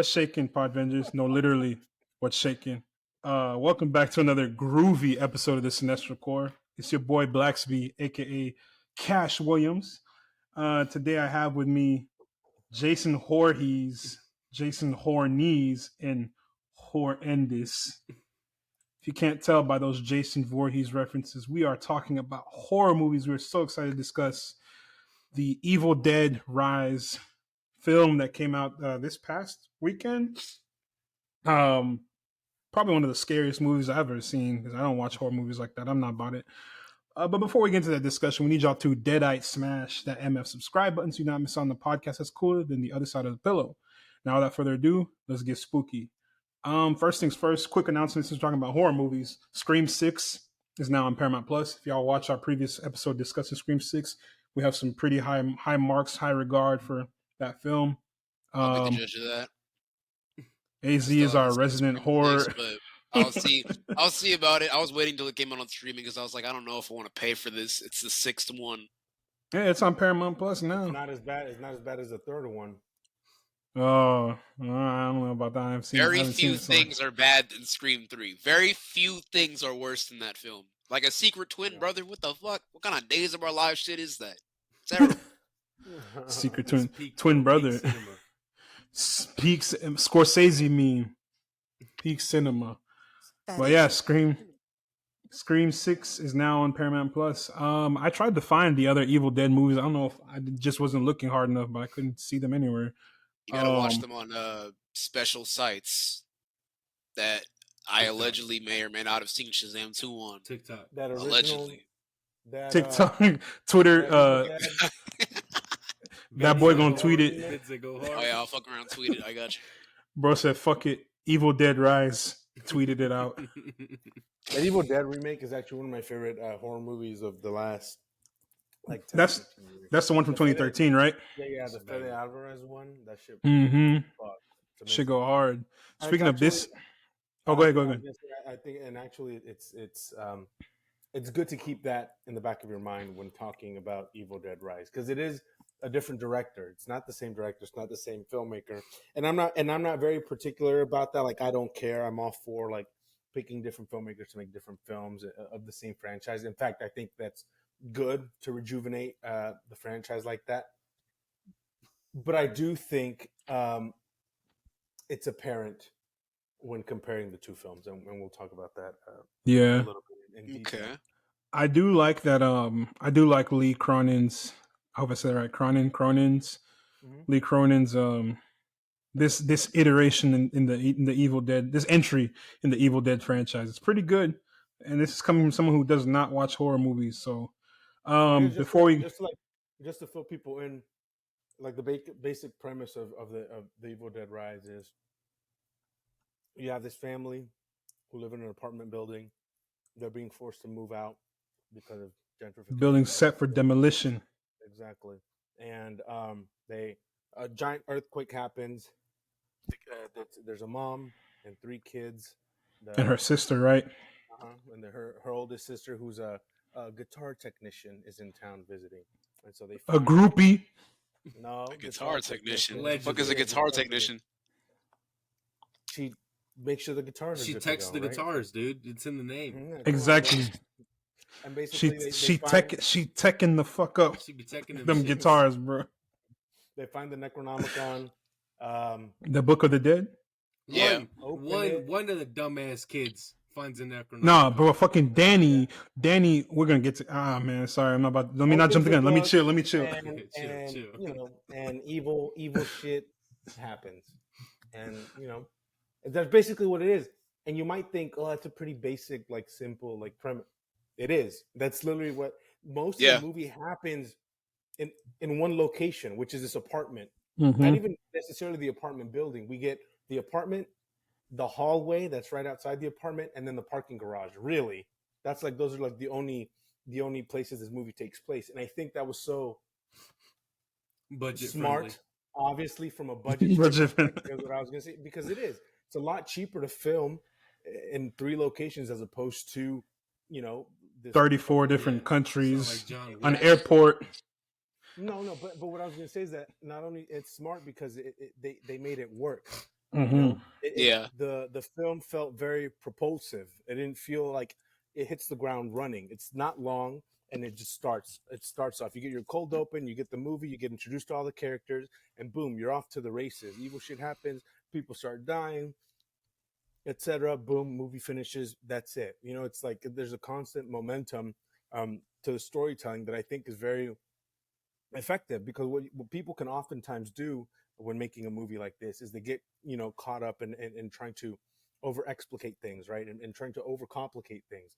What's shaking, Podvengers? No, literally, what's shaking? Welcome back to another groovy episode of the Cinestro Core. It's your boy Blacksby, aka Cash Williams. Today I have with me Jason Voorhees, Jason Hornies, and Horrendous. If you can't tell by those Jason Voorhees references, we are talking about horror movies. We're so excited to discuss the Evil Dead Rise film that came out this past weekend. Probably one of the scariest movies I've ever seen because I don't watch horror movies like that. I'm not about it. But before we get into that discussion, we need y'all to deadite smash that MF subscribe button so you not miss on the podcast that's cooler than the other side of the pillow. Now, without further ado, let's get spooky. First things first, quick announcement since we're talking about horror movies. Scream 6 is now on Paramount Plus. If y'all watch our previous episode discussing Scream 6, we have some pretty high marks, high regard for that film. I'll be the judge of that. AZ is our resident horror. But I'll see about it. I was waiting till it came out on streaming because I was like, I don't know if I want to pay for this. It's the 6th one. Yeah, it's on Paramount Plus now. It's not as bad. It's not as bad as the third one. Oh, I don't know about that. Very few things are bad in Scream 3. Very few things are worse than that film. Like a secret twin brother. What the fuck? What kind of Days of Our Lives shit is that? Terrible. Secret twin brother. Peak Scorsese meme. Peak cinema. But yeah, Scream 6 is now on Paramount Plus. I tried to find the other Evil Dead movies. I don't know if I just wasn't looking hard enough, but I couldn't see them anywhere. You gotta watch them on special sites that I allegedly may or may not have seen Shazam 2 on. TikTok. Allegedly. TikTok, Twitter. That boy gonna tweet it. Oh yeah, I'll fuck around, tweet it. I got you. Bro said, "Fuck it, Evil Dead Rise." Tweeted it out. That Evil Dead remake is actually one of my favorite horror movies of the last like 10 that's the one from 2013, right? Yeah, the Fede Alvarez one. That shit. Should go hard. Speaking of this, go ahead. I think, and actually, it's good to keep that in the back of your mind when talking about Evil Dead Rise because it is a different director. It's not the same director. It's not the same filmmaker. And I'm not very particular about that. Like, I don't care. I'm all for like picking different filmmakers to make different films of the same franchise. In fact, I think that's good to rejuvenate the franchise like that. But I do think it's apparent when comparing the two films, and we'll talk about that. A little bit in detail. Okay. I do like that. I do like Lee Cronin's. I hope I said it right. Cronin's. Lee Cronin's. This iteration in the Evil Dead. This entry in the Evil Dead franchise. It's pretty good, and this is coming from someone who does not watch horror movies. So, just to fill people in, like the basic premise of the Evil Dead Rise is, you have this family who live in an apartment building. They're being forced to move out because of gentrification. Building set for demolition. Exactly. And a giant earthquake happens. There's a mom and 3 kids. And her sister, right? And her oldest sister, who's a guitar technician, is in town visiting. And so they a groupie? No. A guitar technician. What the fuck is a guitar technician? She makes sure the guitars are She texts the guitars, dude. It's in the name. Exactly. And basically, she teching the fuck up. She be teching them guitars, bro. They find the Necronomicon. The Book of the Dead. Yeah. One of the dumbass kids finds a Necronomicon. Nah, bro. Fucking Danny. We're gonna get to. Man. Sorry, I'm not about. Let me not jump the gun. Let me chill. And you know, and evil shit happens, and you know, that's basically what it is. And you might think, oh, that's a pretty basic, like simple, like premise. It is. That's literally what most of the movie happens in one location, which is this apartment. Not even necessarily the apartment building. We get the apartment, the hallway that's right outside the apartment, and then the parking garage. Really, that's like those are like the only places this movie takes place. And I think that was so budget smart, friendly. Obviously from a budget. That's what I was gonna say, because it is. It's a lot cheaper to film in 3 locations as opposed to, you know, 34 different countries, like an airport. No, but what I was going to say is that not only it's smart because they made it work. You know, Yeah. the film felt very propulsive. It didn't feel like it hits the ground running. It's not long, and it just starts. It starts off. You get your cold open, you get the movie, you get introduced to all the characters, and boom, you're off to the races. Evil shit happens. People start dying, etc. Boom, movie finishes. That's it. You know, it's like there's a constant momentum to the storytelling that I think is very effective, because what people can oftentimes do when making a movie like this is they get, you know, caught up in trying to over explicate things, right, and trying to overcomplicate things.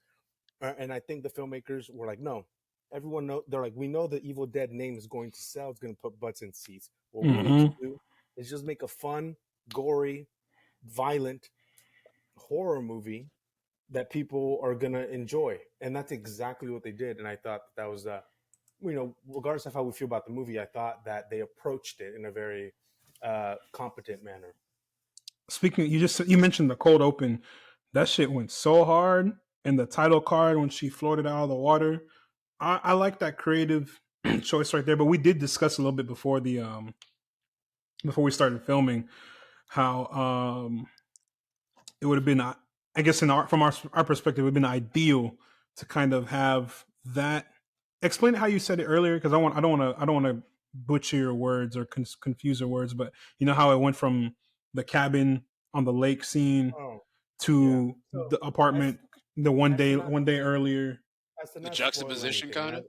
And I think the filmmakers were like, no, everyone know, they're like, we know the Evil Dead name is going to sell, it's going to put butts in seats. What we need to do is just make a fun, gory, violent horror movie that people are going to enjoy. And that's exactly what they did. And I thought that was you know, regardless of how we feel about the movie, I thought that they approached it in a very competent manner. Speaking, you mentioned the cold open. That shit went so hard, and the title card when she floated out of the water. I like that creative choice right there. But we did discuss a little bit before before we started filming how it would have been, I guess, from our perspective, it would have been ideal to kind of have that. Explain how you said it earlier, because I don't want to butcher your words or confuse your words, but you know how it went from the cabin on the lake scene Oh, yeah. to So the apartment the one day earlier. as to The not spoil juxtaposition, anything, kind of.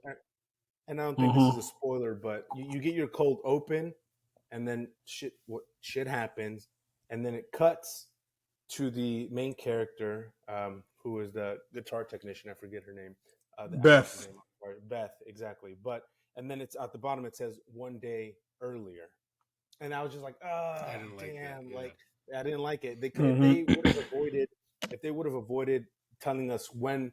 and I don't think this is a spoiler, but you get your cold open, and then shit happens, and then it cuts to the main character, who is the guitar technician. I forget her name, the actress's Beth. name. Sorry, Beth, exactly. But and then it's at the bottom. It says one day earlier, and I was just like, oh, I didn't like that. damn, Yeah. like I didn't like it. They could, if they would have avoided, telling us when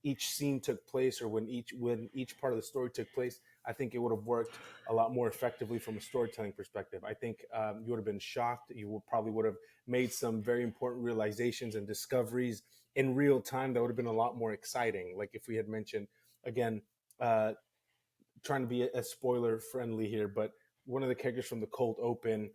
each scene took place, or when each part of the story took place, I think it would have worked a lot more effectively from a storytelling perspective. I think you would have been shocked. Probably would have made some very important realizations and discoveries in real time that would have been a lot more exciting. Like if we had mentioned, again, trying to be a spoiler friendly here, but one of the characters from the cold open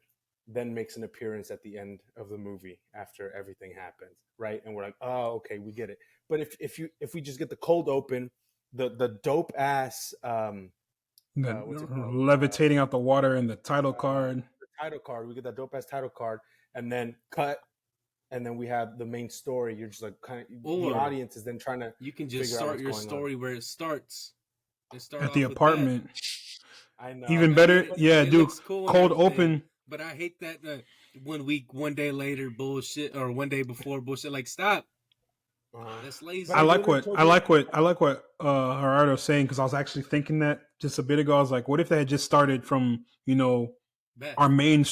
then makes an appearance at the end of the movie after everything happens, right? And we're like, oh, okay, we get it. But if we just get the cold open, the dope ass what's it called? Levitating out the water and the title card. The title card. We get that dope ass title card, and then cut, and then we have the main story. You're just like the audience is then trying to. You can just start your story where it starts. And start At the off with apartment. That. I know. Even better, it dude. Looks cool cold open. But I hate that 1 day later bullshit, or 1 day before bullshit. Like, stop. That's lazy. I like what Gerardo's saying, because I was actually thinking that just a bit ago. I was like, what if they had just started from, you know, Beth, our main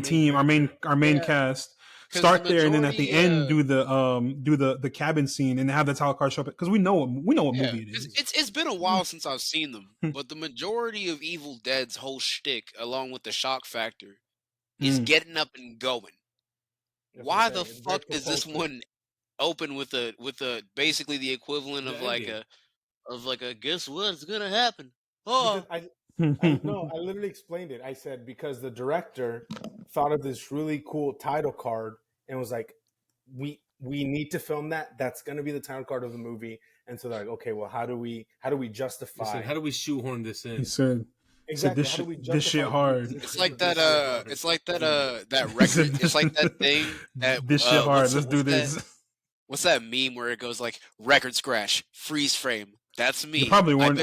team, our main cast. Start there, and then at the end do the cabin scene and have the title card show up, because we know what movie it is. It's been a while since I've seen them, but the majority of Evil Dead's whole shtick, along with the shock factor, is getting up and going. Why the fuck does this one open with a basically the equivalent of like a guess what's gonna happen? Oh, I literally explained it. I said, because the director thought of this really cool title card and was like, we need to film that. That's going to be the title card of the movie. And so they're like, okay, well, how do we justify? Listen, how do we shoehorn this in? He said, exactly. How do we justify this shit hard? It's like that. It's like that. That record. It's like that thing. That this shit hard. Let's do this. What's that meme where it goes like record scratch, freeze frame? That's me. You probably weren't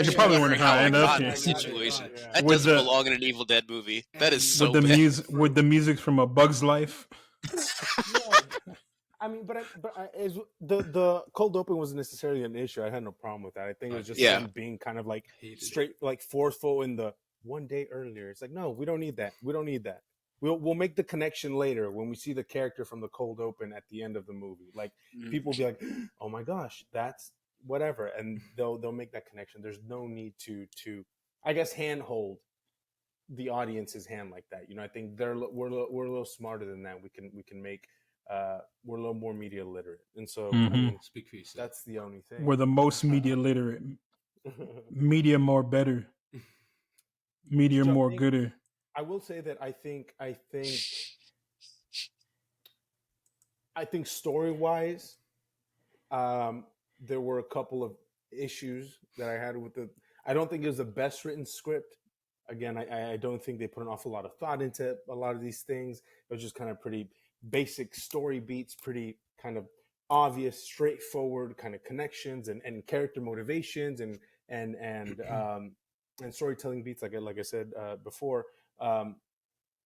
how I end up here. Situation. That doesn't belong in an Evil Dead movie. That is so with the bad. With the music from A Bug's Life. I mean, the cold open wasn't necessarily an issue. I had no problem with that. I think it was just them being kind of like straight, like forceful in the 1 day earlier. It's like, no, we don't need that. We don't need that. We'll make the connection later when we see the character from the cold open at the end of the movie. Like people will be like, oh my gosh, that's whatever, and they'll make that connection. There's no need to I guess handhold the audience's hand like that. You know, I think we're a little smarter than that. We can make we're a little more media literate, and so I mean, speak for yourself. that's the only thing. We're the most media literate. Media more better. Media more gooder. I will say that I think I think story wise, there were a couple of issues that I had with the. I don't think it was the best written script. Again, I don't think they put an awful lot of thought into a lot of these things. It was just kind of pretty basic story beats, pretty kind of obvious, straightforward kind of connections and character motivations and storytelling beats, like I said before.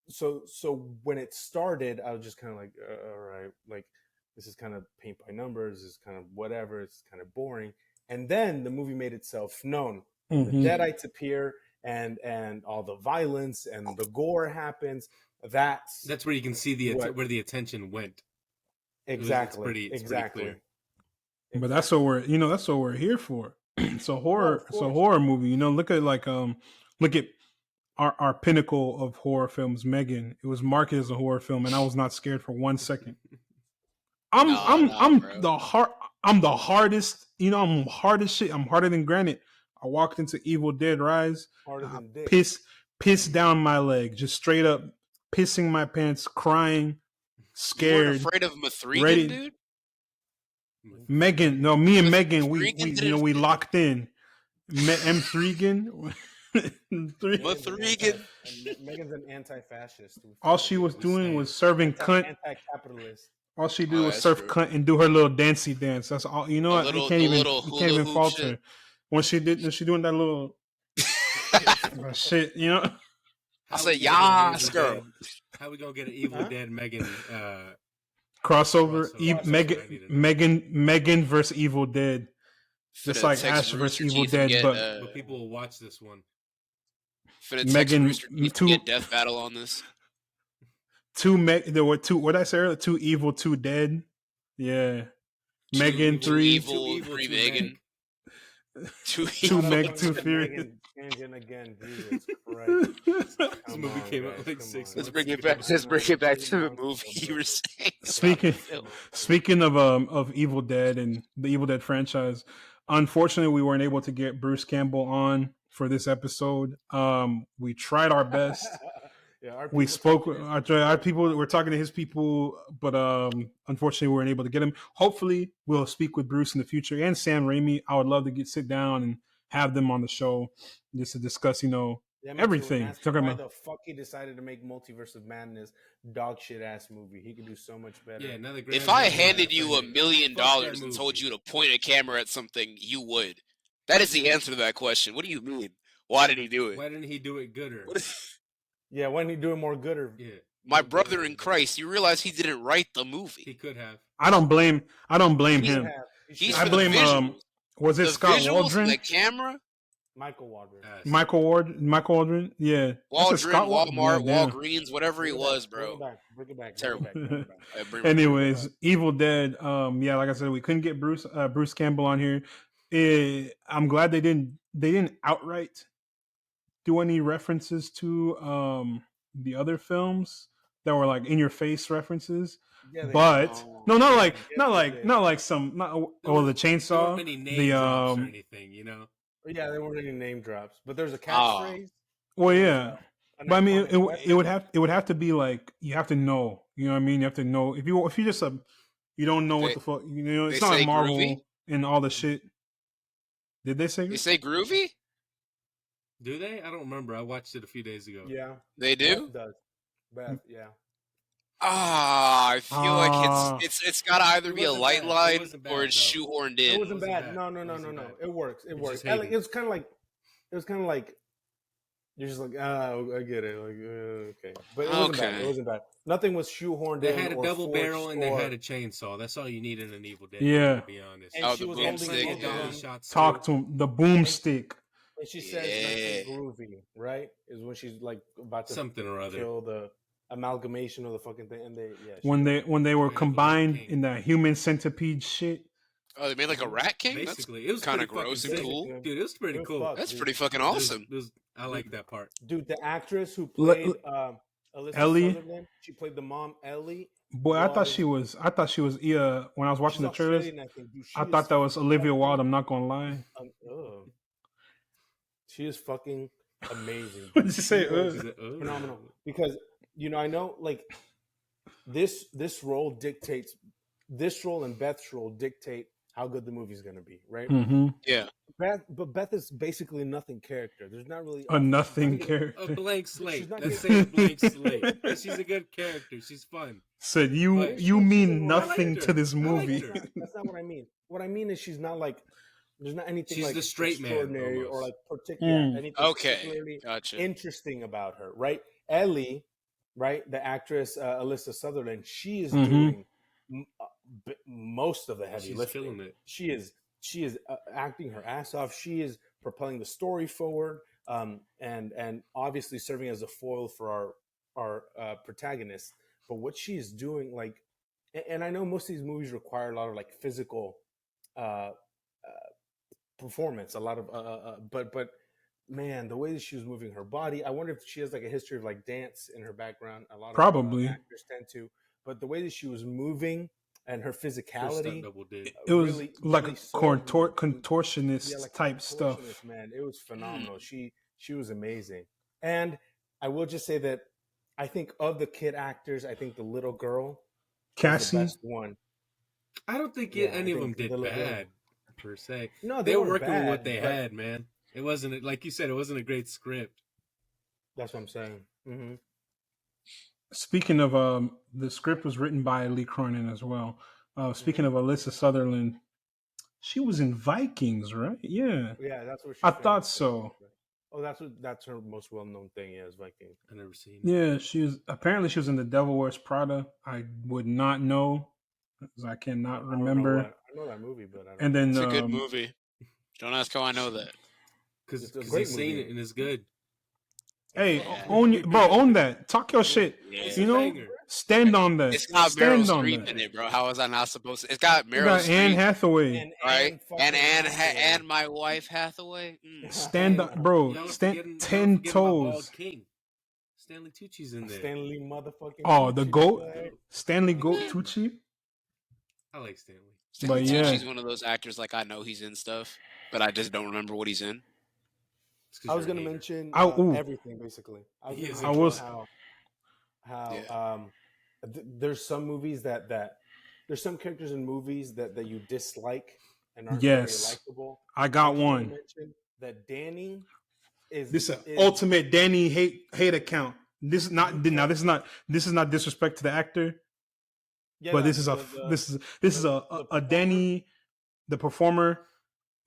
So when it started, I was just kind of like, all right, like this is kind of paint by numbers. This is kind of whatever. It's kind of boring. And then the movie made itself known. The Deadites appear, and all the violence and the gore happens. That's where you can see where the attention went. Exactly. It's pretty clear. But that's what we're here for. So horror movie. Look at our pinnacle of horror films, Megan. It was marketed as a horror film, and I was not scared for 1 second. I'm the hardest. I'm hard as shit. I'm harder than granite. I walked into Evil Dead Rise, piss down my leg, just straight up pissing my pants, crying, scared. You weren't afraid of Mithrigan, dude? Megan, no, me and Megan, we locked in. M3gan. Mithrigan. Megan's an anti-fascist. All she was doing was serving cunt. Anti-capitalist. All she did was surf cunt and do her little dancey dance. That's all. You know what? You can't even fault her. When she doing that little shit, I said, "Yas, girl." How we gonna get an Evil Dead Megan crossover? Megan versus Evil Dead, just like Ash versus Evil Dead. But people will watch this one. Megan, get death battle on this. There were two. What did I say earlier? 2 evil, 2 dead. Yeah. Megan 3 evil, 3 Megan. 2 Meg, 2 Fury. Again, Jesus Christ. This movie came out like 6 months. Let's bring it back to the movie you were saying. Speaking of Evil Dead and the Evil Dead franchise, unfortunately we weren't able to get Bruce Campbell on for this episode. We tried our best. Yeah, we spoke with our people. We're talking to his people, but unfortunately, we weren't able to get him. Hopefully, we'll speak with Bruce in the future and Sam Raimi. I would love to sit down and have them on the show just to discuss, everything. Why the fuck he decided to make Multiverse of Madness dog shit ass movie? He could do so much better. Yeah, if I handed you $1 million and told you to point a camera at something, you would. That is the answer to that question. What do you mean? Why did he do it? Why didn't he do it gooder? Yeah, when he doing more good or my brother in Christ, you realize he didn't write the movie. He could have. I don't blame him. I blame was it Scott Waldron? The camera? Michael Waldron. Michael Waldron? Yeah. Waldron, Walmart, Walgreens, whatever he was, bro. Bring it back. Terrible. Anyways, Evil Dead. Yeah, like I said, we couldn't get Bruce Campbell on here. I'm glad they didn't outright do any references to the other films that were like in your face references. Yeah, but not like the chainsaw. Many name drops or anything, Yeah, there weren't any name drops, but there's a catchphrase. Well, yeah, but I mean, it would have to be like you have to know. You know what I mean? You have to know if you just you don't know what the fuck. It's not like Marvel groovy? And all the shit. Did they say? They say groovy? Do they? I don't remember. I watched it a few days ago. Yeah, they do. Beth, yeah. I feel like it's got to either be a light line or it's shoehorned in. It wasn't bad. No. It works. It works. It was kind of like you're just like, I get it. Like, okay, but it wasn't bad. It wasn't bad. Nothing was shoehorned in. They had a double barrel and they had a chainsaw. That's all you need in an Evil Dead. Yeah, to be honest. And she was holding talk to him. The boomstick. And she says something groovy, right? Is when she's like about to something or other kill the amalgamation of the fucking thing, and when they were combined in that human centipede shit. Oh, they made like a rat king. Basically, it was kind of gross and cool, dude. It was pretty cool. That's pretty fucking awesome. I like that part, dude. The actress who played Ellie, she played the mom, Ellie. Boy, I thought she was. When I was watching the trailers, I thought that was Olivia Wilde. I'm not gonna lie. She is fucking amazing. What did you say? Phenomenal. Because I know like this role dictates this role and Beth's role dictate how good the movie's going to be, right? Mm-hmm. Yeah. Beth is basically nothing character. There's not really A nothing not character. A blank slate. not Let's getting- say a blank slate. But she's a good character. She's fun. Said But you she's mean a- I liked nothing her. to this I liked movie. her. That's not what I mean. What I mean is she's not like there's not anything She's like the straight man, extraordinary or almost. like particular Mm. anything Okay. particularly Gotcha. interesting about her, right? Ellie, right, the actress Alyssa Sutherland, she is Mhm. doing most of the heavy She's lifting. killing it. She is acting her ass off. She is propelling the story forward, and obviously serving as a foil for our protagonist. But what she is doing, like, and I know most of these movies require a lot of like physical performance, a lot of but man, the way that she was moving her body, I wonder if she has like a history of like dance in her background. A lot Probably. of actors tend to, but the way that she was moving and her Her stunt physicality, double did. It was really- like really a sold me. contortionist Yeah, like type stuff. contortionist, man. It was phenomenal. She was amazing. And I will just say that I think of the kid actors, I think the little girl was the Cassie. best one. I don't think Yeah, any I of them think did the- bad, per se. No, They were weren't working with what bad, they but had, man. It wasn't, like you said, it wasn't a great script. That's what I'm saying. Mm-hmm. Speaking of the script was written by Lee Cronin as well. Speaking of Alyssa Sutherland, she was in Vikings, right? Yeah. Yeah, that's what I thought so. Oh, that's her most well-known thing. Yeah, is Vikings. I never seen it. Yeah, she was in The Devil Wears Prada. I would not know because I cannot remember. I know that movie, but I don't. And then It's a good movie. Don't ask how I know that. Because It's a he's great seen movie. it and it's good. hey, Yeah. own that. Talk your shit. Yeah. It's You a know, banger. stand on that. It's got Meryl Stand on Streep that. in it, bro. How is I not supposed to? It's got You Meryl got Anne Streep, Hathaway. right? And Hathaway. and my wife Hathaway. Stand up, bro. Y'all Stand forgetting 10 about Bald toes. King. Stanley Tucci's in there. Stanley motherfucking. Oh, the Tucci, goat, boy. Stanley Goat Tucci. I like Stanley. Stanley But yeah. Tucci's one of those actors like I know he's in stuff, but I just don't remember what he's in. It's 'cause I was you're a gonna hater. mention Ooh. everything basically. I was He gonna is mention I was- how there's some movies that there's some characters in movies that you dislike and aren't Yes. very likable. I got just wanna one. mention that Danny is This is is- ultimate Danny hate account. This is not now. This is not disrespect to the actor, yeah, but no, this is a Danny, the performer.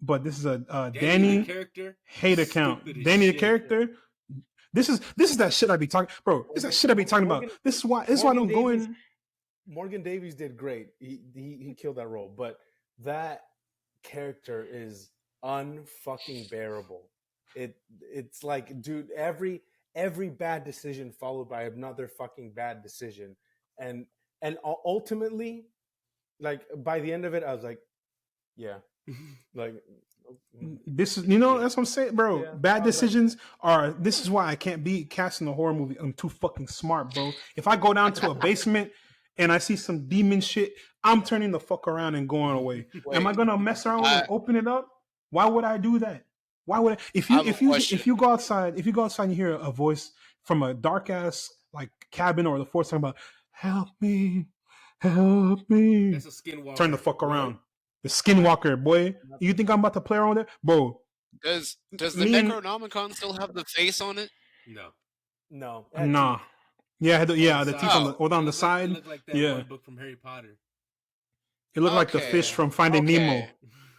But this is a Danny the character. hate account. Stupid as Danny the shit. character. This is that shit I be talking, bro. This is that shit I be talking about. Morgan- This is why I don't go Davies- in. Morgan Davies did great. He killed that role, but that character is unfucking bearable. It's like, dude, every bad decision followed by another fucking bad decision, and ultimately, like by the end of it, I was like, yeah, like This is, that's what I'm saying, bro. Yeah. Bad I was like- decisions are. This is why I can't be cast in a horror movie. I'm too fucking smart, bro. If I go down to a basement and I see some demon shit, I'm turning the fuck around and going away. Am I gonna mess around and open it up? Why would I do that? Why would I? If I you have a if you question. if you go outside and you hear a voice from a dark ass like cabin or the forest talking about help me, help me, That's a skinwalker. turn the fuck around. The Skinwalker, boy. You think I'm about to play around with it, bro? Does the Me and- Necronomicon still have the face on it? No. no, it had Nah. teeth. Yeah, the side. teeth on the Oh. on the It looked side. Like, it looked like that Yeah. one book from Harry Potter. It looked like the Okay. fish from Finding Okay. Nemo.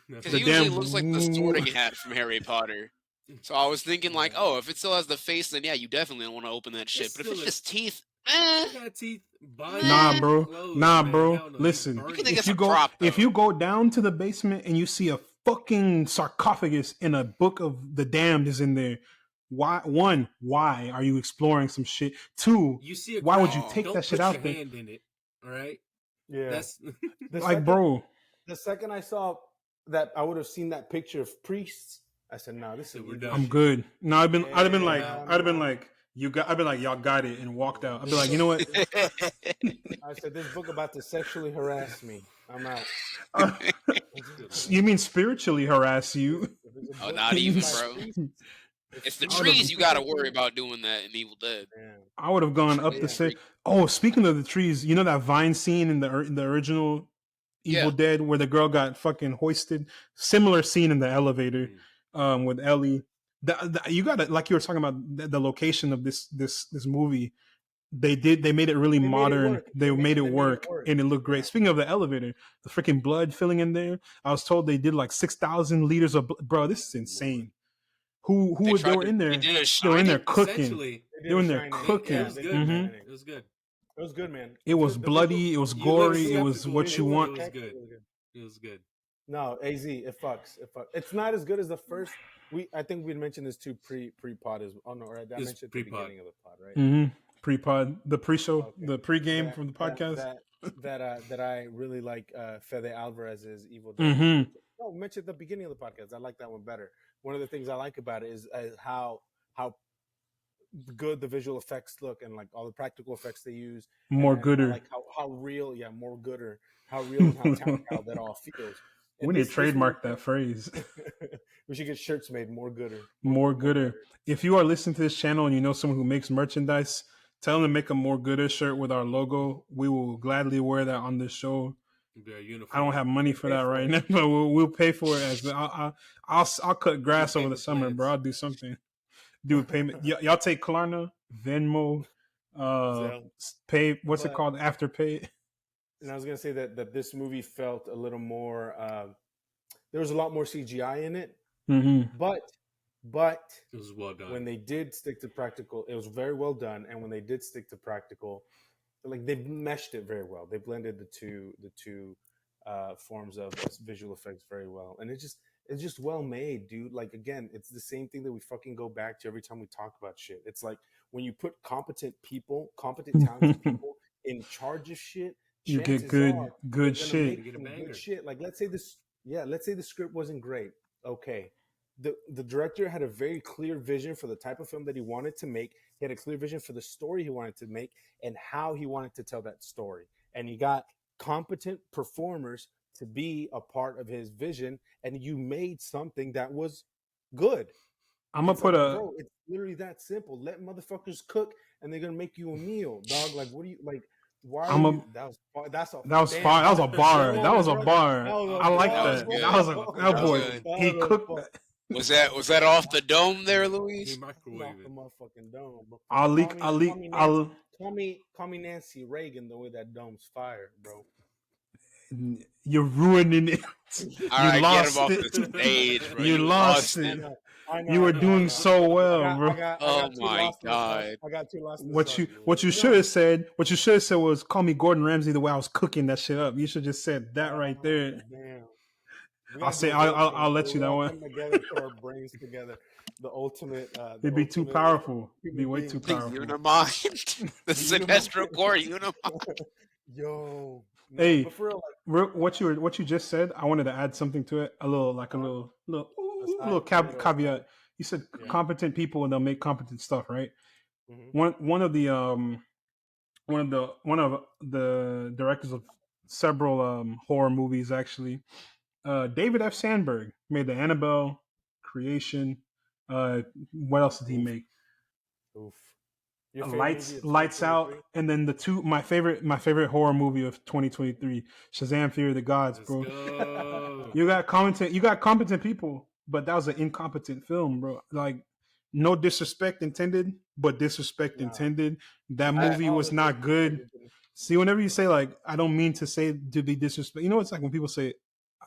Because The he usually damn- looks like the sorting hat from Harry Potter. So I was thinking like, oh, if it still has the face, then yeah, you definitely don't want to open that shit. It's But if it's still a- just teeth, He got teeth. Body, Nah, bro. clothes, Nah, man. bro. Hell no, he's Listen, burning. You can think if it's you a go prop, if though. you go down to the basement and you see a fucking sarcophagus and a book of the damned is in there, why are you exploring some shit? Two, You see a why would crowd, you take don't that shit put out your there? hand in it. All right. Yeah, That's The Like, second- bro, The second I saw that, I would have seen that picture of priests. I said, "No, this is We're evil done. I'm shit." good. No, I'd have been like, Yeah, I'd have been no. like, I'd be like, y'all got it, and walked out. I'd be like, you know what? I said, "This book about to sexually harass me. I'm out." You mean spiritually harass you? If it's a Oh, book not written even, by bro. priests, It's the I would've- trees you gotta worry about doing that in Evil Dead. Man. I would have gone up Yeah. the set. Oh, speaking of the trees, you know that vine scene in the original Evil Dead, where the girl got fucking hoisted. Similar scene in the elevator with Ellie. You got to, like you were talking about the location of this movie. They made it really modern. They made it work, and it looked great. Speaking of the elevator, the freaking blood filling in there. I was told they did like 6,000 liters of blood. Bro, this is insane. They were in there? They were in there cooking. They were in there cooking. It was good, man. It was good. It was good, man. It was bloody. It was gory. It was what you want. It was good. It was good. No, AZ, it fucks. It's not as good as the first. I think we mentioned this too pre-pod as well. Oh no, right? I mentioned at the beginning of the pod, right? Mm-hmm. Pre-pod, the pre-show, the pre-game from the podcast. That I really like Fede Alvarez's Evil Dead. Mm-hmm. No, mentioned at the beginning of the podcast. I like that one better. One of the things I like about it is how good the visual effects look and like all the practical effects they use. More gooder. Like how real, more gooder. How real and how tactile that all feels. We need to trademark that phrase. We should get shirts made more gooder. More gooder. If you are listening to this channel and you know someone who makes merchandise, tell them to make a more gooder shirt with our logo. We will gladly wear that on this show. I don't have money for that right now, but we'll pay for it. As I'll cut grass over the summer, bro. I'll do something. Do a payment. Y'all take Klarna, Venmo, pay. What's it called? Afterpay. And I was gonna say that this movie felt a little more. There was a lot more CGI in it, but it was well done. When they did stick to practical, it was very well done. And when they did stick to practical, like they meshed it very well. They blended the two forms of visual effects very well, and it's just well made, dude. Like again, it's the same thing that we fucking go back to every time we talk about shit. It's like when you put competent, talented people in charge of shit. You get good shit. Good shit. Like let's say the script wasn't great. Okay. The director had a very clear vision for the type of film that he wanted to make. He had a clear vision for the story he wanted to make and how he wanted to tell that story. And he got competent performers to be a part of his vision, and you made something that was good. Bro, it's literally that simple. Let motherfuckers cook and they're gonna make you a meal, dog. Like what do you like? Why that was a bar. That was a bar. I like that. That was a boy. He cooked that. Was that off the dome there, Luis? He microwaved the motherfucking dome. Call me Nancy Reagan the way that dome's fired, bro. You're ruining it. You lost it. Get him off the stage, bro. You lost it. You were doing so well, bro. Oh my god! I got two lost. What you should have said was, "Call me Gordon Ramsay." The way I was cooking that shit up, you should just said that right there. Damn. I'll let you that one. Come together, put our brains together. The ultimate. It'd be too powerful. It'd be way too powerful. Unimind. The Cinestro core Unimind. Yo. No, hey, for real, what you just said, I wanted to add something to it. A little caveat. You said competent people and they'll make competent stuff, right? Mm-hmm. One of the directors of several horror movies, actually, David F. Sandberg made the Annabelle, Creation. What else did he make? Oof. Lights Out, and then my favorite horror movie of 2023, Shazam! Fear of the Gods, bro. You got competent people, but that was an incompetent film, bro. Like, no disrespect intended, but disrespect intended. That movie was not good. See, whenever you say like, I don't mean to be disrespect. You know, it's like when people say,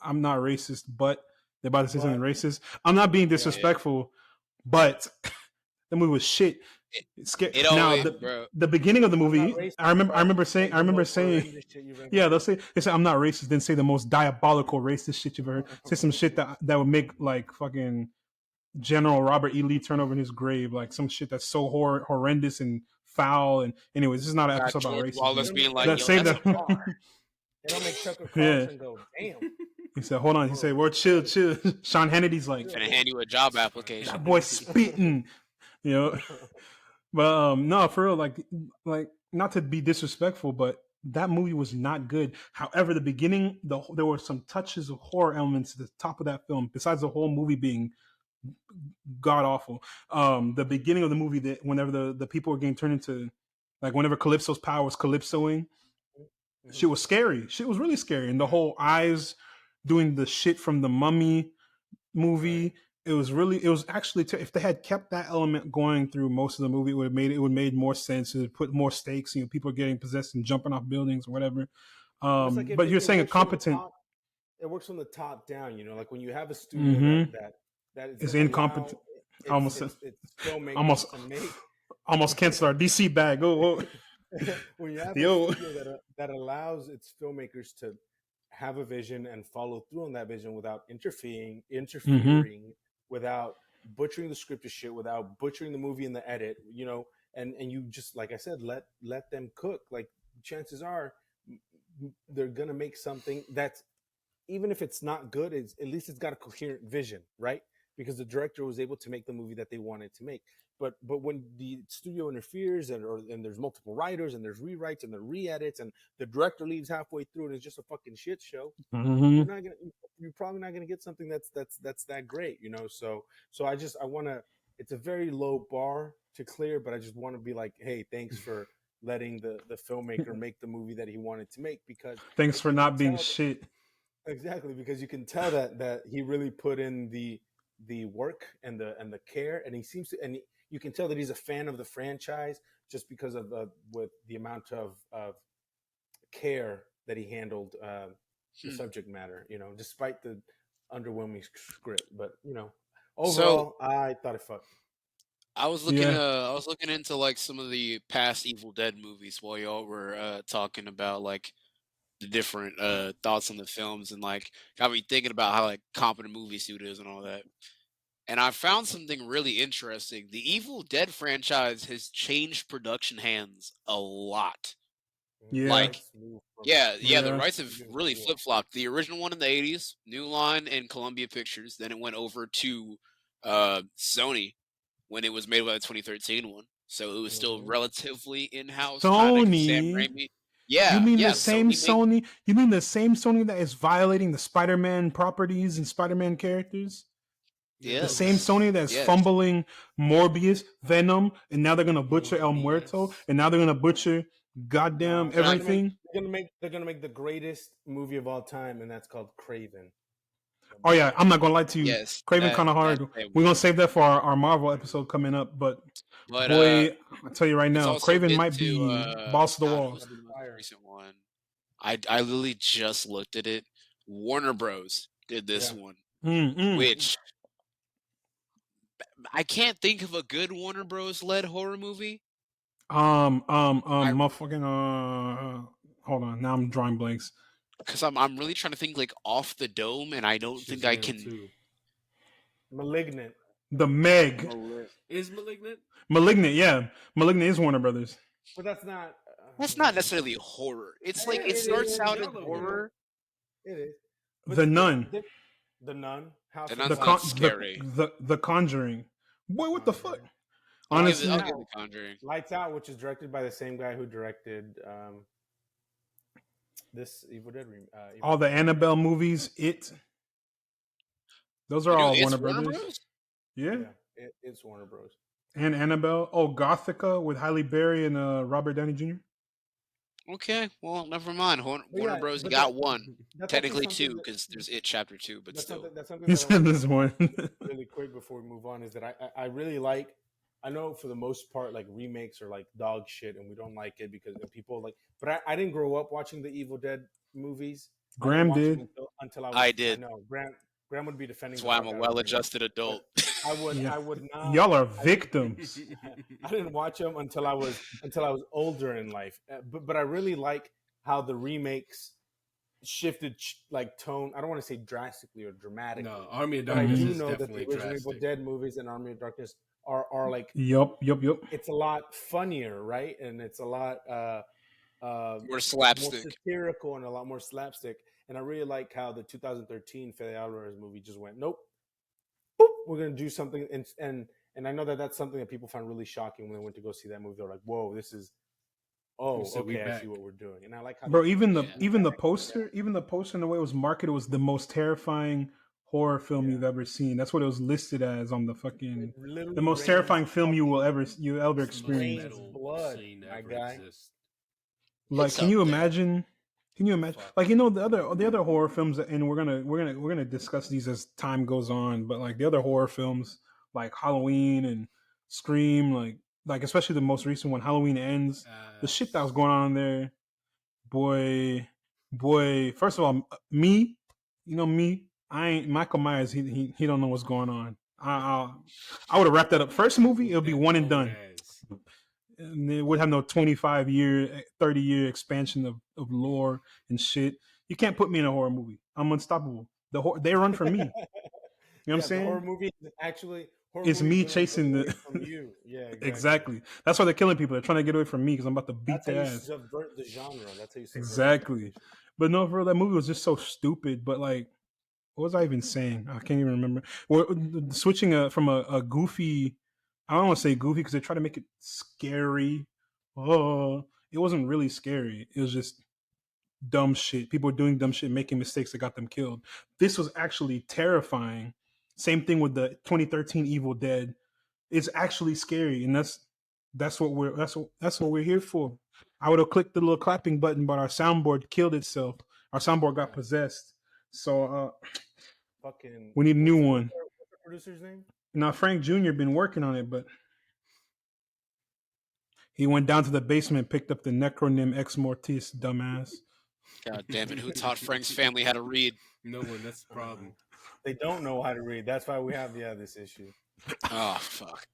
I'm not racist, but they're about to say something racist. I'm not being disrespectful, but the movie was shit. The beginning of the movie, I remember saying, yeah, they say I'm not racist. Then say the most diabolical racist shit you've ever heard. Say some shit that would make like fucking General Robert E. Lee turn over in his grave, like some shit that's so horrendous and foul. And anyways, this is not an episode about racism. Wallace being like, they don't make Tucker Carlson go, damn. He said, hold on. He said, well, chill. Sean Hannity's like, gonna hand you a job application. That boy spitting, you know. But no, for real, like not to be disrespectful, but that movie was not good. However, the beginning, there were some touches of horror elements at the top of that film, besides the whole movie being god awful. The beginning of the movie, that whenever the people were getting turned into, like whenever Calypso's power was calypsoing, Shit was scary. Shit was really scary. And the whole eyes doing the shit from the Mummy movie. Right. It was actually, if they had kept that element going through most of the movie, it would have made more sense. It would put more stakes. People getting possessed and jumping off buildings or whatever. But it's like But you're it saying a works from the competent. top, it works from the top down. Like when you have a studio that is It's going to incompetent. allow Almost, its filmmakers almost, to make. almost canceled our DC bag. Oh. When you have Yo. a studio that allows its filmmakers to have a vision and follow through on that vision without interfering, without butchering the script of shit, without butchering the movie in the edit, and you just, like I said, let them cook. Like, chances are they're gonna make something that's, even if it's not good, at least it's got a coherent vision, right? Because the director was able to make the movie that they wanted to make. But when the studio interferes and there's multiple writers and there's rewrites and there re-edits and the director leaves halfway through and it's just a fucking shit show, you're probably not gonna get something that's that great, So I want to. It's a very low bar to clear, but I just want to be like, hey, thanks for letting the filmmaker make the movie that he wanted to make, because Thanks for not being shit. Exactly, because you can tell that he really put in the work and the care, and he seems to, and you can tell that he's a fan of the franchise just because of with the amount of care that he handled the subject matter. Despite the underwhelming script, but overall, I thought it fucked. I was looking into like some of the past Evil Dead movies while y'all were talking about like the different thoughts on the films, and like got me thinking about how like competent movie studios and all that. And I found something really interesting. The Evil Dead franchise has changed production hands a lot. Yeah. Like, the rights have Yeah. really flip flopped. The original one in the 80s, New Line and Columbia Pictures. Then it went over to Sony when it was made by the 2013 one. So it was still relatively in house. Sony. Sam Raimi. Yeah, You mean yeah. the same Sony You mean the same Sony that is violating the Spider-Man properties and Spider-Man characters? Yes. The same Sony that's fumbling Morbius, Venom, and now they're gonna butcher El Muerto, and now they're gonna butcher goddamn everything. They're gonna make the greatest movie of all time, and that's called Craven. Oh yeah, I'm not gonna lie to you. Yes, Craven kind of hard. We're gonna save that for our Marvel episode coming up. But boy, I'll tell you right now, Craven might be boss of the walls. The most recent one. I literally just looked at it. Warner Bros. Did this one, which I can't think of a good Warner Bros. Led horror movie. Motherfucking hold on, now I'm drawing blanks. Because I'm really trying to think like off the dome, and I don't think I can. Malignant. The Meg is Malignant. Malignant, yeah, Malignant is Warner Brothers. But that's not. That's not necessarily horror. It's like it starts out as horror. It is. The Nun. The Nun. The Nun's not scary. The Conjuring. Boy, what the fuck? Honestly, I'll give The Conjuring. Lights Out, which is directed by the same guy who directed this Evil Dead. All the Annabelle movies. Those are all Warner Brothers. Bros? Yeah, it's Warner Bros. And Annabelle. Oh, Gothica with Halle Berry and Robert Downey Jr. Okay, well, never mind. Warner Bros. Got one. Technically two, because there's It Chapter 2, but still. That's something He said this one. Really quick before we move on is that I really like. I know for the most part, like remakes are like dog shit, and we don't like it because people like. But I didn't grow up watching the Evil Dead movies. Graham did. Until I did. I know Graham would be defending. That's why I'm a well-adjusted adult. I would not. Y'all are victims. I didn't watch them until I was older in life. But I really like how the remakes shifted like tone. I don't want to say drastically or dramatically. No, Army of Darkness is definitely that the original Evil Dead movies and Army of Darkness are like. Yup. It's a lot funnier, right? And it's a lot more slapstick, more satirical, and a lot more slapstick. And I really like how the 2013 Fede Alvarez movie just went, nope, boop, we're gonna do something, and I know that that's something that people found really shocking when they went to go see that movie. They're like, whoa, this is. Oh, okay, I see what we're doing, and I like how. Bro, even the poster and the way it was marketed was the most terrifying horror film you've ever seen. That's what it was listed as on the fucking the most terrifying film you ever experience. Blood, my guy. Like, can you imagine? Can you imagine? Fuck. Like the other horror films, and we're gonna discuss these as time goes on. But like the other horror films, like Halloween and Scream, like especially the most recent one, Halloween Ends. The shit that was going on there, boy. First of all, me, me. I ain't Michael Myers. He don't know what's going on. I would have wrapped that up. First movie, it'll be one and done. And it would have no 25-year, 30-year expansion of lore and shit. You can't put me in a horror movie. I'm unstoppable. They run from me. You know what I'm saying? The horror movie is actually it's me chasing the from you. Yeah, exactly. That's why they're killing people. They're trying to get away from me because I'm about to beat their ass. Subvert the genre. That's how you subvert exactly. But no, bro, that movie was just so stupid. But like, what was I even saying? I can't even remember. Switching from a goofy. I don't want to say goofy because they try to make it scary. Oh, it wasn't really scary. It was just dumb shit. People were doing dumb shit, making mistakes that got them killed. This was actually terrifying. Same thing with the 2013 Evil Dead. It's actually scary, and that's what we're here for. I would have clicked the little clapping button, but our soundboard killed itself. Our soundboard got possessed. So we need a new one. What's the producer's name? Now Frank Jr. been working on it, but he went down to the basement, picked up the Necronym Ex Mortis, dumbass. God damn it! Who taught Frank's family how to read? No one. That's the problem. They don't know how to read. That's why we have this issue. Oh fuck!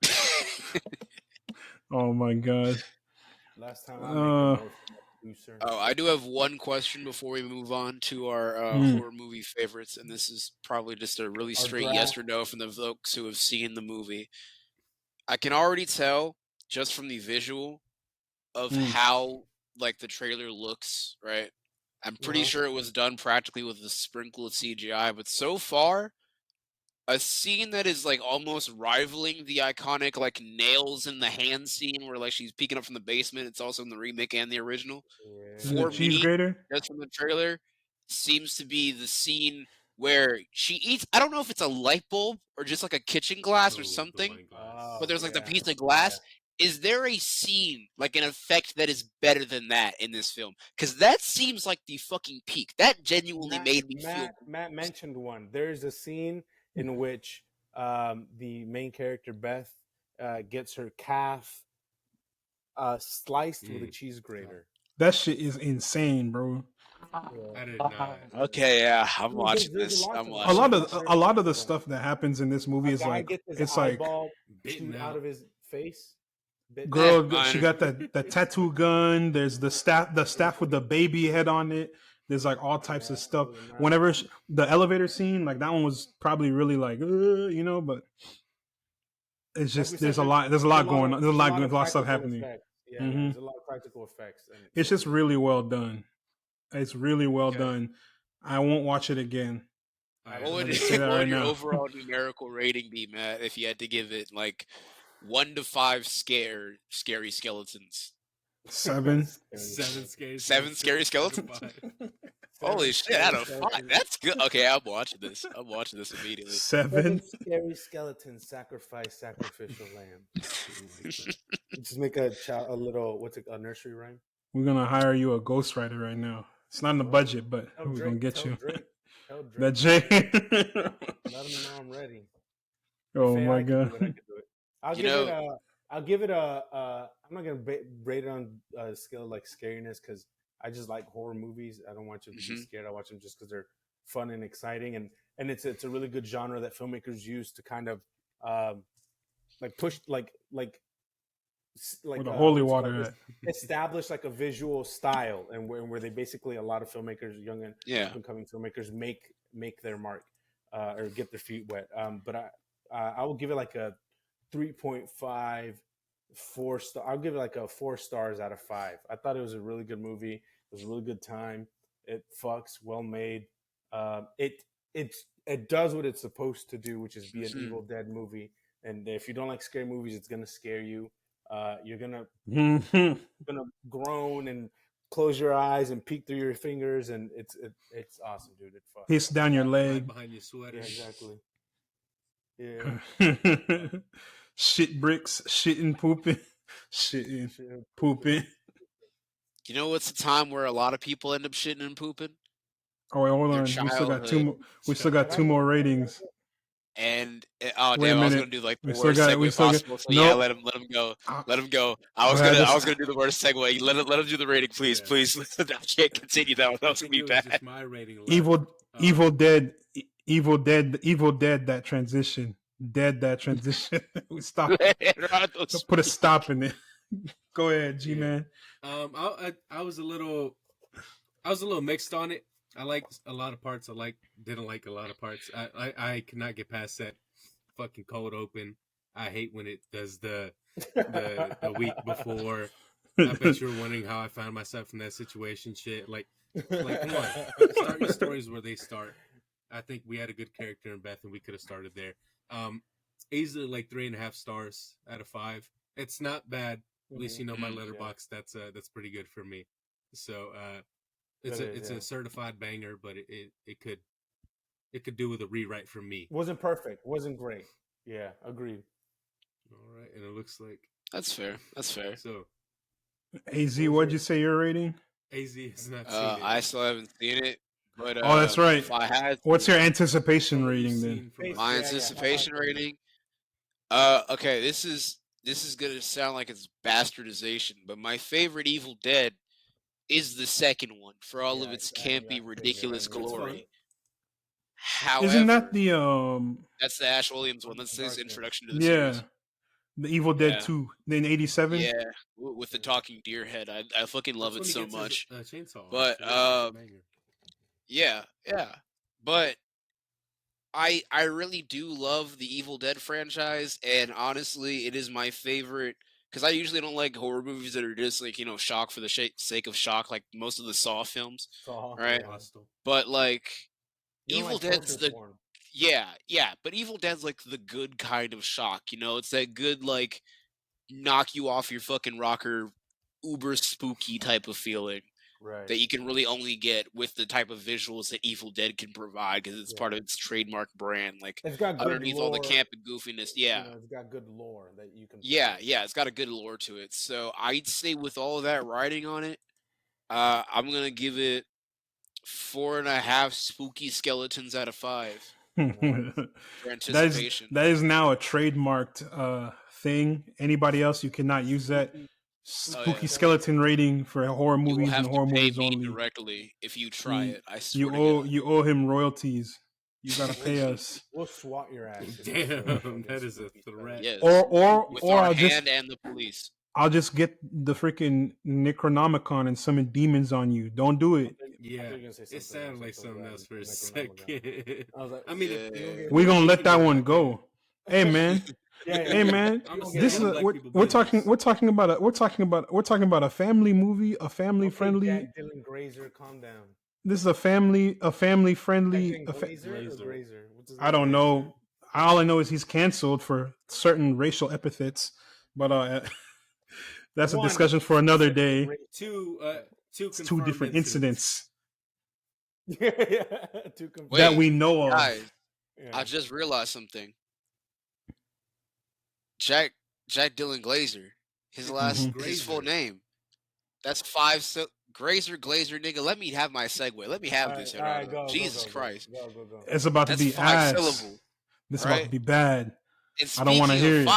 Oh my god! Last time I made the producer. Oh, I do have one question before we move on to our horror movie favorites, and this is probably just a really straight yes or no from the folks who have seen the movie. I can already tell just from the visual of how like the trailer looks, right? I'm pretty sure it was done practically with a sprinkle of CGI, but so far, a scene that is like almost rivaling the iconic like nails in the hand scene where like she's peeking up from the basement. It's also in the remake and the original. For me, just from the trailer, seems to be the scene where she eats. I don't know if it's a light bulb or just like a kitchen glass or something, but there's like the piece of glass. Is there a scene, like an effect that is better than that in this film? Because that seems like the fucking peak. That genuinely made me feel. Matt mentioned one. There's a scene in which the main character, Beth, gets her calf sliced with a cheese grater. That shit is insane, bro. I did not. Okay, yeah, I'm watching this. I'm watching. A lot of the stuff that happens in this movie is like it's like bitten out of his face. Girl, she got that tattoo gun. There's the staff with the baby head on it. There's like all types of stuff. Whenever the elevator scene, like that one was probably really like, but it's just there's a lot going on. There's a lot of stuff happening. Yeah, there's a lot of practical effects. It's just really well done. It's really well done. I won't watch it again. What would your overall numerical rating be, Matt, if you had to give it like 1 to 5 scary skeletons? 7. 7 scary skeletons? Holy shit, out of 5. That's good. Okay, I'm watching this immediately. 7 scary skeletons sacrifice sacrificial lamb. Just make a little, a nursery rhyme? We're going to hire you a ghostwriter right now. It's not in the budget, but we're going to get you. That Jay. Let him know I'm ready. Oh my god. I'll give it a. I'm not gonna rate it on a scale of like scariness because I just like horror movies. I don't want you to be scared. I watch them just because they're fun and exciting, and it's a really good genre that filmmakers use to kind of like push like where the holy water at. Establish like a visual style, and where they basically a lot of filmmakers, young and incoming filmmakers, make their mark or get their feet wet. But I will give it like a 3.5, 4 star. I'll give it like a 4 stars out of 5. I thought it was a really good movie. It was a really good time. It fucks, well made. It does what it's supposed to do, which is be an Evil Dead movie. And if you don't like scary movies, it's gonna scare you. You're gonna groan and close your eyes and peek through your fingers, and it's awesome, dude. It fucks. Hiss down your leg behind your sweater. Yeah, exactly. Yeah. Shit bricks, shitting, pooping, shitting, pooping. You know what's the time where a lot of people end up shitting and pooping? Oh wait, hold Their on. We still got two childhood. more. We still got two more ratings. And oh Wait a damn, I was minute. gonna do like We the still worst got. We segue still got. possible. So yeah, Nope. let him go. Uh, Let him go. Go ahead, I was gonna do the worst segue. Let him do the rating, please, Yeah. please. I can't continue that one. That was I gonna think be it was bad. just my rating left. Evil Dead. Evil Dead. That transition. Dead. That transition. We stop. Put a stop in it. Go ahead, G man. I was a little mixed on it. I liked a lot of parts. Didn't like a lot of parts. I could not get past that fucking cold open. I hate when it does the week before. I bet you were wondering how I found myself in that situation. Shit, like come on, start your stories where they start. I think we had a good character in Beth, and we could have started there. Easily like 3.5 stars out of 5. It's not bad. At least you know my letterbox. Yeah. That's pretty good for me. So it's a certified banger, but it could do with a rewrite from me. Wasn't perfect. Wasn't great. Yeah, agreed. All right, and it looks like that's fair. That's fair. So, AZ, what'd you say your rating? AZ has not seen it. I still haven't seen it. But oh, that's right. If I had, what's your anticipation rating then? My anticipation rating. Okay, this is gonna sound like it's bastardization, but my favorite Evil Dead is the second one for all of its campy, ridiculous glory. However, isn't that the that's the Ash Williams one. That's his introduction to the series. The Evil Dead 2 in '87. Yeah, with the talking deer head. I fucking love it so much. Chainsaw, but yeah, but I really do love the Evil Dead franchise, and honestly, it is my favorite because I usually don't like horror movies that are just like shock for the sake of shock, like most of the Saw films, right? Yeah. But like Evil Dead's the but Evil Dead's like the good kind of shock, it's that good like knock you off your fucking rocker, uber spooky type of feeling. Right. That you can really only get with the type of visuals that Evil Dead can provide because it's part of its trademark brand. Like it's got underneath lore, all the camp and goofiness, it's got good lore that you can. It's got a good lore to it. So I'd say with all that writing on it, I'm gonna give it 4.5 spooky skeletons out of 5. For anticipation. That is now a trademarked thing. Anybody else, you cannot use that. Spooky skeleton rating for horror movies and horror movies only. Directly if you try it. I swear you owe him royalties. You gotta pay us. We'll swat your ass. Damn, that is a threat. Yes. Or I'll just and the police. I'll just get the freaking Necronomicon and summon demons on you. Don't do it. Yeah, it sounded like something else for a second. I mean, we're gonna let that one go. Hey man. Hey man, this is we're talking about a family movie, a family friendly. Dylan Grazer, calm down. This is a family friendly. I don't know. All I know is he's canceled for certain racial epithets, but that's a discussion for another day. Two different incidents. That we know of. Guys, I just realized something. Jack Dylan Glazer. His his full name. That's 5 Glazer, nigga. Let me have my segue. Let me have this. Jesus Christ. Go. It's about to be 5 ass. syllables. This is about to be bad. And I don't want to hear it.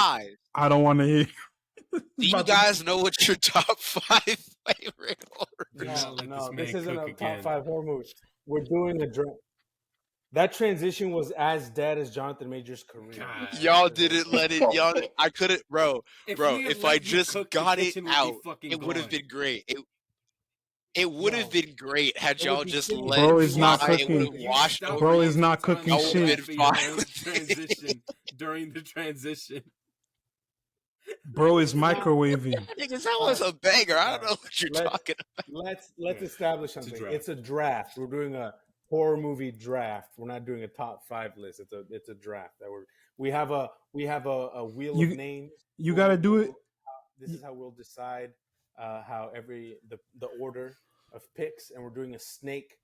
I don't want to hear. Do you guys know what your top 5 favorite horror? No, this isn't a top 5 horror movie. We're doing a draft. That transition was as dead as Jonathan Major's career. God. Y'all didn't let it. I couldn't, bro. If I just got it out, it would have been great. It would have been great had y'all just let it. Bro is not cooking. Bro is not cooking shit. During the transition. Bro is microwaving. Niggas, that was a banger. I don't know what you're talking about. Let's establish something. It's a draft. We're doing a horror movie draft. We're not doing a top 5 list. It's a draft that we have a wheel of names. You got to do it. This is how we'll decide how the order of picks, and we're doing a snake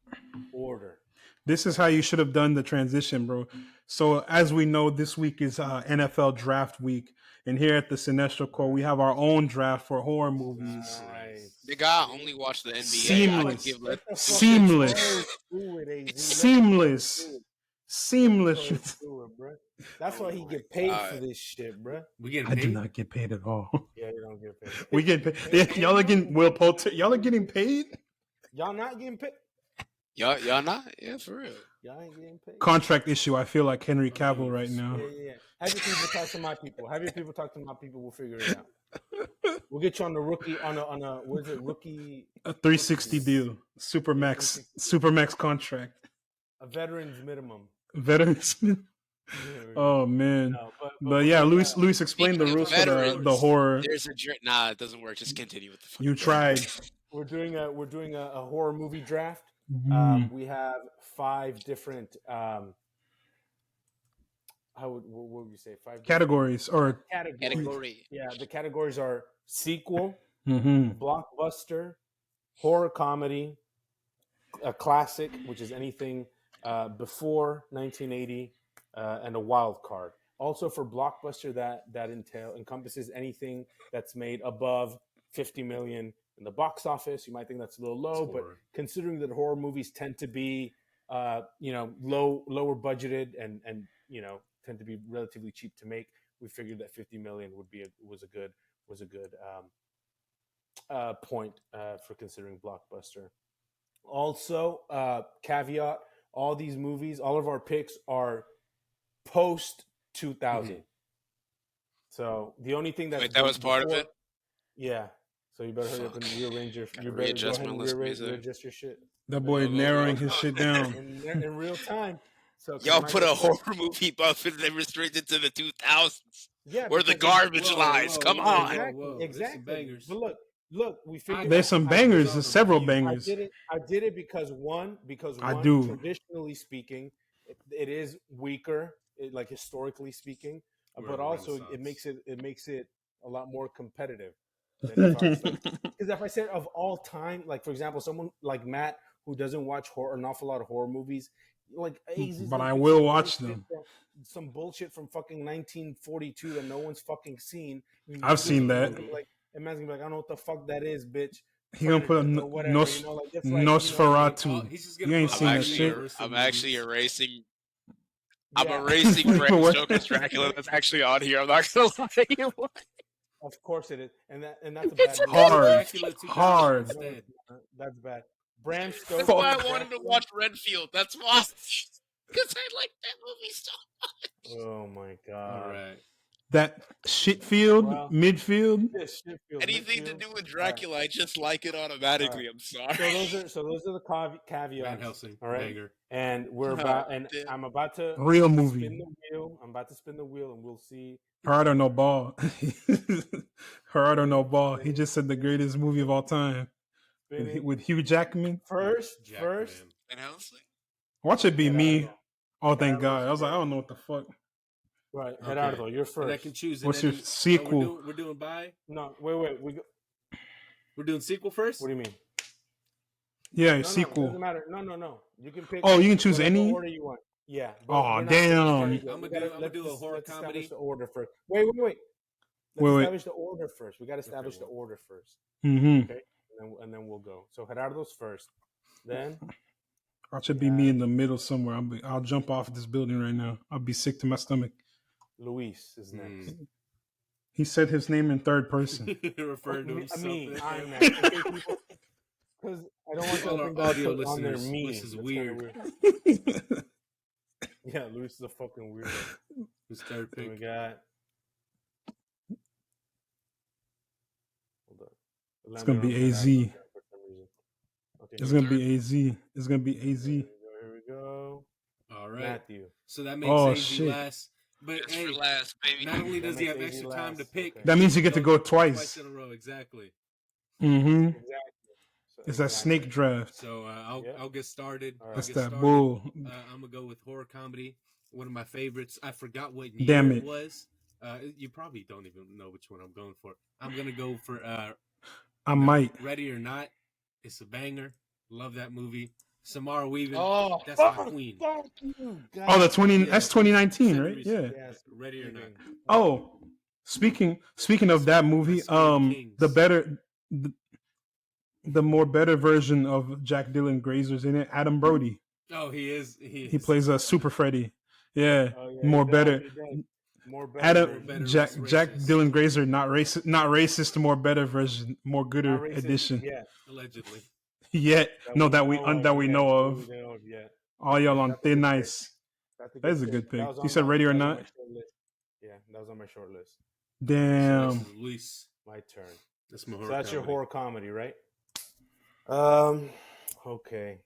order. This is how you should have done the transition, bro. So as we know, this week is NFL draft week, and here at the Cinestro Core, we have our own draft for horror movies. The guy only watched the NBA. Seamless. Let the Seamless. fucking pros do it, AZ. Seamless. Let the Seamless. pros do it, bro. That's why he get paid for this shit, bro. We getting I paid? do not get paid at all. Yeah, you don't get paid. We get paid. Yeah, y'all are getting y'all are getting paid. Y'all not getting paid. Y'all not? Yeah, for real. Y'all ain't getting paid. Contract issue. I feel like Henry Cavill right now. Yeah. Have your people talk to my people. Have your people talk to my people. We'll figure it out. We'll get you on the rookie on a what is it, rookie? A 360 deal. Supermax contract. A veteran's minimum. Veterans. Oh man. No, but yeah, Luis explained the rules for the horror. There's a nah, it doesn't work. Just continue with the fuck. You tried. We're doing a horror movie draft. We have 5 different what would we say? 5 categories or category. Yeah, the categories are sequel, blockbuster, horror comedy, a classic, which is anything before 1980, and a wild card. Also for blockbuster, that encompasses anything that's made above 50 million in the box office. You might think that's a little low, but considering that horror movies tend to be lower budgeted and tend to be relatively cheap to make, we figured that 50 million was a good point for considering blockbuster. Also, caveat: all these movies, all of our picks are post 2000. So the only thing that was part of it. Yeah. So you better hurry up and rearrange your. You better go ahead and readjust your shit. That boy narrowing his shit down in real time. So y'all put a horror movie buff and then restricted to the 2000s. Yeah, where the garbage lies. Come on. Exactly. But look, we figured there's some bangers, there's several bangers. I did it because one, traditionally speaking, it is weaker, like historically speaking, but also it makes it a lot more competitive. Because if I said of all time, like for example, someone like Matt who doesn't watch an awful lot of horror movies, like but I will watch them. Some bullshit from fucking 1942 that no one's fucking seen. I've seen that. Like, man's gonna be like, I don't know what the fuck that is, bitch. He gonna put a Nosferatu. You ain't seen that shit. I'm actually erasing. I'm erasing Bram Stoker's Dracula. That's actually on here. I'm not gonna lie to you. Of course it is, and that's a bad hard. That's bad. Bram Stoker. That's why I wanted to watch Renfield. That's why. Because I like that movie so much. Oh my god! All right. That shitfield, midfield. Anything to do with Dracula, I just like it automatically. I'm sorry. So those are the caveats. Van Helsing, all right. Banger. And I'm about to real movie. Spin the wheel. I'm about to spin the wheel, and we'll see. Gerardo No Ball. Gerardo No Ball. He just said the greatest movie of all time with Hugh Jackman. First. Van Helsing. Watch it be me. Oh, thank God. I was like, I don't know what the fuck. Right. Gerardo, you're first. And I can choose. What's your sequel? We're doing by? No, wait. We're doing sequel first? What do you mean? Yeah, sequel. No, doesn't matter. No. You can pick. Oh, you can choose any? Order you want. Yeah. Oh, damn. I'm gonna do a horror comedy. Establish the order first. Wait. Let's establish the order first. We got to establish the order first. Mm-hmm. Okay. And then we'll go. So Gerardo's first. Then I should be me in the middle somewhere. I'll jump off this building right now. I'll be sick to my stomach. Luis is next. He said his name in third person. Referred to himself. I'm next. Because I don't want to think audio on their listeners. me. This is weird. Yeah, Luis is a fucking weirdo. Who's third pick? We got. Hold on. It's gonna be AZ. It's gonna be AZ. It's gonna be AZ. Here we go. All right. Matthew. So that makes AZ last. But it's for last, baby. Not only does he have extra time to pick, that means you get to go twice in a row. Exactly. Mm-hmm. Exactly. It's that snake draft. So I'll get started. That's that bull. I'm gonna go with horror comedy. One of my favorites. I forgot what year it was. You probably don't even know which one I'm going for. I'm gonna go for. I might. Ready or Not. It's a banger. Love that movie. Samara Weaving. Oh, that's my queen. That's 2019, right? Yeah. Yes, Ready or Not. Oh, speaking of that movie, the more better version of Jack Dylan Grazer's in it. Adam Brody. Oh, he is. He plays a Super Freddy. Yeah, Oh yeah, more better. He does. More better. Adam version. Jack less Jack racist. Dylan Grazer, not racist, not racist. More better version, more Not gooder racist edition. yet. Allegedly. Yet that we know of. Yet. All y'all on That's a thin good pick. ice. That's a That is a pick. good pick. That was You on said my- Ready or that was on Not? my short list. Yeah, that was on my short list. Damn. So that's Luis. My turn. That's my So that's your comedy. horror comedy, right? Okay.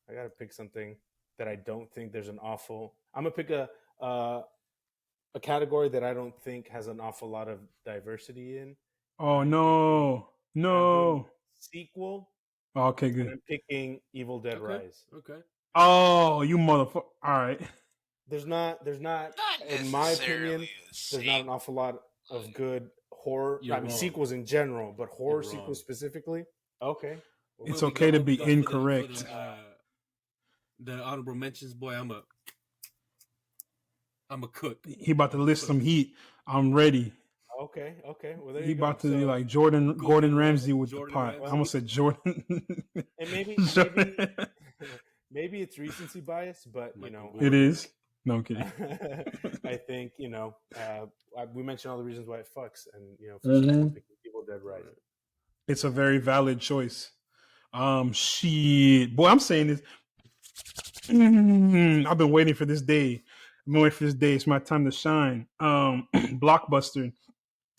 I gotta pick something that I don't think there's an awful. I'm gonna pick a category that I don't think has an awful lot of diversity in. Oh I'm no, I'm no. doing sequel. Okay, And good. I'm picking Evil Dead Okay. Rise. Okay. Oh, you motherfucker! All right. There's not, Not in my necessarily opinion, a there's not an awful lot of good horror. You're I mean, wrong. sequels in general, but horror You're wrong. sequels specifically. Okay. It's We'll okay to be for the- incorrect. for the honorable mentions, boy. I'm a cook. He about to list some heat. I'm ready. Okay. Well, there He you go. about to be So- like Gordon Ramsay with Jordan the pot. Ramsay. I almost said Jordan. and maybe maybe it's recency bias, but you know, It is. No, I'm kidding. I think we mentioned all the reasons why it fucks, and you know, for Mhm. I'm picking Evil Dead Rise. It's a very valid choice. Shit, boy, I'm saying this. I've been waiting for this day. It's my time to shine. Blockbuster.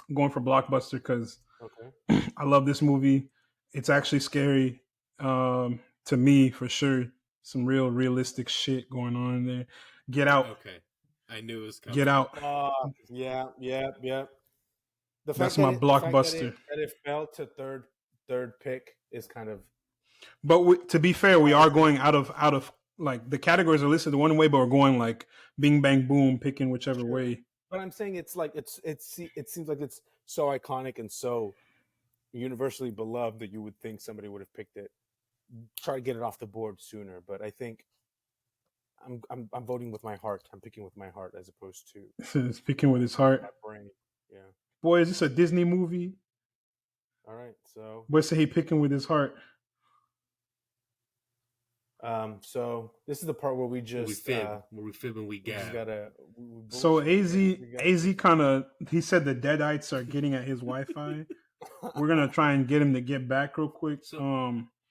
I'm going for Blockbuster because Okay. I love this movie. It's actually scary to me for sure. Some realistic shit going on in there. Get Out. Okay. I knew it was coming. Get Out. Yeah. The fact That's that my the fact blockbuster. that it fell to third pick is kind of. But to be fair, we are going out of like the categories are listed one way, but we're going like bing bang boom, picking whichever Sure. way. But I'm saying it's like it seems like it's so iconic and so universally beloved that you would think somebody would have picked it. Try to get it off the board sooner, but I think I'm voting with my heart. I'm picking with my heart as opposed to Speaking with his heart. my brain. Yeah. Boy, is this a Disney movie? All right. So Boy, say he picking with his heart. so this is the part where we just fib and we we just gab. gotta. So bullshit. AZ kind of he said the Deadites are getting at his Wi-Fi. We're gonna try and get him to get back real quick. So,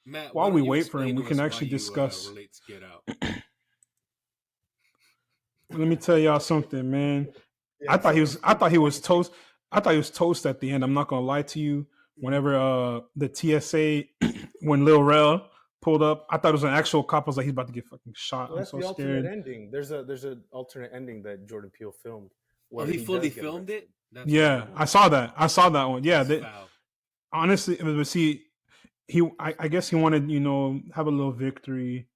Matt, while why we don't you wait for him, explain we to can us actually why you, discuss. relate to Get Out. Let me tell y'all something, man. Yeah, I thought he was toast. I thought he was toast at the end. I'm not gonna lie to you. Whenever the TSA, when Lil Rel pulled up, I thought it was an actual cop. I was like, he's about to get fucking shot. Well, I'm that's so the alternate scared. ending. There's an alternate ending that Jordan Peele filmed. Oh, where he fully does get filmed arrested. it? That's Yeah, foul. I saw that. I saw that one. Yeah, That's foul. honestly, but see, I guess he wanted have a little victory,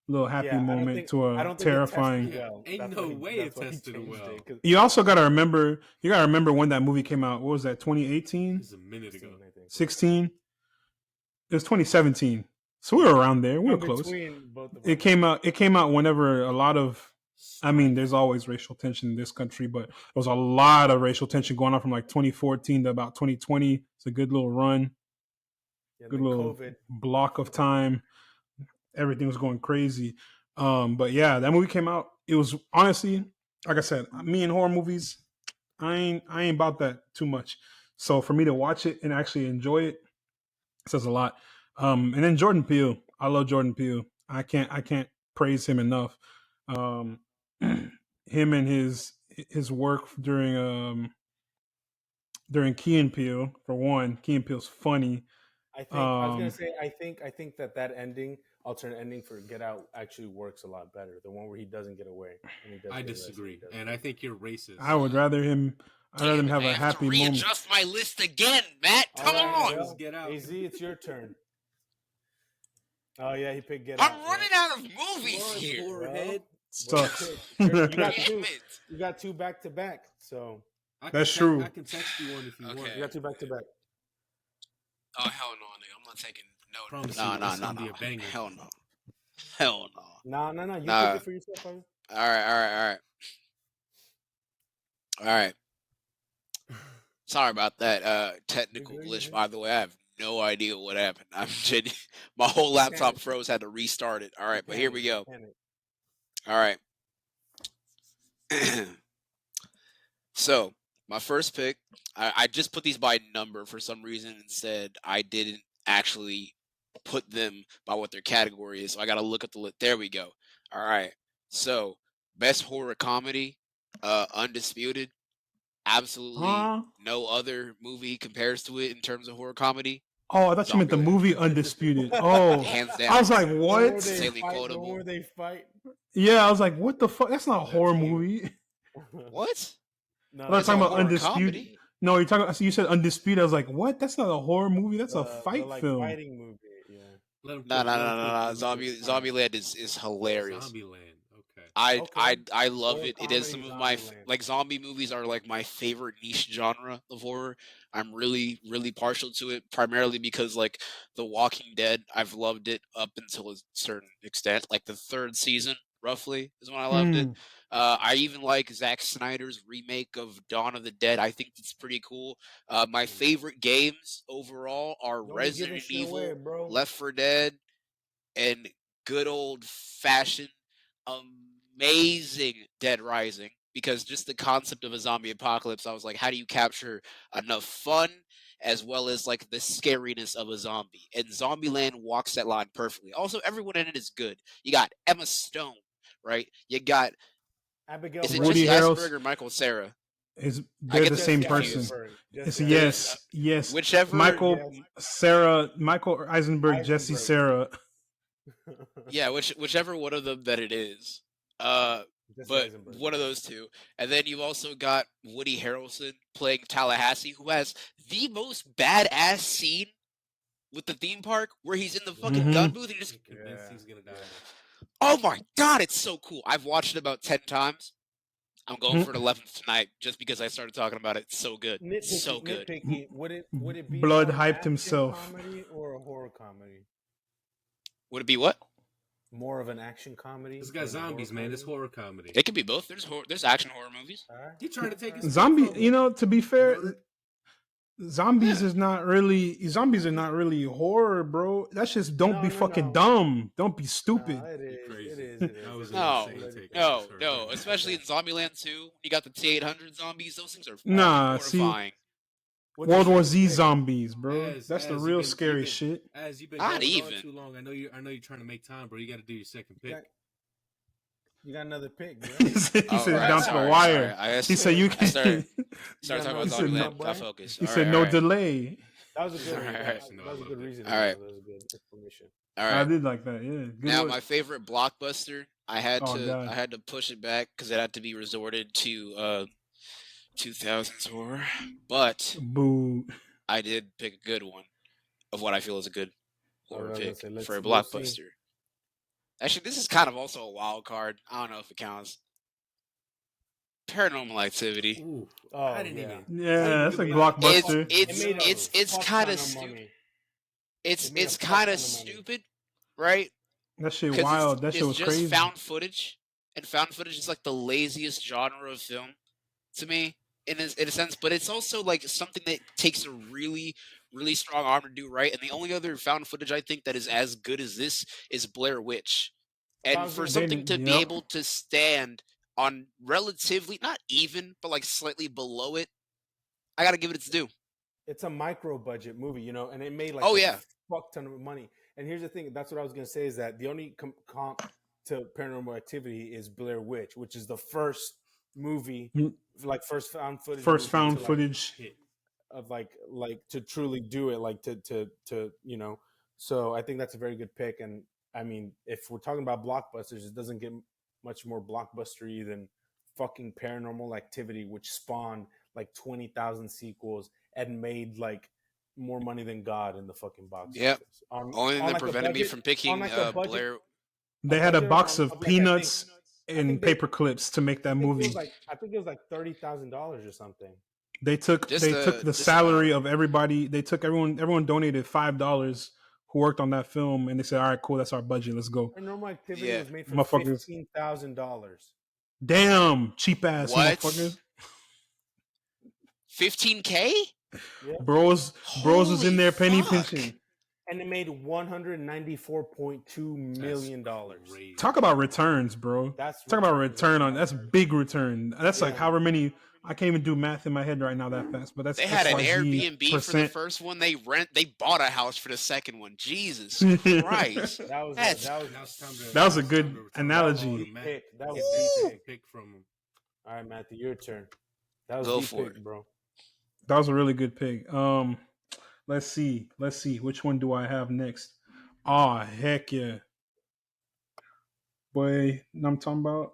little happy Yeah, I don't moment think- to I a don't think it tested terrifying. well. Ain't That's no why he- way that's it why he tested changed well. 'cause- You also got to remember. You got to remember when that movie came out. What was that? 2018, This is a minute ago. 16, I think. 16. It was 2017. So we were around there. We were In close. between both of It them. came out whenever a lot of. I mean, there's always racial tension in this country, but there was a lot of racial tension going on from like 2014 to about 2020. It's a good little run. Yeah, Good the little COVID. block of time. Everything was going crazy. But yeah, that movie came out. It was honestly, like I said, me and horror movies, I ain't about that too much. So for me to watch it and actually enjoy it says a lot. And then Jordan Peele, I love Jordan Peele. I can't praise him enough. Him and his work during Key and Peele, for one. Key and Peele's funny. I think I was gonna say I think that ending, alternate ending for Get Out, actually works a lot better. The one where he doesn't get away. And he does I get arrested, disagree, he does and get I think you're racist. I would rather him. I'd rather him have I a happy to moment. readjust my list again, Matt. All Come right, on. well, Get Out. AZ, it's your turn. Oh yeah, he picked Get I'm Out. running out of movies Come on, here. forehead. Sucks. You got Damn two. it. You got two back to back. So That's true. I can text you one if you want. Okay. you got two back to back. Oh, hell no, nigga. I'm not taking no. Promise No, you, no, it's no, gonna be no. a banger. Hell no. Hell no. No. You Nah. pick it for yourself, Harvey. All right. Sorry about that technical You're good, glitch, you're by the way. I have no idea what happened. My whole laptop froze. Had to restart it. All right, but here we go. All right. So my first pick, I just put these by number for some reason. Instead, I didn't actually put them by what their category is. So I got to look at the list. There we go. All right. So best horror comedy, Undisputed. Absolutely no other movie compares to it in terms of horror comedy. Oh, I thought you meant the movie Undisputed. Oh, hands down. I was like, what? Insanely quotable. They fight. Yeah, I was like, what the fuck? That's not a horror movie. What? No, I'm talking about Undisputed. Comedy? No, you're talking. So you said Undisputed. I was like, what? That's not a horror movie. That's a fight film. Fighting movie. Yeah. No. Zombieland is hilarious. Zombieland. Okay. I love Horror it. It is comedy, some of my Zombieland. zombie movies are like my favorite niche genre of horror. I'm really partial to it, primarily because like The Walking Dead, I've loved it up until a certain extent. Like the third season, roughly, is when I loved it. I even like Zack Snyder's remake of Dawn of the Dead. I think it's pretty cool. My favorite games overall are Resident Evil, Left 4 Dead, and good old fashioned amazing Dead Rising, because just the concept of a zombie apocalypse, I was like, how do you capture enough fun as well as like the scariness of a zombie? And Zombieland walks that line perfectly. Also, everyone in it is good. You got Emma Stone, right? You got Abigail. Is it Woody Jesse Harrelson. Eisenberg or Michael Cera? They're the same person. It's yes. Whichever Michael Eisenberg, Jesse Sarah. Yeah, whichever one of them that it is. But one of those two. And then you've also got Woody Harrelson playing Tallahassee, who has the most badass scene with the theme park where he's in the fucking gun booth and just Convinced he's gonna die. Oh my god, it's so cool. I've watched it about 10 times. I'm going for an 11th tonight just because I started talking about it. It's so good. So good. Would it be Blood more hyped action himself. comedy or a horror comedy? Would it be what? More of an action comedy. It's got zombies, man. It's horror comedy. It could be both. There's action horror movies. You trying to take his Zombie? You know, to be fair, zombies are not really horror, bro. That's just don't be fucking dumb. Don't be stupid. It is. No. Especially in Zombieland 2, you got the T-800 zombies. Those things are horrifying. World War Z zombies, bro. That's the real scary shit. As you've been Not going even on too long. I know you're trying to make time, bro. You got to do your second pick. You got another pick, bro. He said down to the wire. He said you can start talking about Zombieland. Got focus. He said no delay. That was a good reason. That was a good reason. All right. That was a good explanation. All right. I did like that. Yeah. Good now work. my favorite blockbuster, I had to push it back because it had to be resorted to 2000s horror, but boo. I did pick a good one of what I feel is a good horror pick for a we'll blockbuster. see. Actually, this is kind of also a wild card. I don't know if it counts. Paranormal Activity. Ooh, Oh, I didn't even. Yeah, that's a blockbuster. It's kind of stupid. It's kind of stupid, right? That shit wild. That shit was just crazy. found footage, and found footage is like the laziest genre of film to me, in a sense. But it's also like something that takes a really strong arm to do right. And the only other found footage I think that is as good as this is Blair Witch. And for something to be able to stand on relatively not even, but like slightly below it, I gotta give it its due. It's a micro budget movie, you know, and it made like fuck ton of money. And here's the thing, that's what I was gonna say, is that the only comp to Paranormal Activity is Blair Witch, which is the first movie, like first found footage of like to truly do it, like to you know. So I think that's a very good pick. And I mean, if we're talking about blockbusters, it doesn't get much more blockbustery than fucking Paranormal Activity, which spawned like 20,000 sequels and made like more money than God in the fucking box. Yep. Only thing that prevented me from picking Blair. They had a box of peanuts and paper clips to make that movie. I think it was like $30,000 or something. They took the salary of everybody. They took everyone donated $5 who worked on that film, and they said, "All right, cool, that's our budget. Let's go." Paranormal Activity was made for $15,000. Damn, cheap ass motherfuckers. $15K? Yeah. Bros was in Holy there penny fuck. pinching. And it made $194.2 million. Crazy. Talk about returns, bro. That's Talk about returns. return on. That's big return. That's like Yeah. however many. I can't even do math in my head right now that fast. But that's They had an XYZ Airbnb for the first one. They bought a house for the second one. Jesus percent. Christ. That was That's Now it's time to, That was a now it's good time to return analogy. to Matt. pick. That was Woo! deep Pick from him. All right, Matthew, your turn. That was Go deep for pick, it. bro. That was a really good pick. Let's see. Which one do I have next? Oh heck yeah, boy. I'm talking about.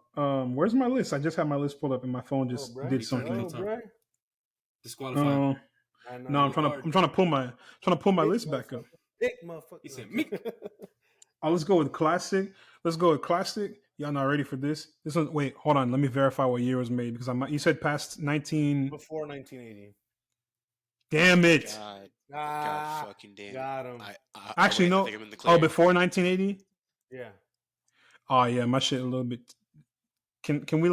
Where's my list? I just had my list pulled up and my phone just bro. did Take your something. time. Disqualified. I know. No, I'm trying to pull my Pick, list back up. Pick, motherfucker. He said, "Me." Oh, let's go with classic. Y'all not ready for this? This one. Wait, hold on. Let me verify what year it was made because you said past 19. Before 1980. Damn it! God fucking damn Got it. him. Actually, I no. think I'm in the clear. Oh, before 1980. Yeah. Oh yeah, my shit a little bit. Can we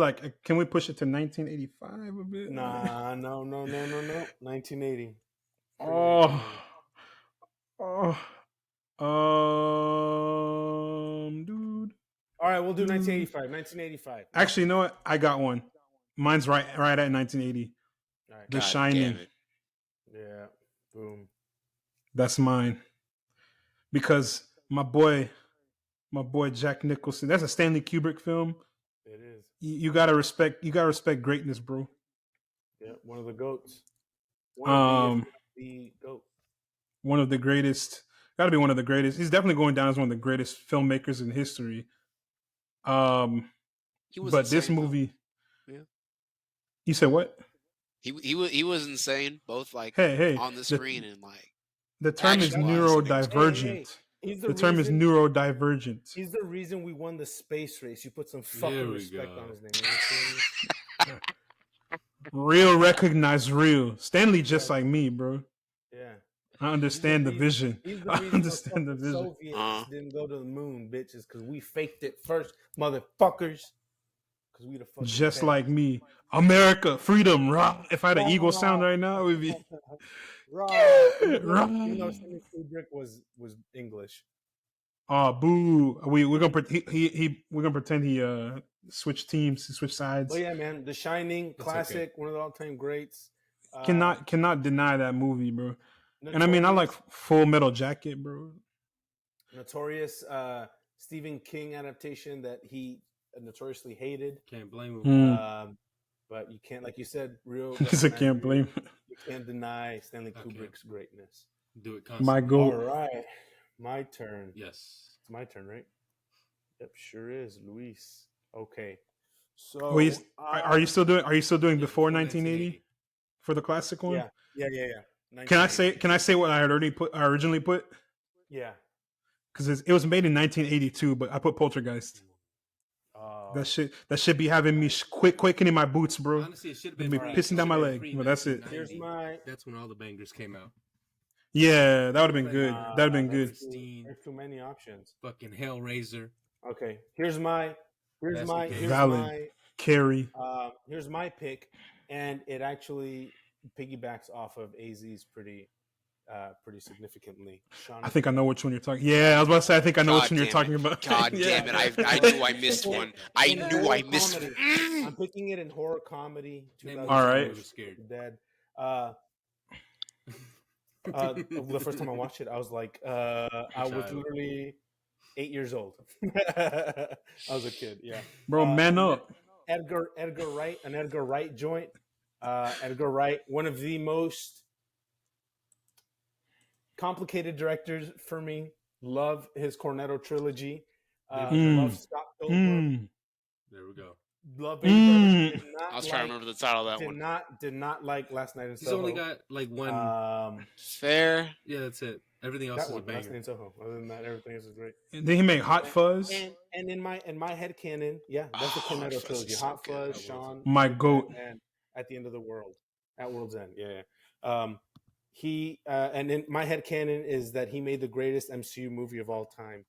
push it to 1985 a bit? Nah, no. 1980. Oh. Dude. All right, we'll do 1985. 1985. Actually, you know what? I got one. Mine's right at 1980. All right. The God Shining. damn it. Yeah. Boom. That's mine. Because my boy Jack Nicholson. That's a Stanley Kubrick film. It is. You gotta respect greatness, bro. Yeah, one of the goats. The goat. One of the greatest. Gotta be one of the greatest. He's definitely going down as one of the greatest filmmakers in history. He was But insane, this movie. Yeah. You said what? He was insane, both like Hey, on the screen and like the term is action-wise. neurodivergent. Hey, the term is neurodivergent. He's the reason we won the space race. You put some There fucking we respect go. on his name. You know what I'm saying? Real recognize real. Stanley just like me, bro. Yeah. I understand the vision. He's the I reason understand the the vision. Soviets didn't go to the moon, bitches, because we faked it first, motherfuckers. Because we the fucking Just best. like me. America, freedom, rah. If I had an Eagle sound right now, it would be Raw. yeah, rah. Even though Stanley Kubrick was English. Oh, boo. We're gonna we're gonna pretend he switched teams, he switched sides. But yeah, man, The Shining, That's classic, one of the all-time greats. Cannot deny that movie, bro. And I mean, I like Full Metal Jacket, bro. Notorious Stephen King adaptation that he notoriously hated. Can't blame him. But you can't, like you said, I can't blame. You can't deny Stanley Okay. Kubrick's greatness. Do it constantly. My goat. All right, my turn. Yes. It's my turn, right? Yep, sure is, Luis. Okay, so Are you still doing Yeah, before 1980 for the classic one? Yeah. Can I say what I had I originally put? Yeah. Because it was made in 1982, but I put Poltergeist. That shit be having me quaking in my boots, bro. Honestly, it should have Be been pissing down my leg. But that's it. That's when all the bangers came out. Yeah, that would have been good. That would have been good. There's too many options. Fucking Hellraiser. Okay, here's my Carrie. here's my pick, and it actually piggybacks off of AZ's pretty significantly. I think I know which one you're talking. Yeah, I was about to say I think I know which one you're talking about. God damn it! I knew I missed one. I knew I missed one. I'm picking it in horror comedy. All right. Dead. The first time I watched it, I was like, I was literally 8 years old. I was a kid, yeah. Bro, man up. Edgar Wright, an Edgar Wright joint. Edgar Wright, one of the most complicated directors for me. Love his Cornetto trilogy. Love Scott Pilgrim. There we go. Love Baby Brothers. I was trying to remember the title of that one. Did not like Last Night in Soho. He's only got like one. Fair. Yeah, that's it. Everything else is a banger. Last Night in Soho. Other than that, everything else is great. Did he make Hot Fuzz? And in my head canon, yeah, that's the Cornetto trilogy. Hot Fuzz, Sean, my goat, and At the End of the World, at World's End. Yeah. He and in my head canon is that he made the greatest MCU movie of all time.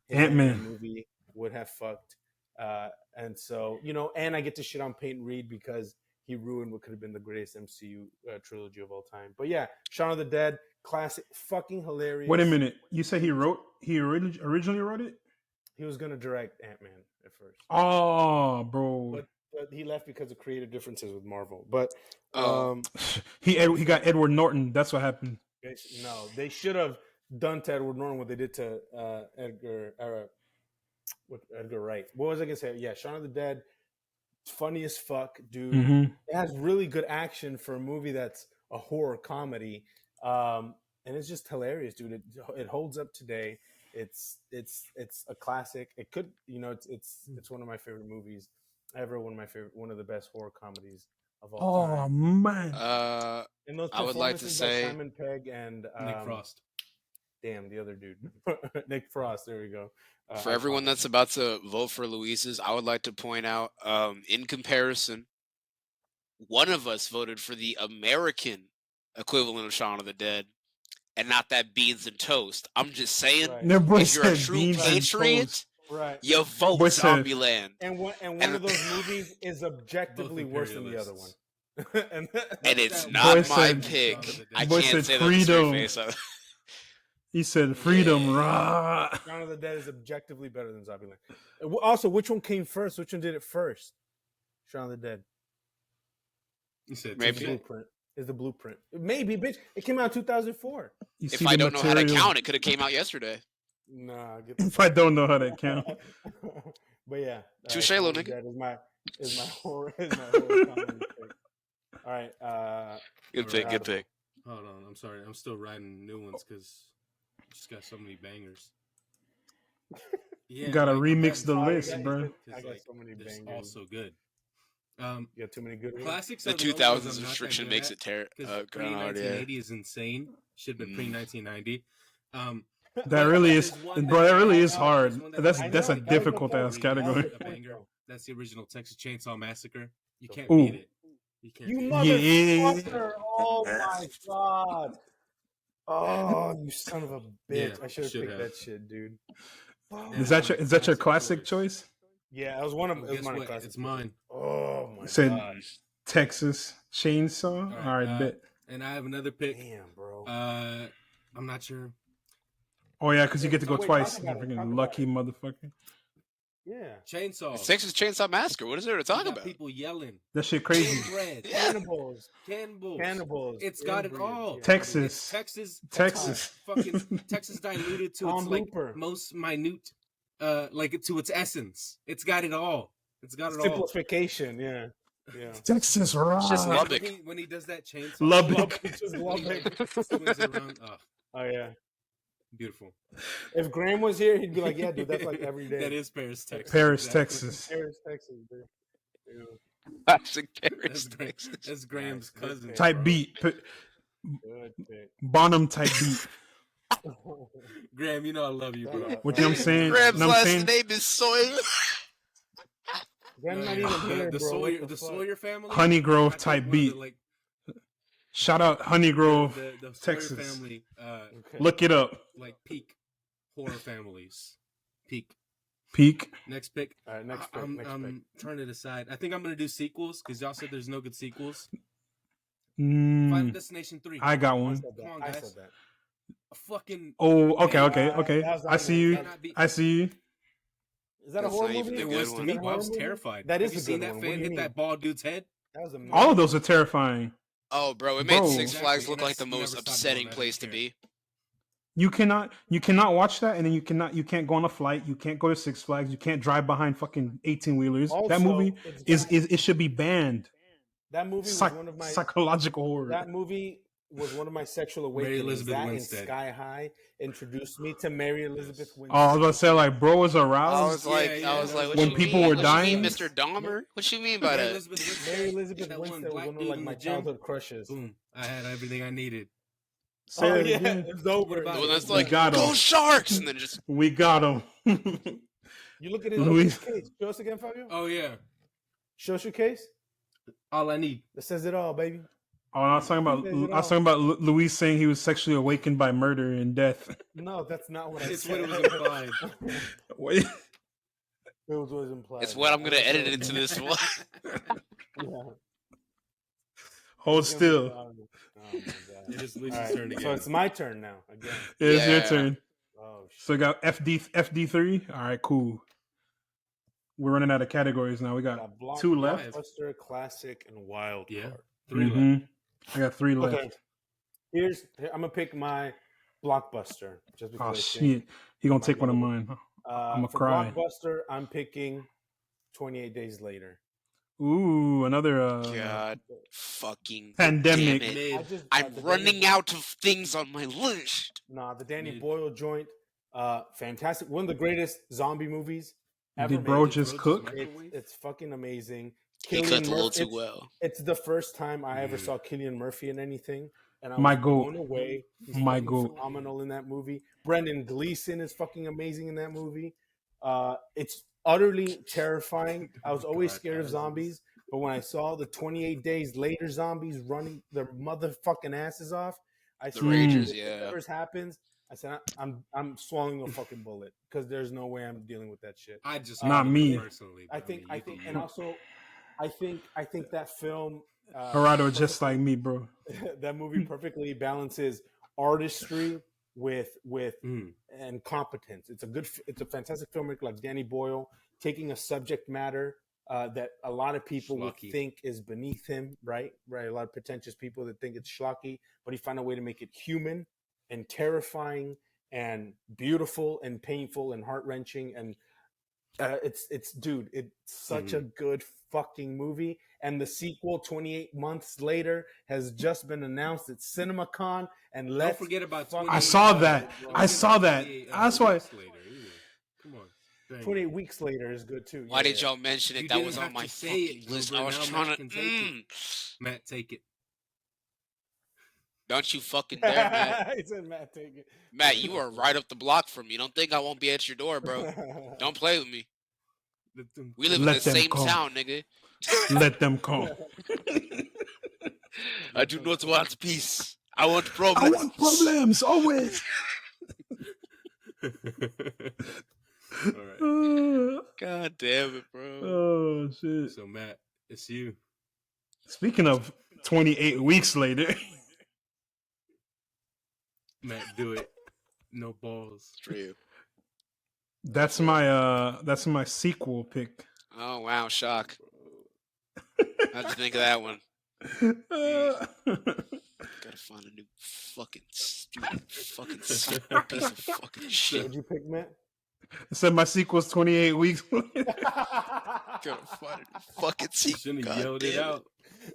Ant-Man movie would have fucked. And so, and I get to shit on Peyton Reed because he ruined what could have been the greatest MCU trilogy of all time. But yeah, Shaun of the Dead, classic, fucking hilarious. Wait a minute. You said he originally wrote it? He was gonna direct Ant-Man at first. Oh, bro. But he left because of creative differences with Marvel. But he got Edward Norton. That's what happened. No, they should have done to Edward Norton what they did to Edgar Wright. What was I gonna say? Yeah, Shaun of the Dead, funny as fuck, dude. Mm-hmm. It has really good action for a movie that's a horror comedy, and it's just hilarious, dude. It holds up today. It's a classic. It could, it's one of my favorite movies ever. One of the best horror comedies of all time. Oh man! And those I would like to say Simon Pegg and Nick Frost. Damn, the other dude, Nick Frost. There we go. For everyone that's about to vote for Luis's, I would like to point out, in comparison, one of us voted for the American equivalent of Shaun of the Dead, and not that beans and toast. I'm just saying, if you're a true patriot, you vote Zombieland. And one of those movies is objectively worse than the other one. and it's not my pick. I can't say freedom. That He said freedom, rah. Shaun of the Dead is objectively better than Zombieland. Also, which one came first? Which one did it first? Shaun of the Dead. You said maybe. The Blueprint. Is the Blueprint. Maybe, bitch. It came out in 2004. If I don't know how to count, it could have came out yesterday. Nah. If I don't know how to count. But yeah. Touche, little nigga. That is my horror comedy pick. All right. Good pick. Hold on. I'm sorry. I'm still writing new ones because just got so many bangers. Yeah, gotta remix the list, bro. I got so many bangers. Also good. You got too many good ones. Classics. The 2000s restriction makes it terrible. Pre-1980 is insane. Should have been pre-1990. That really is, bro. That really is hard. That's a difficult ass category. That's the original Texas Chainsaw Massacre. You can't beat it. You motherfucker! Oh my god! Oh, you son of a bitch! I should have picked that shit, dude. Is that your classic choice? Yeah, it was one of my classics. It's mine. Oh my god! Texas Chainsaw. All right, bet. And I have another pick. Damn, bro. I'm not sure. Oh yeah, because you get to go twice. You freaking lucky motherfucker. Yeah. Chainsaw. It's Texas Chainsaw Massacre. What is there to talk about? People yelling. That shit crazy. Cannibals. It's got it all. Texas. Fucking Texas diluted to its like most minute, like to its essence. It's got it all. Simplification. Yeah. Texas, right? It's just Lubbock. When he does that chainsaw. Lubbock. Oh yeah. Beautiful. If Graham was here, he'd be like, "Yeah, dude, that's like every day." That is Paris, Texas. Paris, Texas, dude. Classic Paris, Texas. That's Graham's cousin. Type beat. Bonham type beat. Graham, you know I love you, bro. What I'm saying? Graham's last name is Sawyer. The Sawyer family. Honeygrove type beat. Shout out Honeygrove, the Texas. Family, Look it up. Like peak horror families. Peak. Next pick. All right, next pick. I'm trying to decide. I think I'm gonna do sequels because y'all said there's no good sequels. Final Destination 3. I got one. Come on, guys. I said that. A fucking. Oh, okay. I see you. Is that a horror movie? It was to me. I was terrified. That is. Have you seen that fan hit that bald dude's head? That was amazing. All of those are terrifying. Oh, bro, it made Six Flags look like the most upsetting place to be. You cannot watch that, and then you can't go on a flight. You can't go to Six Flags. You can't drive behind fucking 18-wheelers. That movie it should be banned. That movie was one of my psychological horror. That movie was one of my sexual awakenings. That and Sky High introduced me to Mary Elizabeth Winstead. Oh, I was gonna say, like, bro was aroused. I was like, when people were dying. Mr. Dahmer? What you mean by that? Mary Elizabeth Winstead was one of like my childhood crushes. Boom! I had everything I needed. Say it again. It's over. That's like, go Sharks, and then just we got him. You look at his case. Show us again, Fabio. Oh yeah. Show us your case. All I need. That says it all, baby. Oh, I was talking about Luis saying he was sexually awakened by murder and death. No, that's not what I it's said. What it was implied. Wait. It was always implied. It's what I'm gonna edit into this one. Yeah. Hold still. Oh my god! It is All Luis's right, turn so again. it's my turn now again. It's your Yeah. turn. Oh So we shit! got FD3. All right, cool. We're running out of categories now. We got Got 2 left. Blockbuster, classic, and wild Yeah. card. 3 left. I got 3 left. Okay, I'm gonna pick my blockbuster just because Oh I shit! think He gonna might take get one of a- mine. I'm gonna for cry. blockbuster, I'm picking 28 Days Later. Ooh, another God fucking pandemic. damn it. Mid. I just I'm the running Danny, out of things on my list. the Danny Mid. Boyle joint, fantastic. One of the greatest zombie movies ever Did bro made. just cook? Microwave? It's fucking amazing. He Cillian cooked a little Murphy. too well. It's the first time I ever saw Cillian Murphy in anything, and I My was goat. blown away. He's My fucking goat. phenomenal in that movie. Brendan Gleeson is fucking amazing in that movie. It's utterly terrifying. I was always scared of zombies, but when I saw the 28 Days Later zombies running their motherfucking asses off, I The said, Ragers, if yeah. whatever happens, I said I'm swallowing a fucking bullet because there's no way I'm dealing with that shit. I just Not love me. it personally. I but think, mean, and also, I think that film, Gerardo just like me, bro. that movie perfectly balances artistry with Mm. and competence. It's a fantastic filmmaker like Danny Boyle taking a subject matter that a lot of people would Schlocky. think is beneath him, right? A lot of pretentious people that think it's schlocky, but he found a way to make it human and terrifying and beautiful and painful and heart wrenching and it's such a good fucking movie. And the sequel, 28 months later, has just been announced at CinemaCon. And Don't let's forget about fucking 28 I saw go, that. bro. I saw that. 28, That's why. weeks later, either. Come on. Dang. 28 weeks later is good too. Why did y'all mention it? You that didn't was on have my to say fucking it, list. Goober. I was Now trying Matt to. can take it. Matt, take it. Don't you fucking dare, Matt. He said, Matt, take it. Matt, you are right up the block from me. Don't think I won't be at your door, bro. Don't play with me. We live in Let the them same come. town, nigga. Let them come. I do not want peace. I want I problems. want problems always. All right. God damn it, bro. Oh shit. So Matt, it's you. Speaking of 28 weeks later, Matt, do it. No balls. It's for you. that's my sequel pick. Oh wow, shock. How'd you think of that one? Gotta find a new fucking stupid fucking sequel piece of fucking shit. What'd you pick, Matt? I said my sequel's 28 weeks. Gotta find a new fucking sequel. Shouldn't have God yelled damn it out.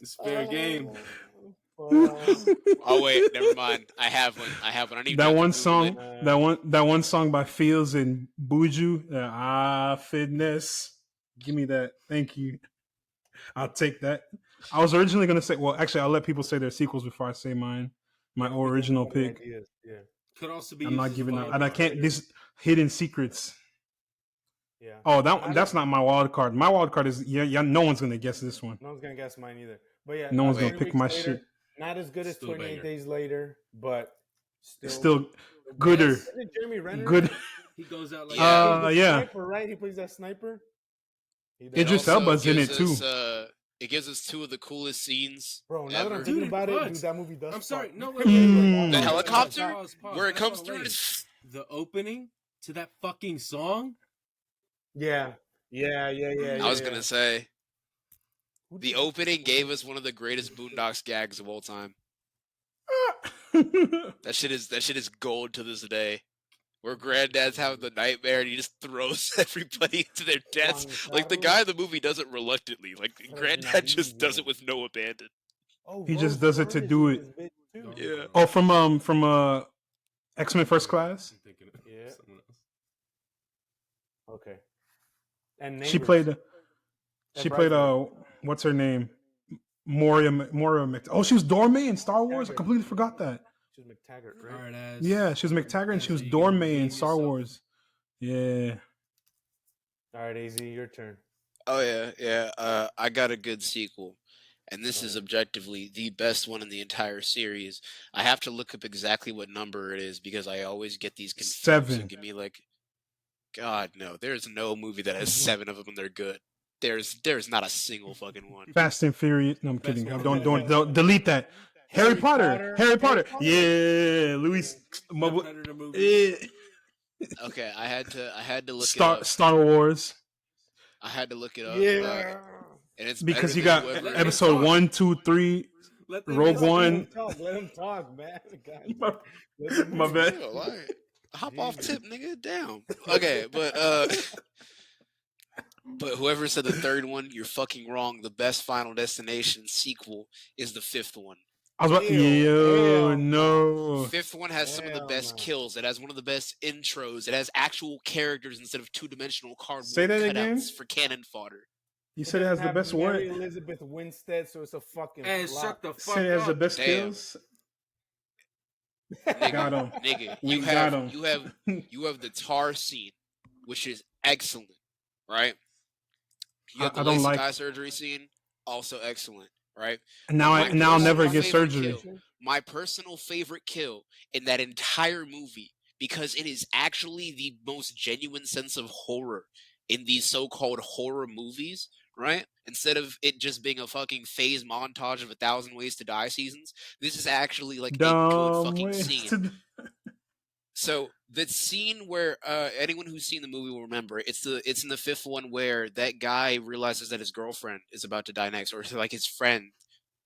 It's fair game. Oh wait, never mind. I have one. I don't even That have to one Google song, it. that one song by Fields and Buju. Fitness. Give me that. Thank you. I'll take that. I was originally gonna say, well, actually, I'll let people say their sequels before I say mine. My original pick. Ideas, yeah. Could also be. I'm not used as giving follow up, and I bar. can't. This hidden secrets. Yeah. Oh, that's not my wild card. My wild card is yeah. No one's gonna guess this one. No one's gonna guess mine either. But yeah, No one's gonna 20 pick weeks my later, shit. Not as good as Still a 28 banger. Days Later, but Still gooder. Is it Jeremy Renner? Good. He goes out like Yeah. He's the Yeah. sniper, right? He plays that sniper. He does. It Idris also Elba's in gives it, too. us, it gives us two of the coolest scenes Bro, now that ever. I'm thinking Dude, about it, what? dude, that movie does. I'm sorry, fuck. no, wait, Mm. The Pause, helicopter Pause, where it that's comes all through. later. Is, The opening to that fucking song. Yeah. I was gonna say Who the did- opening gave us one of the greatest Boondocks gags of all time. That shit is gold to this day. Where granddad's having the nightmare and he just throws everybody into their deaths. Like the guy in the movie does it reluctantly. Like granddad just does it with no abandon. Oh, He just Rose does it to Byrne is do in it. this bitch, too. Yeah. Oh, from X-Men First Class. I'm thinking of Yeah. someone else. Okay. And She Neighbors. played. And She played. Bridesmaids. What's her name? Moria. Oh, she was Dorme in Star Wars. I McTaggart. completely forgot that. She was McTaggart, right? Hard ass. Yeah, she was McTaggart and she was So you gonna Dorme in redeem Star yourself? Wars. Yeah. All right, AZ, your turn. Oh yeah. I got a good sequel. And this is Alright. objectively the best one in the entire series. I have to look up exactly what number it is because I always get these confused. 7. And give me like, God no, there's no movie that has 7 of them and they're good. There's not a single fucking one. Fast and Furious. No, I'm Best kidding. one. Don't delete that. Harry Potter. Harry Potter. Yeah, Luis. The Predator movie. Okay, I had to look it up. Star Wars. I had to look it up. Yeah. And it's Because better you than got whoever- episode 1, 2, 3. Let them Rogue talk. One. Let him talk, man. My bad. Chill, like, hop off tip, nigga. Down. Okay, but whoever said the third one, you're fucking wrong. The best Final Destination sequel is the fifth one. I was about, Hell no. Fifth one has some of the Hell best no. kills. It has one of the best intros. It has actual characters instead of two-dimensional cardboard Say that cutouts again? for cannon fodder. You said it has the best Mary one. Elizabeth Winstead, so it's a fucking Hey, flop. shut the You fuck said it has the up. best Damn. kills. Nigga, Got him. nigga, We you got have him. you have the tar scene, which is excellent, right? You have the I don't LASIK like- eye surgery scene, also excellent, right? And now My I'll never personal get favorite surgery. kill- My personal favorite kill in that entire movie, because it is actually the most genuine sense of horror in these so-called horror movies, right? Instead of it just being a fucking phase montage of 1,000 Ways to Die seasons, this is actually like a good Dumb fucking ways scene. to- So the scene where anyone who's seen the movie will remember, it's in the fifth one where that guy realizes that his girlfriend is about to die next, or like his friend's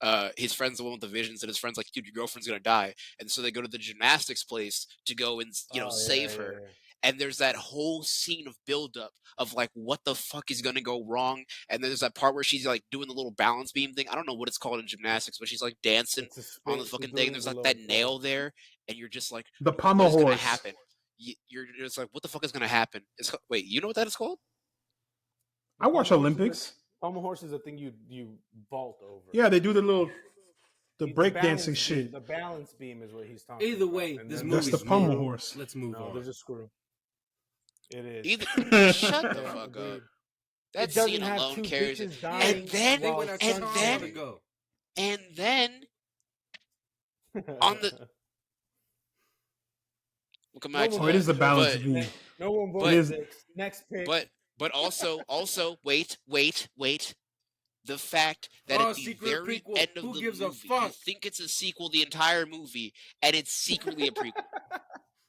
the one with the visions, and his friend's like, dude, your girlfriend's gonna die, and so they go to the gymnastics place to go and save her. And there's that whole scene of buildup of like what the fuck is gonna go wrong, and then there's that part where she's like doing the little balance beam thing. I don't know what it's called in gymnastics, but she's like dancing on the fucking thing. There's like that nail there, and you're just like, The what pommel is gonna horse. happen? You're just like, what the fuck is gonna happen? Wait, you know what that is called? I watch Olympics. Pommel horse is a thing you vault over. Yeah, they do the little The breakdancing balance beam- shit. The balance beam is what he's talking Either about. way, And this then- That's movie's the pommel mid. horse. Let's move No, on. there's a screw. It is. Shut the Yeah, fuck up. agreed. That It doesn't scene have alone two carries bitches it. dying And then, while When I and told then- you to go. and then on the- we'll come back to Oh, it is the that. balance But- beam. no one But- voted six. Next pick. But also, wait. The fact that Oh, at the secret very prequel. end of Who the gives a movie, you fuck? think it's a sequel the entire movie, and it's secretly a prequel.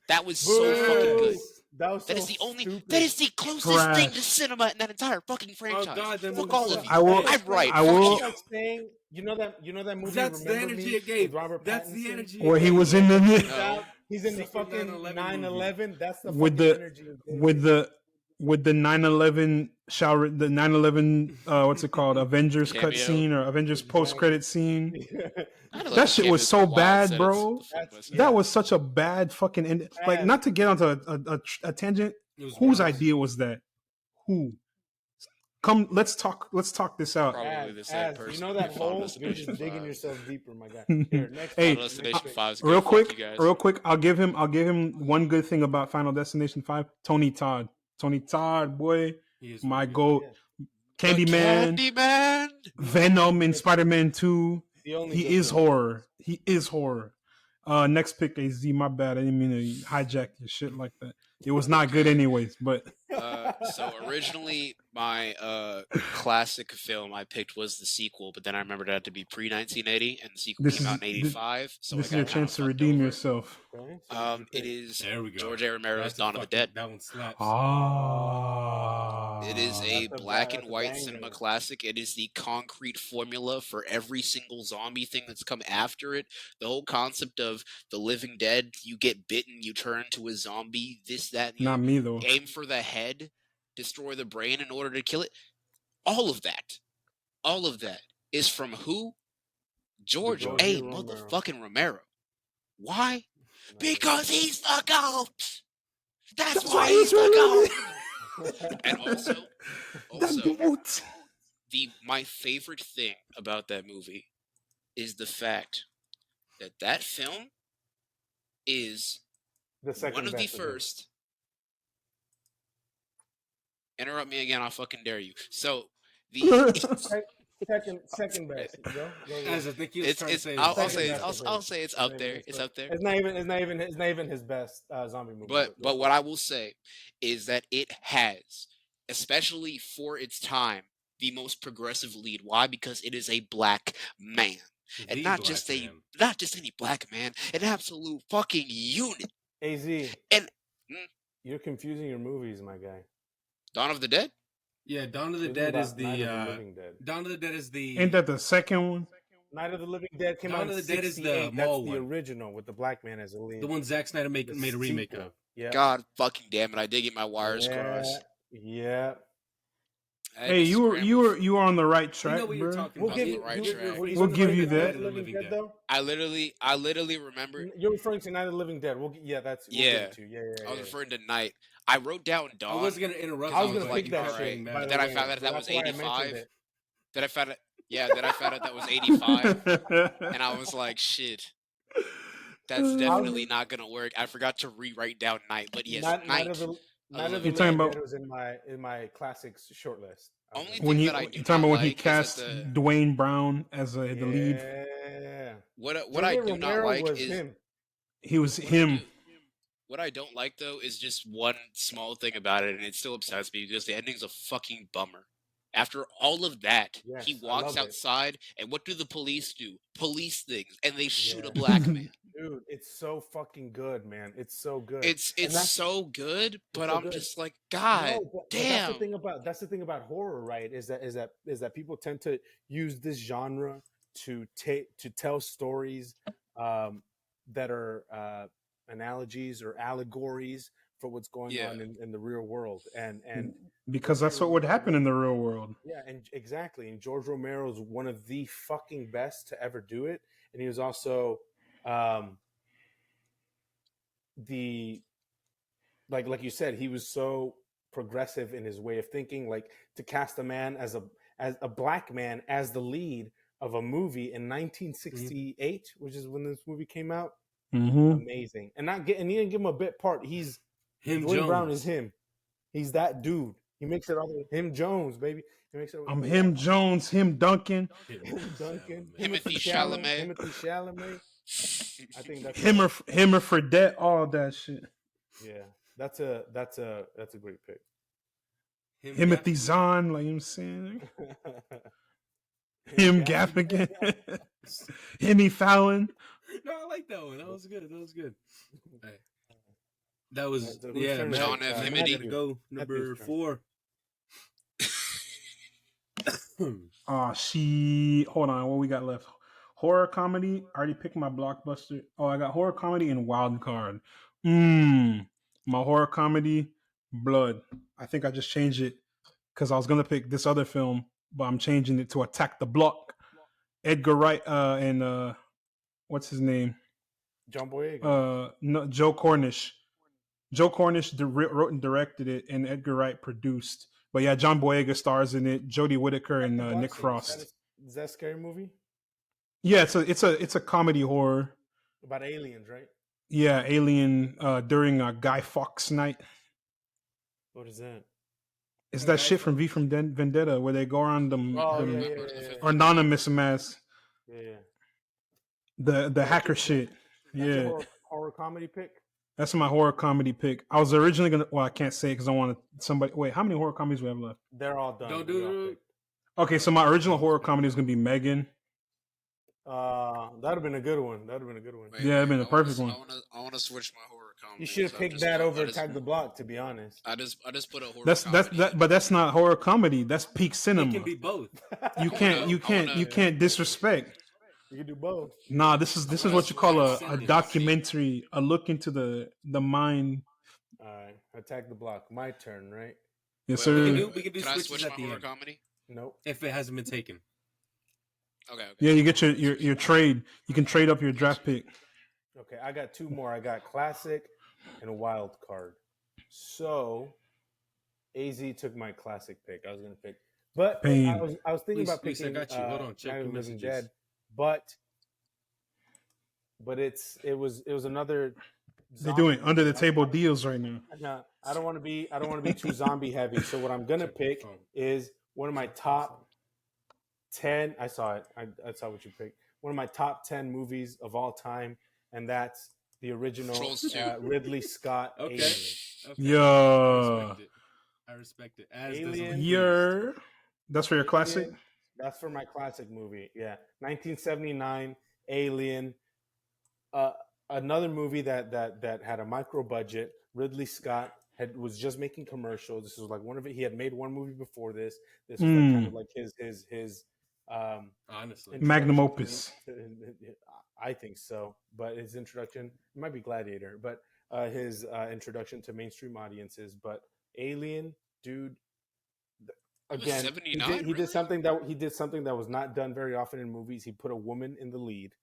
That was so fucking good. That was That so is the only. stupid. That is the closest thing to Trash. cinema in that entire fucking franchise. God, that Fuck movie all of sucks. you. I will- I'm right. I Fuck will- you. It's like saying, you know that movie. That's the Remember energy Me it gave. with Robert That's the Pattinson? energy. Where it he gave. was in the No. He's in the Secret fucking 9/11 9/11. That's the With fucking the- energy. it gave. with the 9/11 shower, the 9/11 what's it called? Avengers Cameo. cutscene or Avengers post credit scene. I don't know, That shit Cam was is so wild bad, sentence. bro. The fuck was Yeah. That was such a bad fucking end. Like, Bad. not to get onto a tangent. It was Whose wild. idea was that? Who? Come, let's talk this out. Probably the same person. You know that who found hole? You're Destination just digging 5. yourself deeper, my guy. Here, next Hey, pick, Destination next pick. 5 is real good. quick, Fuck you guys. real quick. I'll give him one good thing about Final Destination 5. Tony Todd, boy, He is my really good. goat. Yeah. Candyman, Candyman. Venom in Spider-Man 2. The only He good is one. horror. He is horror. Next pick, AZ. My bad. I didn't mean to hijack your shit like that. It was not good anyways, but So originally, my classic film I picked was the sequel, but then I remembered it had to be pre-1980, and the sequel This came is- out in '85. So this I is your got kinda chance to fucked redeem over. yourself. Okay, so It pick. is There we go. George A. Romero's That's a Dawn of the fucking- Dead. That one slaps. Ah, It is a That's a black ba- and that's a white banger. cinema classic. It is the concrete formula for every single zombie thing that's come after it. The whole concept of the living dead, you get bitten, you turn into a zombie, this, that, you not me though. aim for the head, destroy the brain in order to kill it. All of that is from who? George George A. A. Romero. motherfucking Romero. Why? Because he's the GOAT! That's why he's the GOAT! And also, my favorite thing about that movie is the fact that that film is The second one of the best of it. first. Interrupt me again, I'll fucking dare you. So the Second best. Go. As I think he was it's trying to say. I'll second say best of I'll it. say it's up there. It's up there. It's not even his best zombie movie. But what I will say is that it has, especially for its time, the most progressive lead. Why? Because it is a black man. And not just any black man, an absolute fucking unit. AZ, And you're confusing your movies, my guy. Dawn of the Dead? Yeah, Dawn of the Speaking Dead about is the Night of the Living Dead. Dawn of the Dead is the Ain't that the second one? Night of the Living Dead came Dawn out in of the Dead is the 68. mall That's the one. original with the black man as the lead. the one Zack Snyder made a remake of. Yeah. God fucking damn it! I did get my wires crossed. Yeah. Hey, you were on the right track, You know what you're bro. talking We'll about. give you- you. right track. We'll give you Night that. of the Living Dead, though. I literally remember. You're referring to Night of the Living Dead. We'll give it to you. I was referring to Night. I wrote down I Dawn. wasn't gonna interrupt. I was gonna like, pick that alright. shit. By the Then I way, found out that that's was why I mentioned 85. it. Then I found out that was 85, and I was like, shit. That's definitely not gonna work. I forgot to rewrite down Night, but yes, Night. Night of the You're Living talking about- Dead was in my classics short list. Only when thing he that I do you talking about not when he like is cast that Dwayne Brown as the lead? Yeah. what I do not Romero like was is him. He was him. what I don't like though is just one small thing about it, and it still upsets me because the ending's a fucking bummer. After all of that, Yes, he I walks love it. outside, and what do the police do? Police things, and they shoot Yeah. a black man. Dude, it's so fucking good, man. It's so good. It's that's- so good, but so I'm good. just like, God No, but damn. that's the thing about horror, right? Is that people tend to use this genre to tell stories that are analogies or allegories for what's going on in the real world, and Because that's what would happen in the real world. yeah, and exactly. And George Romero's one of the fucking best to ever do it, and he was also the like you said, he was so progressive in his way of thinking. Like, to cast a man as a black man as the lead of a movie in 1968, which is when this movie came out. Amazing, and he didn't give him a bit part. He's Dwayne Brown is him. He's that dude. He makes it all him Jones, baby. He makes it. I'm him Jones, him Duncan, Duncan, Timothy Chalamet. Timothy Chalamet. I think that's him or Fredette, all that shit. Yeah, that's a great pick. Timothy Zahn, like I'm saying. Him Gaffigan. Himmy Fallon. No, I like that one. That was good. Hey. That was Whose yeah. turn is John it? F. Matt Himity. gotta go number Matthew's turn. 4. Oh, hold on. What we got left? Horror comedy. I already picked my blockbuster. Oh, I got horror comedy and wild card. My horror comedy, Blood. I think I just changed it because I was gonna pick this other film, but I'm changing it to Attack the Block. Edgar Wright and what's his name? John Boyega. No, Joe Cornish. Joe Cornish wrote and directed it, and Edgar Wright produced. But yeah, John Boyega stars in it. Jodie Whittaker and Nick Frost. Is that a scary movie? Yeah, it's a comedy horror About aliens, right? Yeah, Alien during a Guy Fawkes night. What is that? It's that shit from V from Vendetta where they go around anonymous mask. Yeah. The hacker shit. That's Yeah. a horror comedy pick. That's my horror comedy pick. I was originally gonna. Well, I can't say because I want somebody. Wait, how many horror comedies we have left? They're all done. Don't We all do picked. Okay, so my original horror comedy is gonna be Megan. That'd have been a good one. Wait, Yeah, it'd been the I wanna perfect s- one. I wanna switch my horror comedy. You should have so picked just that put- over I just- Attack the Block, to be honest. I just put a horror That's comedy. but that's not horror comedy. That's peak It cinema. can be both. You can't disrespect. You can do both. Nah, this is what you call a documentary, a look into the mind. All right, Attack the Block. My turn, right? Yes, Wait, sir. We can do Can I switches switch at my the horror end comedy? Nope. if it hasn't been taken. Okay. Yeah, you get your trade. You can trade up your draft pick. Okay, I got two more. I got classic and a wild card. So, AZ took my classic pick. I was gonna pick, but Pain. I was thinking Luis, about Luis, I picking. got you. Hold on, check Night your of the Living messages. Dead, but it was another. They're doing under the table deals right now. No, I don't want to be too zombie heavy. So what I'm gonna pick is one of my top 10. I saw it. I saw what you picked. One of my top 10 movies of all time, and that's the original Trolls 2. Ridley Scott. Okay. Alien. Okay. Yeah. I respect it. As does Alien. Luis. You're That's for your classic. Alien, that's for my classic movie. Yeah, 1979, Alien. Uh, Another movie that had a micro budget. Ridley Scott was just making commercials. This was like one of it. He had made one movie before this. This was like kind of like his honestly Magnum introduction opus. I think so, but his introduction it might be Gladiator, but his introduction to mainstream audiences. But Alien, dude, again, he did something that was not done very often in movies. He put a woman in the lead,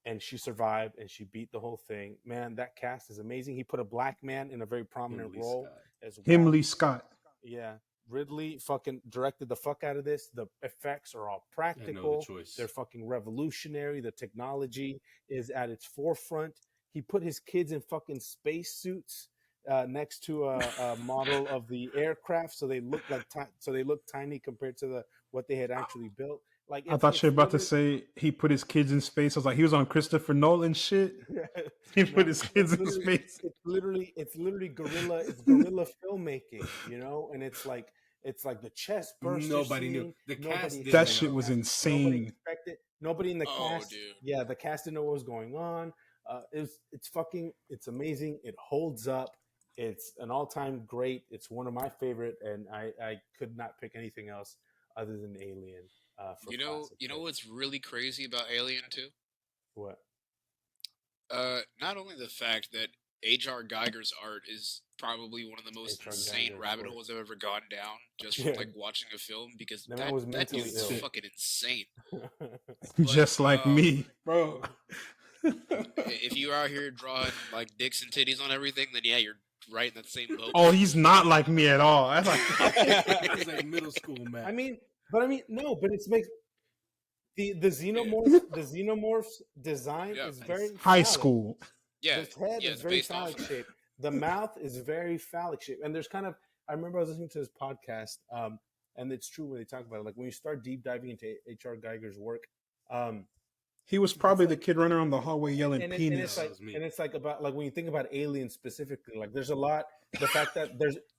and she survived and she beat the whole thing. Man, that cast is amazing. He put a black man in a very prominent role as well. Himley Scott. Yeah. Ridley fucking directed the fuck out of this. The effects are all practical. They're fucking revolutionary. The technology is at its forefront. He put his kids in fucking spacesuits next to a model of the aircraft, so they look tiny compared to what they had actually built. Like I thought you were about to say he put his kids in space. I was like, he was on Christopher Nolan shit. He put his kids in space. It's literally guerrilla. It's guerrilla filmmaking, you know. And it's like the chest burst. Nobody knew the cast. That shit was insane. Nobody expected. Nobody in the cast. Dude. Yeah, the cast didn't know what was going on. It's amazing. It holds up. It's an all-time great. It's one of my favorite, and I could not pick anything else other than Alien. You know what's really crazy about Alien 2? What? Not only the fact that H.R. Geiger's art is probably one of the most insane rabbit holes I've ever gone down just from like watching a film, because that dude is fucking insane. Just like me, bro. If you're out here drawing like dicks and titties on everything, then yeah, you're right in that same boat. Oh, he's not like me at all. That's He's like middle school man. I mean, but it's makes the xenomorphs design is very high phallic. School. Yeah, his head is very phallic shaped. The mouth is very phallic shaped, and there's kind of I remember I was listening to this podcast, and it's true when they talk about it. Like when you start deep diving into H.R. Geiger's work, he was probably the kid running around the hallway yelling penis. And it's like about like when you think about Alien specifically, like there's a lot. The fact that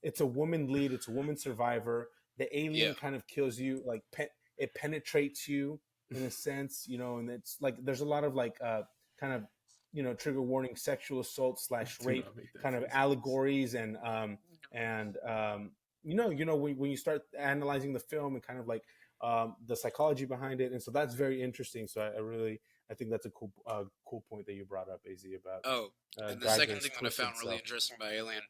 it's a woman lead, it's a woman survivor. The alien kind of kills you, like it penetrates you in a sense, you know, and it's like there's a lot of like kind of, you know, trigger warning sexual assault / rape kind of allegories and you know when you start analyzing the film and kind of like the psychology behind it, and so that's very interesting. So I think that's a cool point that you brought up, AZ, about and the second thing that I found really interesting by Alien,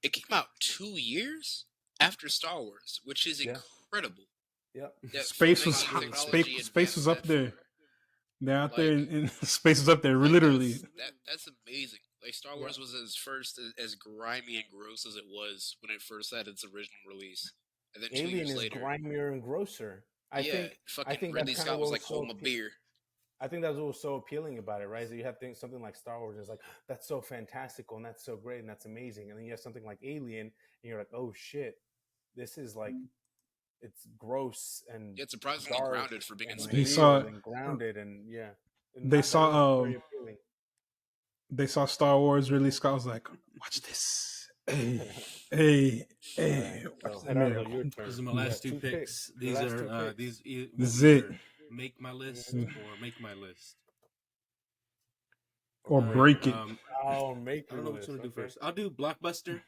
it came out 2 years after Star Wars, which is incredible. Yeah, space was up there. They're out there in space was up there, literally. That's amazing. Like Star Wars was as grimy and gross as it was when it first had its original release, and then 2 Alien years is later, grimier and grosser. I think Ridley Scott was like, "Hold my beer." I think that's what was so appealing about it, right? So you have something like Star Wars, it's like that's so fantastical and that's so great and that's amazing, and then you have something like Alien, and you're like, "Oh shit, this is like." It's gross and it's surprisingly grounded for being in space. He saw and grounded and they saw Star Wars. Ridley Scott was like, "Watch this, hey." These are my last two picks. These are This is it. Make my list or make my list or break it. I don't know which one to do first. I'll do Blockbuster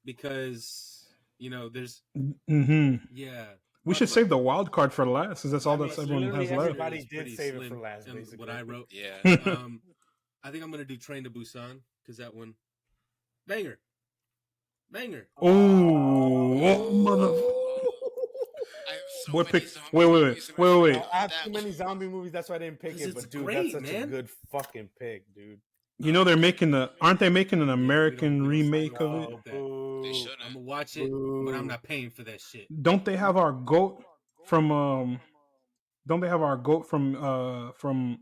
because. You know, there's We should save the wild card for last, because that's all that everyone has left. Everybody did save it for last, basically. What I wrote. Yeah. I think I'm gonna do Train to Busan because that one, banger. Oh, mother! What pick? Wait. I have too many zombie movies. That's why I didn't pick it. But dude, that's such a good fucking pick, dude. You know aren't they making an American remake of it? I'm gonna watch it, but I'm not paying for that shit. Don't they have our goat from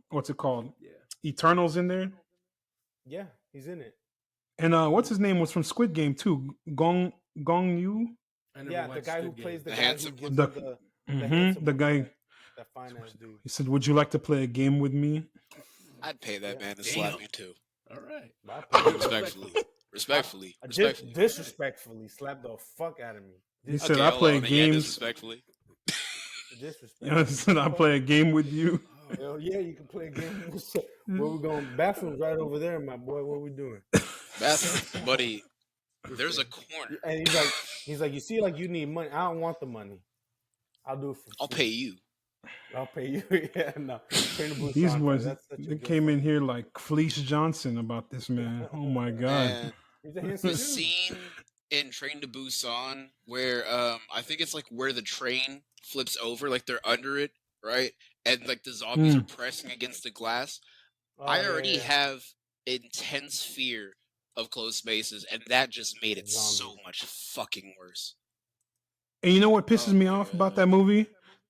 what's it called? Yeah. Eternals in there? Yeah, he's in it. And what's his name was from Squid Game too? Gong Yu? Yeah, the guy who plays the handsome guy who the guy. That fine ass dude. He said, "Would you like to play a game with me?" I'd pay that man to slap me too. All right. Respectfully. Disrespectfully slap the fuck out of me. He said, Okay, "I hold play on. Yeah, games." disrespectfully. You know, said, "I play a game with you." Hell yeah, you can play a game. Where we going? Bathroom's right over there, my boy. What we doing? Bathroom, buddy. There's a corner. And he's like, you see, like you need money. I don't want the money. I'll do it for I'll free. pay you. I'll pay you. Yeah, no. Train to These Busan, boys, that's such a they good came in fucking- here like Fleece Johnson about this man. Oh my god! Man, He's a handsome the dude. scene in Train to Busan where I think it's like where the train flips over, like they're under it, right? And like the zombies are pressing against the glass. Oh, I yeah, already yeah. have intense fear of closed spaces, and that just made it so Zombies. much fucking worse. And you know what pisses Oh me my off God. about that movie?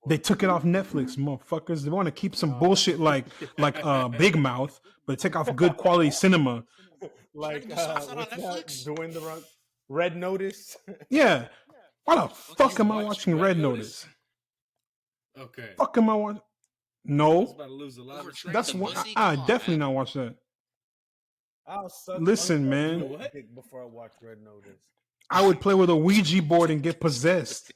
They took it off Netflix, motherfuckers. They want to keep some bullshit like Big Mouth, but take off good quality cinema. Like Train to Busan's not on what's that? Netflix? Doing the wrong Red Notice. Yeah. Why the fuck you am I watch watching Red Red Notice? Notice? Okay. Fuck am I watching? I was No, about to lose a lot Over of Train that's to one. Bussy? I Come on, definitely man. not watch that. I'll suck. Listen, uncut man. goat What? dick before I watch Red Notice, I would play with a Ouija board and get possessed.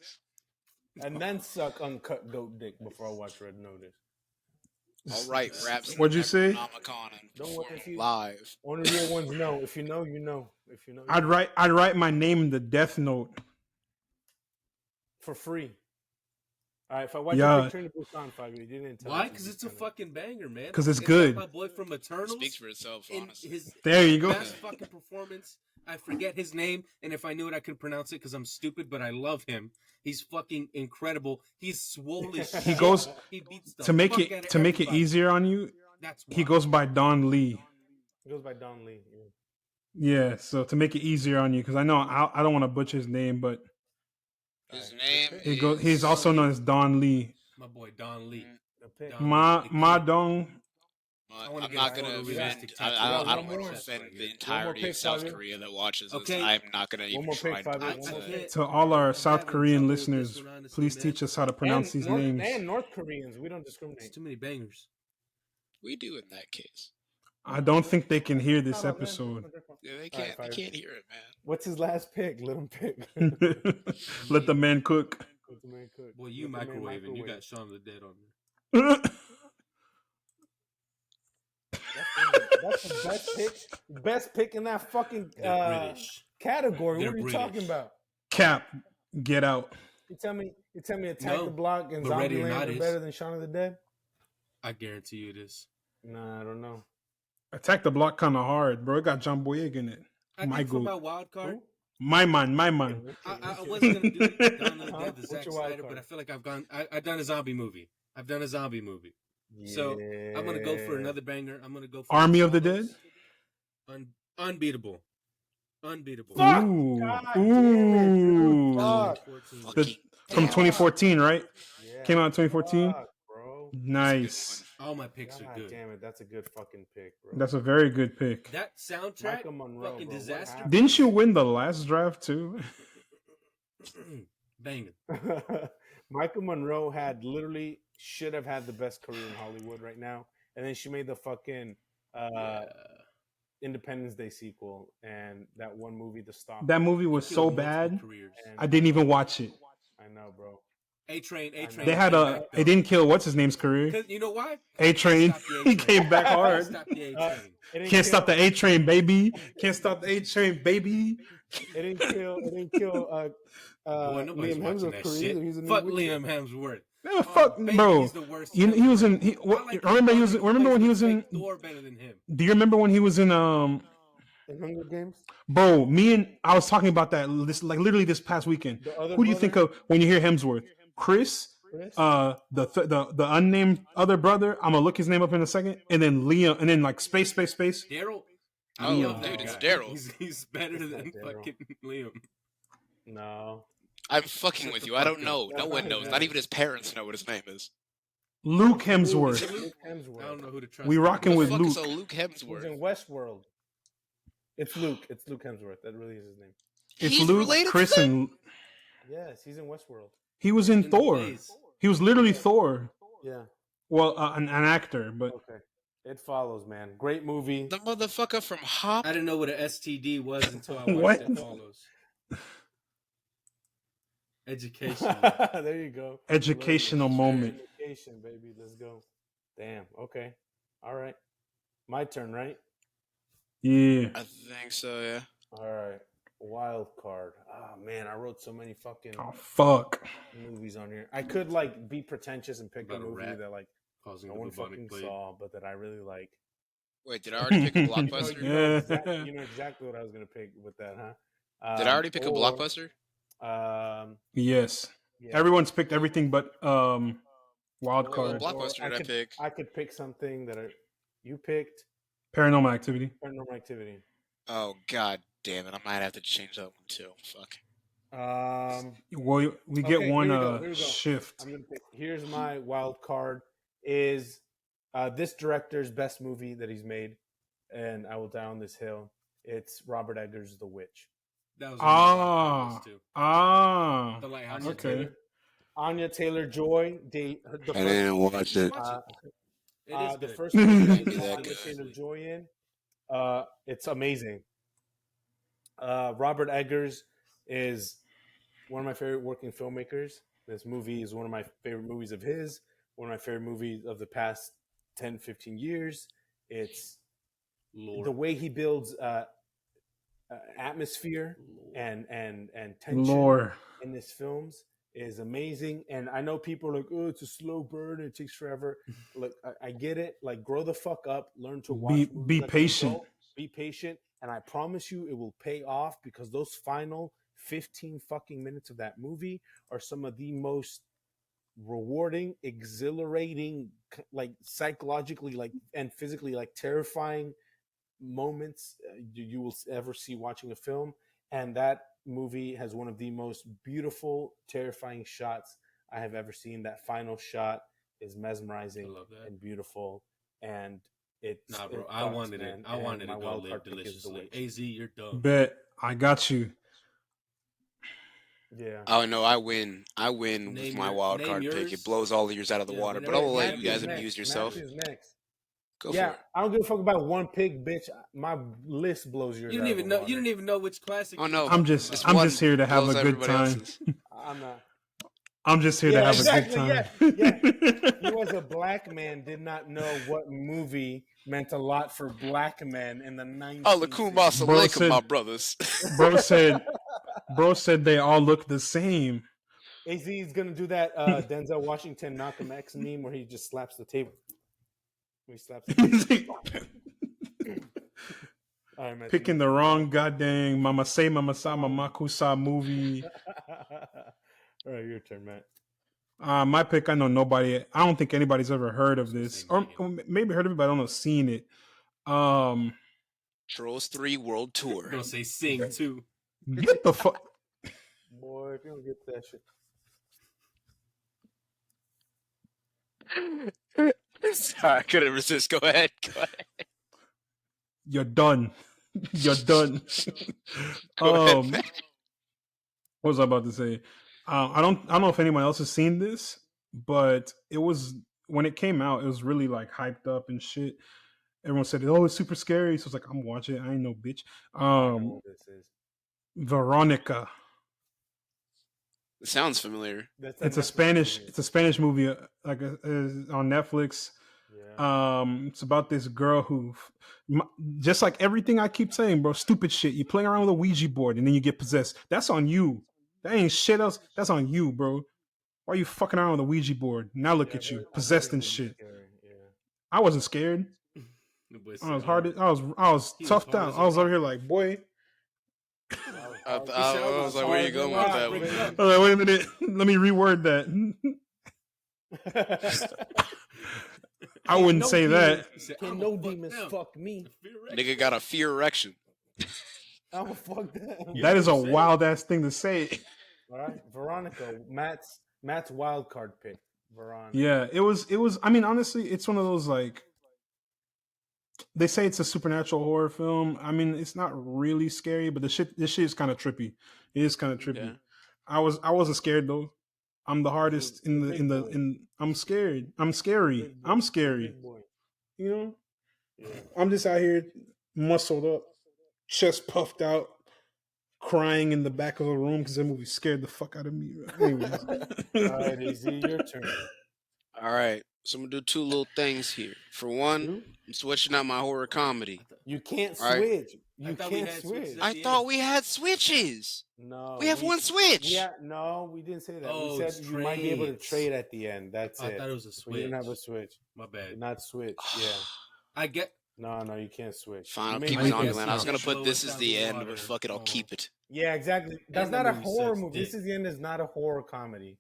and then suck uncut goat dick before I watch Red Notice. All right, raps. What'd you say? Necronomicon and Don't worry perform if you- live. Only real ones know. If you know, you know. If you know, you I'd know. write my name in the Death Note. For free. All right, if I watch Yeah. a Train to Busan 5, you didn't tell Why? me. Because it's a fucking banger, man. 'Cause it's got good. My boy from Eternals. Speaks for itself, in honestly. his There you go. best fucking performance. I forget his name, and if I knew it, I could pronounce it because I'm stupid. But I love him. He's fucking incredible. He's swole as He shit. goes He beats the to make fuck it out of to make it everybody. easier on you. That's why. He goes by Don Lee. It goes by Don Lee. Yeah. Yeah, so to make it easier on you, because I know I don't want to butcher his name, but His name he goes. is... He's also known as Don Lee. My boy Don Lee. A pick. Don Ma Lee, the Ma king. Dong. I wanna I'm get not a going to offend. photorealistic tattoo. I One don't more. want to offend Right the here. entirety pick, of South Fabio. Korea that watches this. Okay. I'm not going to even more try pick, to Fabio. pronounce One more it. pick. To all our I'm South having Korean trouble with this listeners, one, honestly, please man. teach us how to pronounce these names. And North Koreans, we don't It's discriminate. too many bangers. We do in that case. I don't think they can hear this episode. Yeah, they All can't. right, They fire. can't hear it, man. What's his last pick? Let him pick. Let the man cook. Let the man cook. Boy, you Let the man microwaving. You microwave. got Shaun of the Dead on there. That's the best pick. Best pick in that fucking They're British. category. They're what are you British. talking about? Cap, get out. You tell me Attack No, the Block and but Ready or Zombieland Not are is. better than Shaun of the Dead? I guarantee you it is. Nah, I don't know. Attack the Block kind of hard, bro. It got John Boyega in it. I My think for goat. my wild card, Who? My man. I wasn't gonna do Dawn of the Huh? Dead, the What's Zack your wild Snyder, card? but I feel like I've done a zombie movie. So I'm gonna go for another banger. I'm gonna go for Army of the Follows. Dead? Unbeatable. Fuck! Ooh. God damn it, dude. Ooh. Fuck. Fucking From damn. 2014, right? Yeah, Came out in 2014? fuck, bro. Nice. All my picks God are good. damn it, that's a good fucking pick, bro. That's a very good pick. That soundtrack, Michael Monroe, fucking bro, what disaster. happened? Didn't you win the last draft too? Banging. Michael Monroe should have had the best career in Hollywood right now, and then she made the fucking Independence Day sequel and that one movie, The Stalker. That movie was so Killed multiple bad. careers. And I didn't even watch it. I know, bro. A-Train. They had it didn't kill what's his name's career. Because you know why? A-Train. Stop the He A-Train. came back hard. Stop the A-Train. It didn't Can't kill- stop the A-Train, baby. Can't stop the A-Train, baby. It didn't kill Boy, nobody's Liam watching Hemsworth's that career. shit. He's a new Fuck Witcher. Liam Hemsworth. Yeah, fuck, baby, bro. He's the worst. He was in. I like Remember he was. Thor. Remember when he was I in. like Thor better than him. Do you remember when he was in? In Hunger Games. Bro, I was talking about that literally this past weekend. The other Who do you think brother? of when you hear Hemsworth? Chris, Chris? the unnamed other brother. I'm gonna look his name up in a second, and then Liam, and then like space. Daryl. I Oh, love dude, that it's guy. Daryl. He's better It's not than Daryl. fucking Liam. No. I'm fucking with you. I don't know. No That's one not knows. his Not name. even his parents know what his name is. Luke Is Hemsworth. it Luke? Hemsworth. I don't know who to trust. We rocking Who with the fuck is Luke. a Luke He's Hemsworth? in Westworld. It's Luke. It's Luke Hemsworth. That really is his name. It's He's Luke, related to Chris, them? and Yes, he's in Westworld. he was in the Thor. plays. He was literally Thor. Yeah. Well, an actor, but Okay. It follows, man. Great movie. The motherfucker from Hop. I didn't know what an STD was until I watched What? It Follows. Education. There you go. Educational moment. Education, baby. Let's go. Damn. Okay. All right. My turn, right? Yeah. I think so. Yeah. All right. Wild card. Oh man, I wrote so many fucking Oh fuck. movies on here. I could like be pretentious and pick a About a movie rat that like causing no the one bubonic fucking plague. saw, but that I really like. Wait, did I already pick a blockbuster? You know exactly what I was gonna pick with that, huh? Did I already pick a blockbuster? Yes. Yeah. Everyone's picked everything but wild Wait, what card. blockbuster did I pick? I could pick something that you picked. Paranormal Activity. Paranormal Activity. Oh god damn it! I might have to change that one too. Fuck. Well, we get Okay, one here we go. shift. I'm gonna pick. Here's my wild card. Is this director's best movie that he's made, and I will die on this hill. It's Robert Eggers' The Witch. That was The Lighthouse. Okay. Anya Taylor-Joy. I didn't watch it. The first movie Can't be that that Anya good. Taylor-Joy in. It's amazing. Robert Eggers is one of my favorite working filmmakers. This movie is one of my favorite movies of his. One of my favorite movies of the past 10, 15 years. It's the way he builds atmosphere and tension in his films is amazing. And I know people are like, oh, it's a slow burn, it takes forever. Look, I get it. Like, grow the fuck up, learn to watch. Be patient. Be patient, and I promise you, it will pay off because those final 15 fucking minutes of that movie are some of the most rewarding, exhilarating, like psychologically, like and physically, like terrifying moments you will ever see watching a film. And that movie has one of the most beautiful, terrifying shots I have ever seen. That final shot is mesmerizing and beautiful, and I wanted it. I wanted to go live deliciously. AZ, you're dumb. Bet I got you. Yeah. Oh no, I win. I win with my wild card pick. It blows all of yours out of the water. But I'll let you guys amuse yourself. Next. Go for it. I don't give a fuck about one pick, bitch. My list blows yours. You didn't even know. You didn't even know which classic. Oh no, I'm just here to have a good time. I'm not. I'm just here to have a good time. Yeah. You as a black man did not know what movie meant a lot for black men in the 90s. Oh, Lakuma Salaikum, my brothers. Bro said they all look the same. AZ is gonna do that Denzel Washington Malcolm X meme where he just slaps the table. He slaps the table. Right, picking the wrong goddamn Mama Say Mama Sa Mama Kusa movie. All right, your turn, Matt. My pick, I know nobody. I don't think anybody's ever heard of this, or maybe heard of it, but I don't know, seen it. Trolls 3 World Tour. I'm gonna say Sing too. Get the fuck, boy! If you don't get that shit. Sorry, I couldn't resist. Go ahead. You're done. You're done. Go ahead. What was I about to say? I don't know if anyone else has seen this, but it was when it came out, it was really like hyped up and shit. Everyone said, "Oh, it's super scary." So I was like, "I'm watching it. I ain't no bitch." I know what this is. Veronica. It sounds familiar. It's a Spanish movie, like on Netflix. Yeah. It's about this girl who, just like everything I keep saying, bro, stupid shit. You playing around with a Ouija board and then you get possessed. That's on you. That ain't shit else. That's on you, bro. Why are you fucking around with a Ouija board? Now look at you, possessed and shit. Yeah. I wasn't scared. I was hard. I was toughed out. I was over here like, boy. I was like, where are you going with that? I was like, wait a minute. Let me reword that. I wouldn't say that. Can no demons fuck me? Nigga got a fear erection. I'm a fuck that. That is a wild ass thing to say. All right, Veronica, Matt's wild card pick. Veronica. Yeah, it was. I mean, honestly, it's one of those like. They say it's a supernatural horror film. I mean, it's not really scary, but this shit is kind of trippy. It is kind of trippy. Yeah. I wasn't scared though. I'm the hardest I'm scared. I'm scary. I'm scary. You know? Yeah. I'm just out here muscled up, chest puffed out, crying in the back of the room because that movie scared the fuck out of me. Anyways. All right, AZ, your turn. All right, so I'm gonna do two little things here. For one, I'm switching out my horror comedy. You can't All right. switch. You thought we can't had switch. switches. I thought we had switches. No, We have one switch. Yeah, no, we didn't say that. Oh, we it's said you might be able to trades. trade at the end. That's I it. thought it was a We switch. didn't have a switch. My bad. Not switch. Yeah. I get. No, you can't switch. Fine, You I'll may keep be- Zombieland. I was gonna Yes, put this slowest as the down the end, water. but fuck it, I'll keep it. Yeah, exactly. That's And not the a movie horror sucks movie. dick. This is the end. Is not a horror comedy.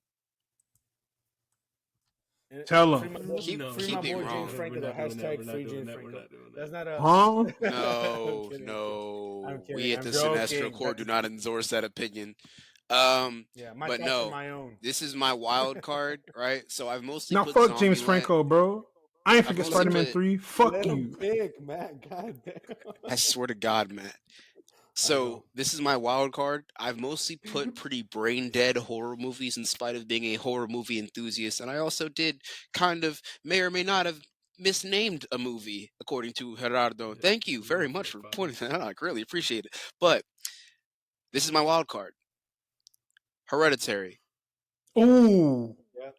Tell Free him. my boy- Keep free my being boy wrong. James Franco. We're The not doing that. hashtag We're not free doing James that. We're Franco. not doing that. That's not a. Huh? No, I'm kidding, no. I'm kidding, We at I'm the joking. Cinestro Court do not endorse that opinion. Yeah, my But thoughts no, are my own. this is my wild card, right? So I've mostly Now put fuck James Zombieland- Franco, bro. I ain't forget mostly Spider-Man put- 3. Fuck Let him you. pick, man. God damn. I swear to God, Matt. So this is my wild card. I've mostly put pretty brain dead horror movies in spite of being a horror movie enthusiast. And I also did kind of may or may not have misnamed a movie according to Gerardo. Yeah, Thank you very much for pointing that out. I greatly appreciate it. But this is my wild card. Hereditary. Ooh.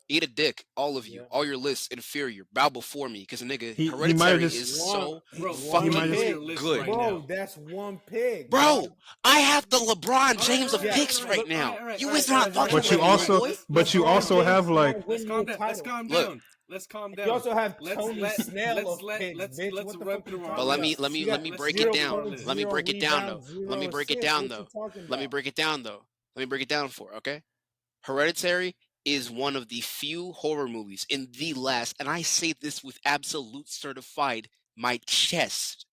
Eat a dick, all of you. Yeah. All your lists inferior. Bow before me, because nigga, He might Hereditary have is just- so Bro, fucking might just- your list good. right Bro, now. that's one pick. Bro, dog. I have the LeBron James of alright, picks alright, right now. alright, You alright, is not alright, fucking But you with me, also, boy. but you LeBron also James have might like, win Let's you calm a down. title. Let's calm Look. down. Let's calm down. You also have Let's Tony let- Snell let's of let- picks, let's- bitch. let's What the run fuck through you our talking But let me about? let me You let got me let's break zero it down. points, Let me break it down though. Let me break it down though. Let me break it down though. Let me break it down for, okay? Hereditary is one of the few horror movies in the last, and I say this with absolute certified my chest.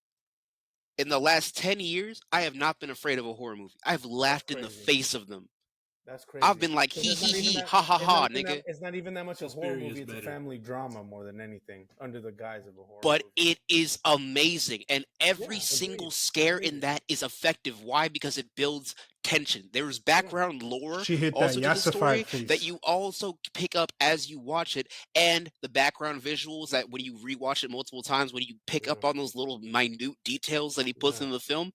In the last 10 years, I have not been afraid of a horror movie. I've laughed in the crazy. face of them. That's crazy. I've been like, hee It's not hee even hee, that- ha ha it's ha, not even nigga. that- It's not even that much a horror Suspiria movie. is It's a better. family drama more than anything, under the guise of a horror But movie. it is amazing, and every Yeah, single agreed, scare in agreed. that is effective. Why? Because it builds tension. There's background lore she hit that also to the story yassified face. that you also pick up as you watch it, and the background visuals that when you rewatch it multiple times, when you pick up Yeah. on those little minute details that he puts Yeah. in the film.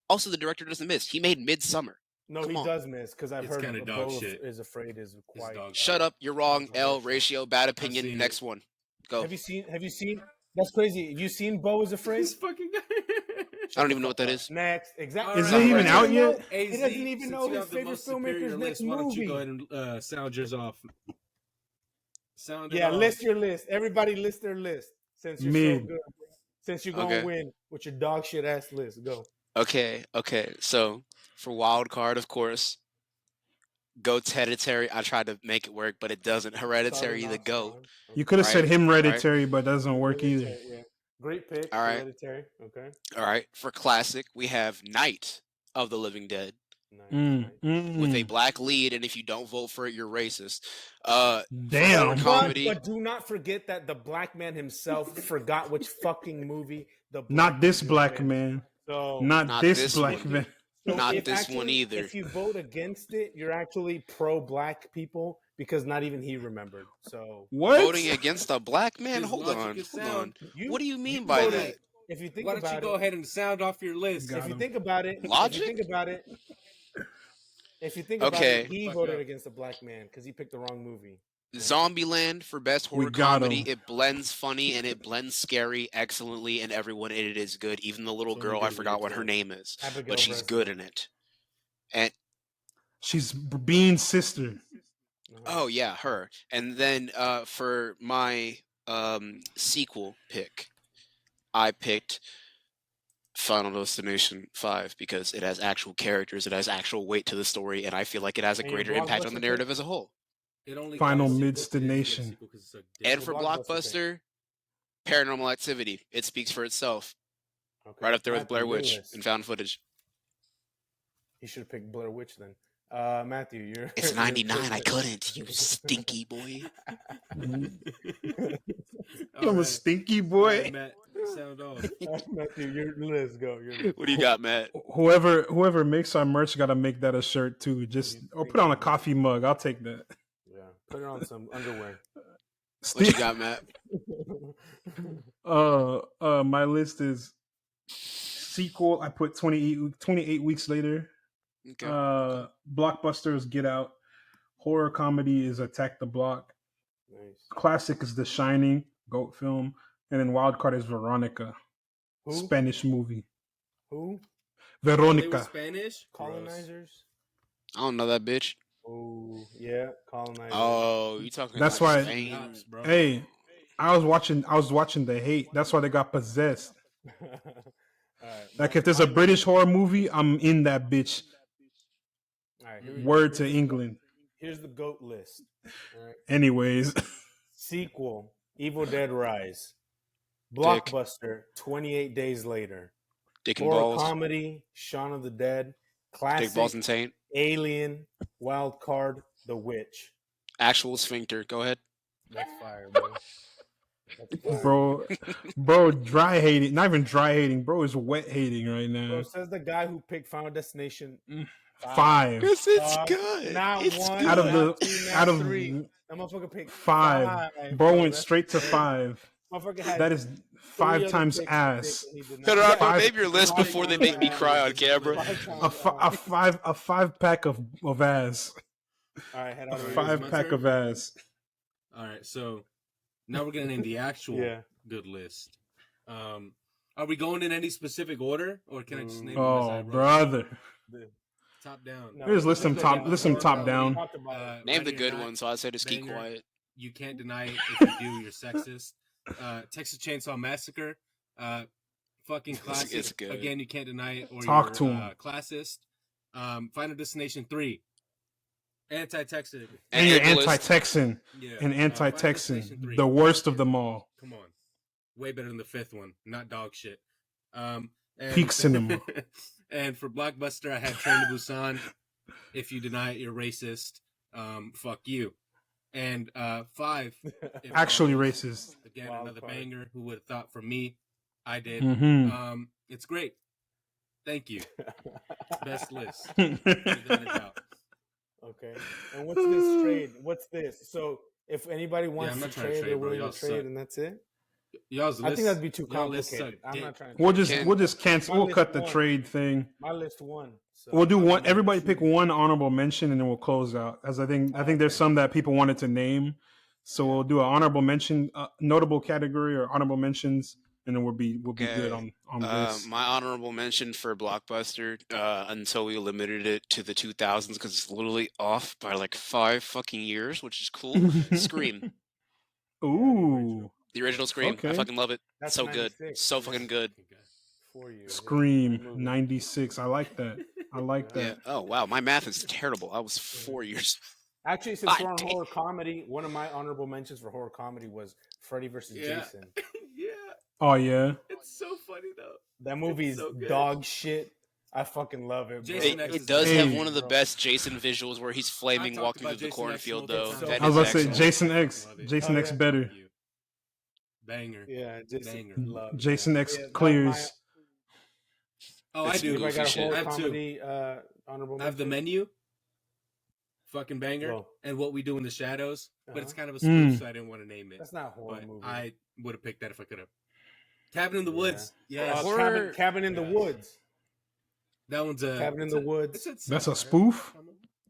Also, the director doesn't miss. He made Midsummer. No, Come he on. does miss because I've It's heard kinda the dog Bo shit. is afraid is quite. dog Shut up. You're wrong. L controversial. ratio bad opinion. seen Next it. one. Go. Have you seen? That's crazy. Have you seen Bo is afraid? This fucking guy. I don't even know what that is. Next, exactly. Is it even He doesn't out know- yet? He doesn't even since know you his have the favorite most superior filmmaker's next list, why don't movie. you go ahead and sound yours off? Sound it Yeah, off. list your list. Everybody list their list. Since you're Mid. so good. Since you're gonna Okay. win with your dog shit ass list. Go. Okay. So for wild card, of course, goat's Hereditary. I tried to make it work, but it doesn't. Hereditary, the Solid goat. knock, You could have said Right, him right. Hereditary, but that doesn't work either. Hereditary, yeah. Great pick. All right. Hereditary. Okay. All right. For classic, we have Night of the Living Dead Nice. with a Mm. black lead, and if you don't vote for it, you're racist. Damn. horror comedy. But do not forget that the black man himself forgot which fucking movie the Not this man black was in. man. So Not Not this this black one. man. So Not if this one either. If you vote against it, you're actually pro-black people because not even he remembered. So What? Voting against a black man? His Hold logic on. is Hold sound. on. What do you mean by voted- that? If you think Why don't about you it, go ahead and sound off your list? Got if you him. think about it, Logic? If you think about it, Okay. he Fuck voted up. against a black man because he picked the wrong movie. Zombieland for best We horror got comedy. him. It blends funny and it blends scary excellently, and everyone in it is good. Even the little So girl, you I agree forgot with what her it. name is, Abigail but she's Breslin. good in it. And She's Bean's sister. oh yeah, her. And then for my sequel pick, I picked Final Destination 5 because it has actual characters, it has actual weight to the story, and I feel like it has a And your greater impact on blockbuster the pick? narrative as a whole. It only Final got a sequel, Destination. it didn't get a sequel 'cause it's a dick. And Your for blockbuster pick. Blockbuster, Paranormal Activity. It speaks for itself. Okay. Right up there with Matthew, Blair your Witch list. and found footage. You should have picked Blair Witch then. Matthew, you're. It's 99. I couldn't. You stinky boy. All I'm a right. stinky All boy. right, Matt, sound off. Matthew, your list. Go. Your list. What do you got, Matt? Whoever makes our merch got to make that a shirt too. Just or put on a coffee mug. I'll take that. Yeah. Put it on some underwear. What you got, Matt? My list is sequel. I put 28 weeks later. Okay. Blockbuster is Get Out. Horror comedy is Attack the Block. Nice. Classic is The Shining, GOAT film. And then wild card is Veronica, Who? Spanish movie. Who? They were Veronica. Spanish. Colonizers. I don't know that bitch. Oh yeah, colonizers. Oh, you talking That's like why- Spain? Nuts, bro. Hey, I was watching The Hate. That's why they got possessed. All right, Like if there's a British horror movie, I'm in that bitch. all right, Word to here's the England. Here's the GOAT list. All right. Anyways, Sequel: Evil Dead Rise. Blockbuster: 28 Days Later. Dick and Horror balls. comedy: Shaun of the Dead. Dick Classic: balls and taint. Alien. Wild card: The Witch. Actual sphincter. Go ahead. That's fire, bro. That's fire. bro, dry hating. Not even dry hating, bro. Is wet hating right now. Bro, says the guy who picked Final Destination 5 Because it's Dog, good. not It's one, good. out of not the two, not out of three. That motherfucker picked 5. five, Bro went That's straight to crazy. 5. Motherfucker had That is 3 5 other times picks to ass. pick, and he did not. Cut it out. Five- Don't name your list five before they times make me ass. cry on camera. A 5 pack of ass. All right, head A out of Alright, here. 5 my pack turn? of ass. All right, so now we're gonna name the actual Yeah. good list. Are we going in any specific order, or can I just name them as I Oh, wrote? brother. Top down. No, Here's list them go top- down. list them Horror top comedy. down. We talked about it. Name Ready the or good Not, one, so I said just keep banger. quiet. You can't deny it. If you do, you're sexist. Texas Chainsaw Massacre. Fucking classic. It's good. Again, you can't deny it, or Talk you're to 'em. classist. Final Destination 3. Anti-Texan. And you're Ableist. anti-Texan. Yeah. And Final anti-Texan. Destination 3. The worst of them all. Come on. Way better than the 5th one. Not dog shit. And, Peak cinema. And for Blockbuster, I had Train to Busan. If you deny it, you're racist. Fuck you. And 5. it Actually follows. racist. Again, Wild another card. banger. Who would have thought for me? I did. Mm-hmm. It's great. Thank you. Best list. Without a doubt. Okay. And what's this trade? What's this? So if anybody wants I'm to not trying to trade, trade, they're bro. willing Y'all to trade, suck. and that's it. Y'all's list. I think that'd be too y'all lists complicated. suck I'm dick. not trying to. We'll trade. just cancel. My We'll list cut the won. trade thing. My list won. So We'll do I'm one. gonna Everybody choose. pick one honorable mention, and then we'll close out. As I think there's some that people wanted to name, so we'll do an honorable mention, notable category, or honorable mentions, and then we'll be good Okay. on this. My honorable mention for Blockbuster, until we limited it to the 2000s because it's literally off by like 5 fucking years, which is cool. Scream. Ooh, The original Scream. I Okay. fucking love it. That's So good. 96. So Yeah. fucking good. For you. Scream '96. I like that. I like Yeah. that. Oh, wow. My math is terrible. I was 4 years. Actually, since we're on damn. horror comedy, one of my honorable mentions for horror comedy was Freddy vs. Yeah. Jason. Yeah. Oh yeah. It's so funny though. That movie's so good. dog shit. I fucking love it, bro. Jason It, X it is does Hey. have one of the Bro. best Jason visuals where he's flaming talked walking about through the Jason X cornfield, multiple though. times. That I was is about to say excellent. Jason X. Love it. Jason Oh, X yeah. better. Thank you. Banger. Yeah, Jason. Banger. Love, Jason man. X Yeah, that was clears. Oh, I It's do. goofy Anybody got a shit. horror I have two. comedy honorable I have the mention? Menu. Fucking banger. Go. And What We Do in the Shadows. But it's kind of a Mm. spoof, so I didn't want to name it. That's not a horror But movie. I would have picked that if I could have. Cabin in the Yeah. Woods. Yes. Horror- Cabin in the Yes. Woods. That one's a Cabin in the Woods. That's a spoof?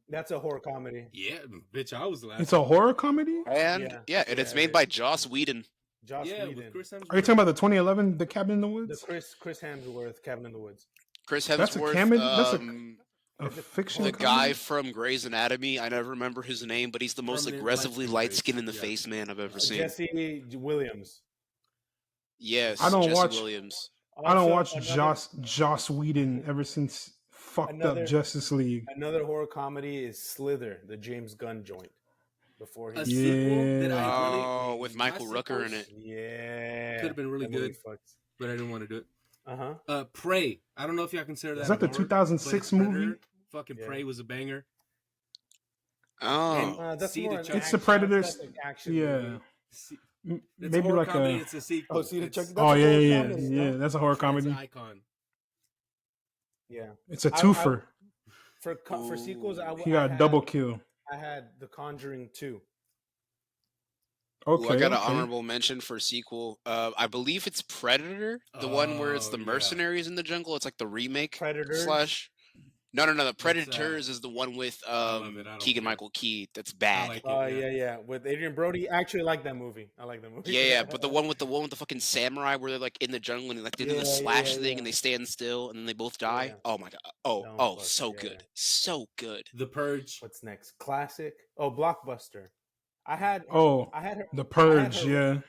That's a horror comedy. Yeah, bitch, I was the last. It's a horror comedy. And Yeah. yeah, and it's Yeah, made it by is. Joss Whedon. Joss Yeah, Whedon. with Chris Hemsworth. Are you talking about the 2011 The Cabin in the The Woods? Chris Hemsworth Cabin in the Woods. Chris That's a Hemsworth. comedy- that's A the- fiction. the comedy? guy from Grey's Anatomy. I never remember his name, but he's the most Permanent aggressively light-skinned light skin face. in the Yeah. face man I've ever seen. Jesse Williams. Yes, I don't Jesse watch- Williams. I don't watch another, Joss Whedon ever since fucked Another- up Justice League. Another horror comedy is Slither, the James Gunn joint. Before A he. sequel that I really Oh, with Michael My Rooker in sequels? it. Yeah. Could have been really That movie good. fucks. but I didn't want to do it. Uh-huh. Prey. I don't know if y'all consider that. Is that the a horror, 2006 but it's movie? Predator. Fucking Yeah. Prey was a banger. Oh, That's See more the an Chuck- It's the action- Predators. that's like action Yeah. movie. See, M- it's Maybe a horror like comedy. a. It's a sequel. Oh, see the It's Chuck- that's Oh a yeah, horror yeah, comedy, yeah, no? yeah. That's a horror It's comedy. an icon. Yeah. It's a I- twofer. For sequels, He got a double kill. I had The Conjuring 2. Okay. Ooh, I got an okay. honorable mention for sequel. I believe it's Predator, the one where it's Oh, the yeah. mercenaries in the jungle. It's like the remake Predators? slash. No. The That's, Predators is the one with love it. I don't Keegan care. Michael Key. That's bad. like it. Oh yeah, with Adrian Brody. I actually like that movie. I like that movie. Yeah, but the one with the fucking samurai where they're like in the jungle and like they do the slash thing and they stand still and then they both die. Yeah. Oh my god. Don't Oh, fuck- so yeah, good. yeah. So good. The Purge. What's next? Classic. Oh, Blockbuster. I had Oh, her. The Purge. Yeah.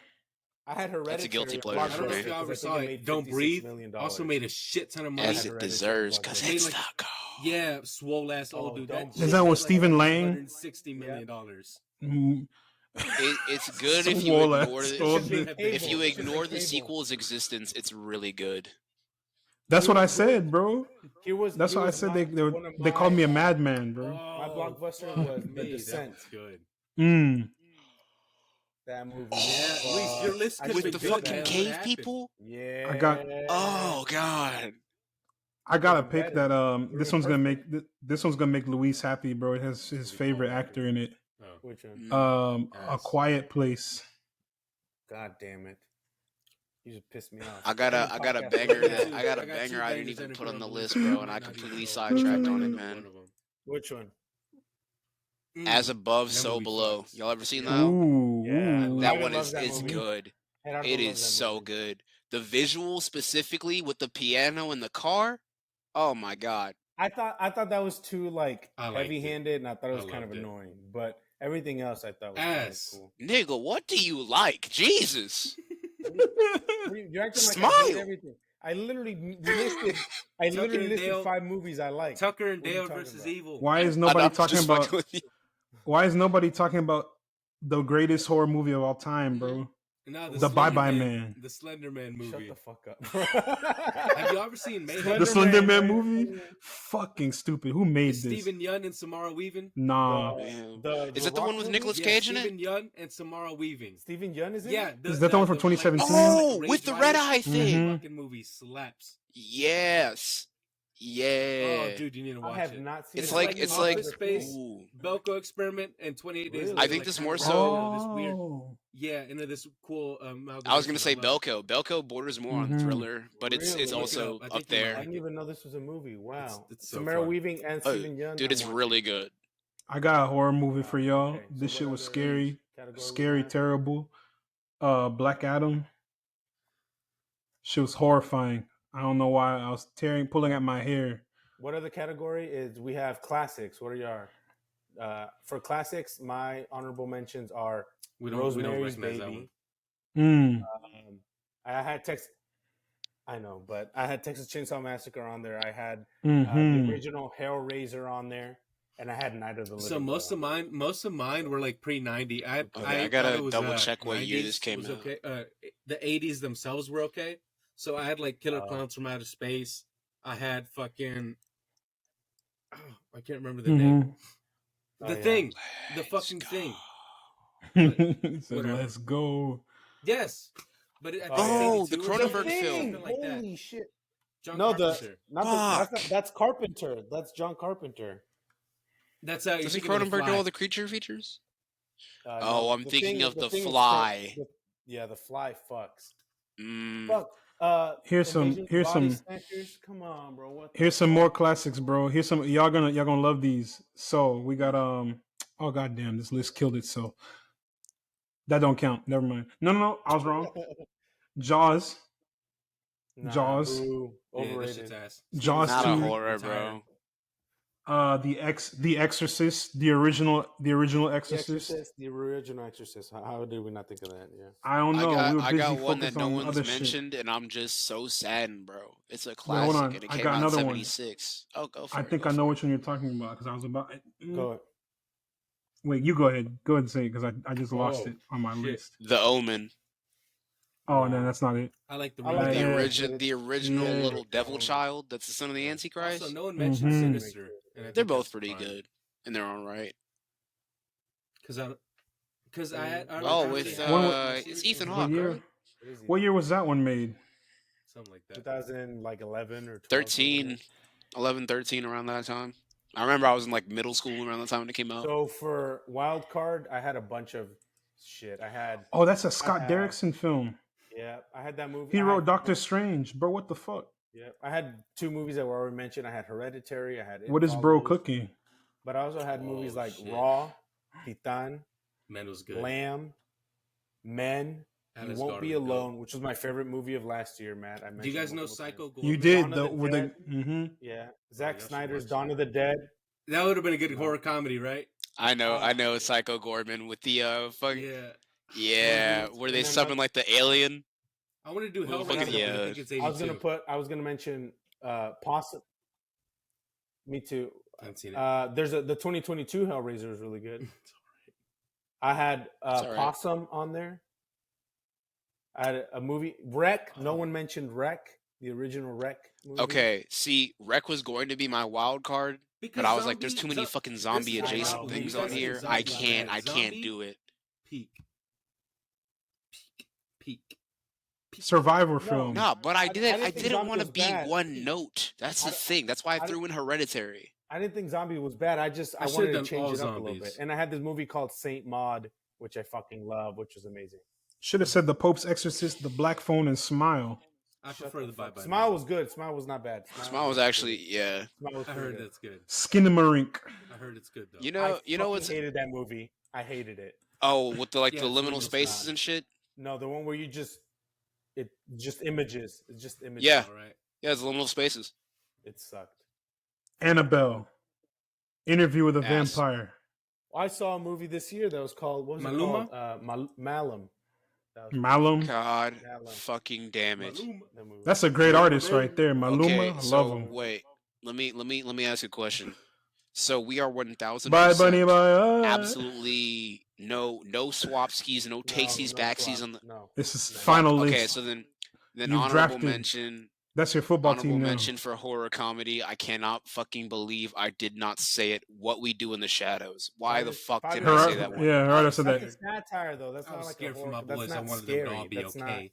I had Hereditary. That's a guilty on pleasure I for don't know me. if y'all ever because I saw think it. made Don't $56 Breathe. million. Also made a shit ton of money. As it Hereditary deserves, Blockbuster. because Made it's like- the gold. Yeah, swole ass old Oh, dude. don't That Is shit that with made, like, Stephen Lang? $160 million. Mm, It's good if you swole ignore ass the, old Should dude. have if you It should be ignore the cable. sequel's existence. It's really good. That's what I was said, bro. That's why I said they called me a madman, bro. My blockbuster fuck was The me, Descent. That was good. Mm. That movie. Yeah, Luis, your list I could With have the been fucking good, man. What cave happened? people. Yeah. I got- Oh god. I gotta Even pick better. that. This Even one's gonna perfect. make this one's gonna make Luis happy, bro. It has his favorite actor in it. Oh. Which one? Mm. A Yes. Quiet Place. God damn it! You just pissed me off. I got a Podcast banger right that now. I got a I got banger two I didn't bangers even that put are on the on the list, list. bro, I and I might not even completely go. sidetracked on it, One man. of them. Which one? As above, That so movie below. fucks. Y'all ever seen that? Ooh, Yeah, ooh. That Gerardo one loves is that it's movie. good. Gerardo It loves is that so movie. good. The visual specifically with the piano in the car. Oh my god. I thought that was too like I liked it. heavy-handed, and I thought it was I kind of loved it. annoying. But everything else I thought was kind of Ass. cool. Nigga, what do you like? Jesus. You're acting like I Smile. hate everything. I literally listed Dale- 5 movies I like. Tucker and What are you Dale talking versus about? Evil. Why is I nobody thought I was talking just about? fucking with you. Why is nobody talking about the greatest horror movie of all time, bro? No, The Bye Bye Man. The Slender Man movie. Shut the fuck up. Have you ever seen Mayhem? Slender The Slender Man Man, movie? Fucking stupid. Who made With this? Stephen Yeun and Samara Weaving? Nah. Man. The Is that the Rock one with movie? Nicolas Yeah, Cage in it? Stephen Yeun and Samara Weaving. Stephen Yeun is in Yeah, it? Is that the one from 2017? Oh, Rage with the Rider. red eye Mhm. thing. Fucking movie slaps. Yes. Yeah. Oh, dude, you need to I watch have it. not seen It's it. like It's it's like Office Space. ooh. Belko Experiment and 28 Days. Really? Later, I think like, this kinda more like, so- this weird, Oh. yeah, into this cool. I was gonna say amalgamation. Belko. Belko borders more on Mhm. thriller, but it's Really? also Look it up. I up think you might there. I like didn't even know this was a movie. Wow. it's so Samara fun. Weaving and Oh, Stephen Yeun. dude, it's I'm really watching. good. I got a horror movie for y'all. Okay, so This shit what was other scary. category was Scary, that? terrible. Black Adam. She was horrifying. I don't know why I was pulling at my hair. What other category is we have classics? What are your for classics? My honorable mentions are We don't Rosemary's recognize that Baby. one. I had I know, but I had Texas Chainsaw Massacre on there. I had Mhm. the original Hellraiser on there, and I had Night of the Living. So most Dead of mine were like pre-90. Okay, I gotta thought it was, double check what year 90s this came was out. okay. The 80s themselves were okay. So I had like Killer Oh. Clowns from Outer Space. I had fucking I can't remember the name. Mhm. Oh, The yeah. Thing, the Let's fucking go. Thing. He said, Whatever. let's go. Yes, but I think Oh, it's the 82 or Cronenberg something, film. something like that. Holy shit! John No, Carpenter. that's Carpenter. That's John Carpenter. That's how Doesn't Cronenberg do all the creature features? No, Oh, I'm The thinking Thing- of The Thing is Fly. yeah, The Fly fucks. Mm. Fuck. Here's some- Invasion of here's Body some- Snatchers. Come on, bro. What the Here's some fuck? more classics, bro. Here's some y'all gonna love these. So we got oh goddamn, this list killed it. So that don't count. Never mind. No, I was wrong. Jaws. Nah, Jaws. boo. Yeah, that Overrated. shit's ass. Jaws Not a 2. horror, bro. The Exorcist, the original Exorcist. The original Exorcist. How did we not think of that? Yeah. I don't know. I we were got, I busy got one that focused no on one's other shit. mentioned, and I'm just so saddened, bro. It's a Wait, classic, hold on. and it I came got out in another one. '76. Oh, go for I it. think go I know for which one you're talking about because I was about. Go ahead. Wait, you go ahead. Go ahead and say it because I just lost Oh, it on my shit. list. it. The Omen, Oh, Nah. no, that's not it. I like the I like remake. Yeah. the original Yeah. little devil child. That's the son of the Antichrist. Also, no one mentioned Mhm. Sinister. And I They're think both that's pretty fine. good in their own right. Because I had. I Oh, remember with seeing it's Ethan What Hawke, year? right? What year was that one made? something like that. 2011 or 12, 13, 11, 13, around that time. I remember I was in like middle school around the time it came out. So for wild card, I had a bunch of shit. I had Oh, that's a Scott had- Derrickson film. I had that movie. He I wrote had- Doctor Strange, bro. What the fuck? Yeah, I had two movies that were already mentioned. I had Hereditary. I had It What is bro Follows, cooking? but I also had movies Oh, like shit. Raw, Titan, Man was good. Lamb, Men, You Alice Won't Be Garland, dope. Alone, which was my favorite movie of last year, Matt. I Do you mentioned guys know multiple Psycho times. Gorman? You did Dawn though of the with Dead. the Yeah, Zack y'all should Snyder's watch Dawn that. of the Dead. That would have been a good No. horror comedy, right? I know Psycho Gorman with the fuck Yeah. yeah, where they And then summon like the alien. I want to do Well, Hellraiser, fucking but I yeah. think it's I was 82. gonna mention Possum. Me too. I haven't seen it. There's the 2022 Hellraiser is really good. I had It's all right. Possum on there. I had a movie Wreck. No one mentioned Wreck, the original Wreck movie. Okay, see, Wreck was going to be my wild card, but I was like, there's too many fucking zombie this is adjacent how- things you on guys here. think I zombies can't bad. Zombie? do it. Peak. Survivor No. film. No, but I didn't think didn't zombie want to was be bad. one note. That's the I- thing. That's why I I threw in Hereditary. I didn't think Zombie was bad. I I wanted should've to done change all it up a little zombies. bit. And I had this movie called Saint Maud, which I fucking love, which was amazing. Should have said The Pope's Exorcist, The Black Phone, and Smile. I Shut prefer the the Bye fuck- Bye. Smile was good. Smile was not bad. Smile was actually, yeah. Smile was I pretty heard good. that's good. Skinnamarink. I heard it's good though. You I know what's hated that movie. I hated it. with the Yeah, the it's liminal liminal spaces space. and shit. No, the one where you just images. It's just images. Yeah. All right. Yeah, it's liminal spaces. It sucked. Annabelle. Interview with a Ass. Vampire. I saw a movie this year that was called what was Maluma? it called? Malum. That was Malum. God Malum. fucking damn it. Maluma. the movie. That's a great artist right there. Maluma. Okay, I so love him. wait. Let me ask you a question. So we are 1000% Bye, bunny, bye. absolutely no swapskis, no takesies, backsies on the. No. This is No. final list. Okay, so then You've honorable drafted. mention. That's your football Honorable team now. mention for horror comedy. I cannot fucking believe I did not say it. What We Do in the Shadows. Why the fuck didn't I say that one? Yeah, Gerardo said That's that. a satire though. That's I not was like scared a for horror. my boys. That's I not wanted them to all scary. be That's okay. not.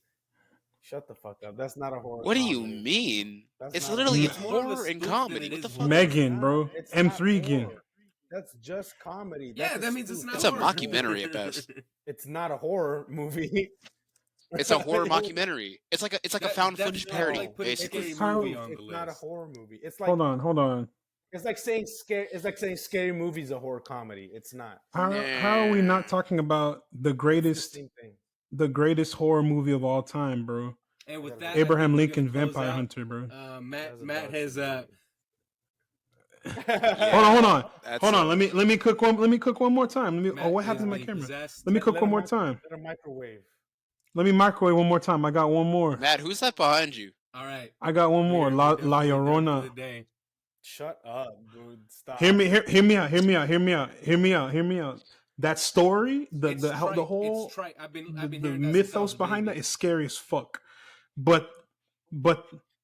Shut the fuck up. That's not a horror. What do you comedy. mean? That's It's not literally a more of a horror and spoof comedy. than it What the is fuck? horror. Megan, bro. It's not M3 again. horror. That's just comedy. Yeah, That's a that means it's spoof. not It's a horror. mockumentary at best. It's not a horror movie. It's a horror mockumentary. It's like a That- found that's footage not parody, like putting basically. Scary How- Movie on the It's list. not a horror movie. It's like Hold on. It's like saying scary. It's like saying Scary Movie's a horror comedy. It's not. How are we not talking about the It's the greatest same thing. horror movie of all time, bro? And with that, Abraham I think we're Lincoln, gonna close Vampire out. Hunter, bro. Matt has Hold on. That's Hold on. a- Let me cook one more time. Matt what is happened to my being camera? possessed. Let me cook Let one a more mic- time. Let a microwave. Let me microwave one more time. I got one more. Matt, who's that behind you? All right. I got one more. We're La definitely done for Llorona. the day. Shut up, dude. Stop. Hear me out. That story, the It's whole It's trite. I've been the hearing that since I mythos was a behind that baby. is scary as fuck. But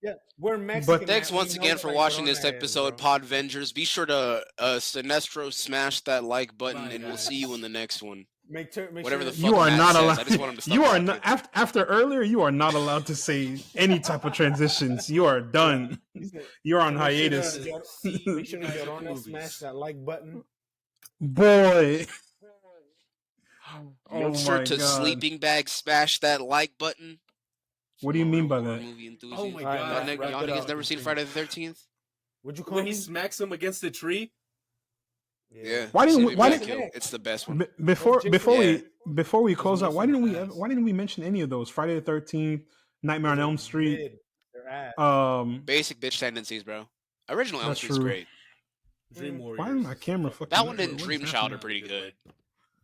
Yeah, we're Mexican. Thanks man. once We know again what for La watching this Llorona is, episode, bro. Podvengers. Be sure to Sinestro smash that like button, Bye, and we'll guys. see you in the next one. Make Whatever sure the you fuck are Matt not says. allowed. I just want him to stop You are talking. not after earlier. You are not allowed to say any type of transitions. You are done. You're on Make sure to- hiatus, See Make sure you to guys at the Llorona movies. smash that like button. boy. Make Oh sure my to God. sleeping bag smash that like button. What do you For mean real by horror that? Movie enthusiast. Oh my All right, god! Matt, Y'all, wrap y'all it niggas up. never seen Friday the 13th? Would you call When me? he smacks him against the tree. Yeah. Why didn't we- Sleeping why Bag didn't- Kill. It's the best one. Before Jason- we close out, Wilson ass. why didn't we mention any of those? Friday the 13th, Nightmare on Elm Street. Mid. They're ass. Basic bitch tendencies, bro. Original Elm That's Street's true. great. Dream Warriors. Why is my camera fucking That up, one bro? and What's Dream Child happening? are pretty good.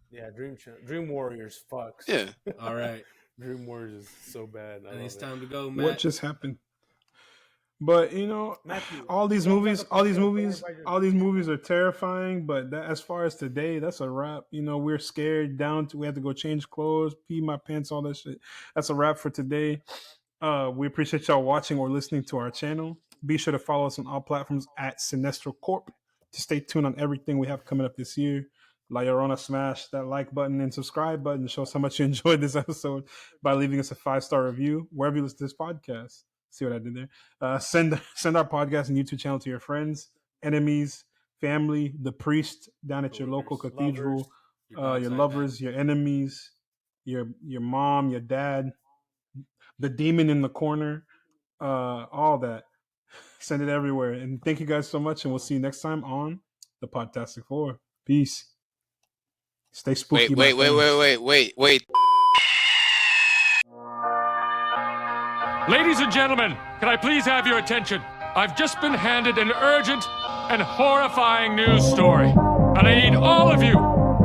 Yeah, Dream Warriors fucks. Yeah. All right, Dream Warriors is so bad. I and love it's it. time to go, Matt. What just happened? But you know, Matthew, all these don't movies, talk about your- all these movies are terrifying. But as far as today, that's a wrap. You know, we're scared down to we have to go change clothes, pee my pants, all that shit. That's a wrap for today. We appreciate y'all watching or listening to our channel. Be sure to follow us on all platforms at Cinestro Corp to stay tuned on everything we have coming up this year. La Llorona, smash that like button and subscribe button to show us how much you enjoyed this episode by leaving us a 5-star review wherever you listen to this podcast. See what I did there? Send our podcast and YouTube channel to your friends, enemies, family, the priest down at your local Lovers, cathedral, Your your dog's lovers, your enemies, your mom, your dad, the demon in the corner. all that. Send it everywhere. And thank you guys so much. And we'll see you next time on the Podtastic 4. Peace. Stay spooky. Wait. Ladies and gentlemen, can I please have your attention? I've just been handed an urgent and horrifying news story. And I need all of you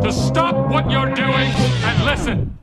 to stop what you're doing and listen.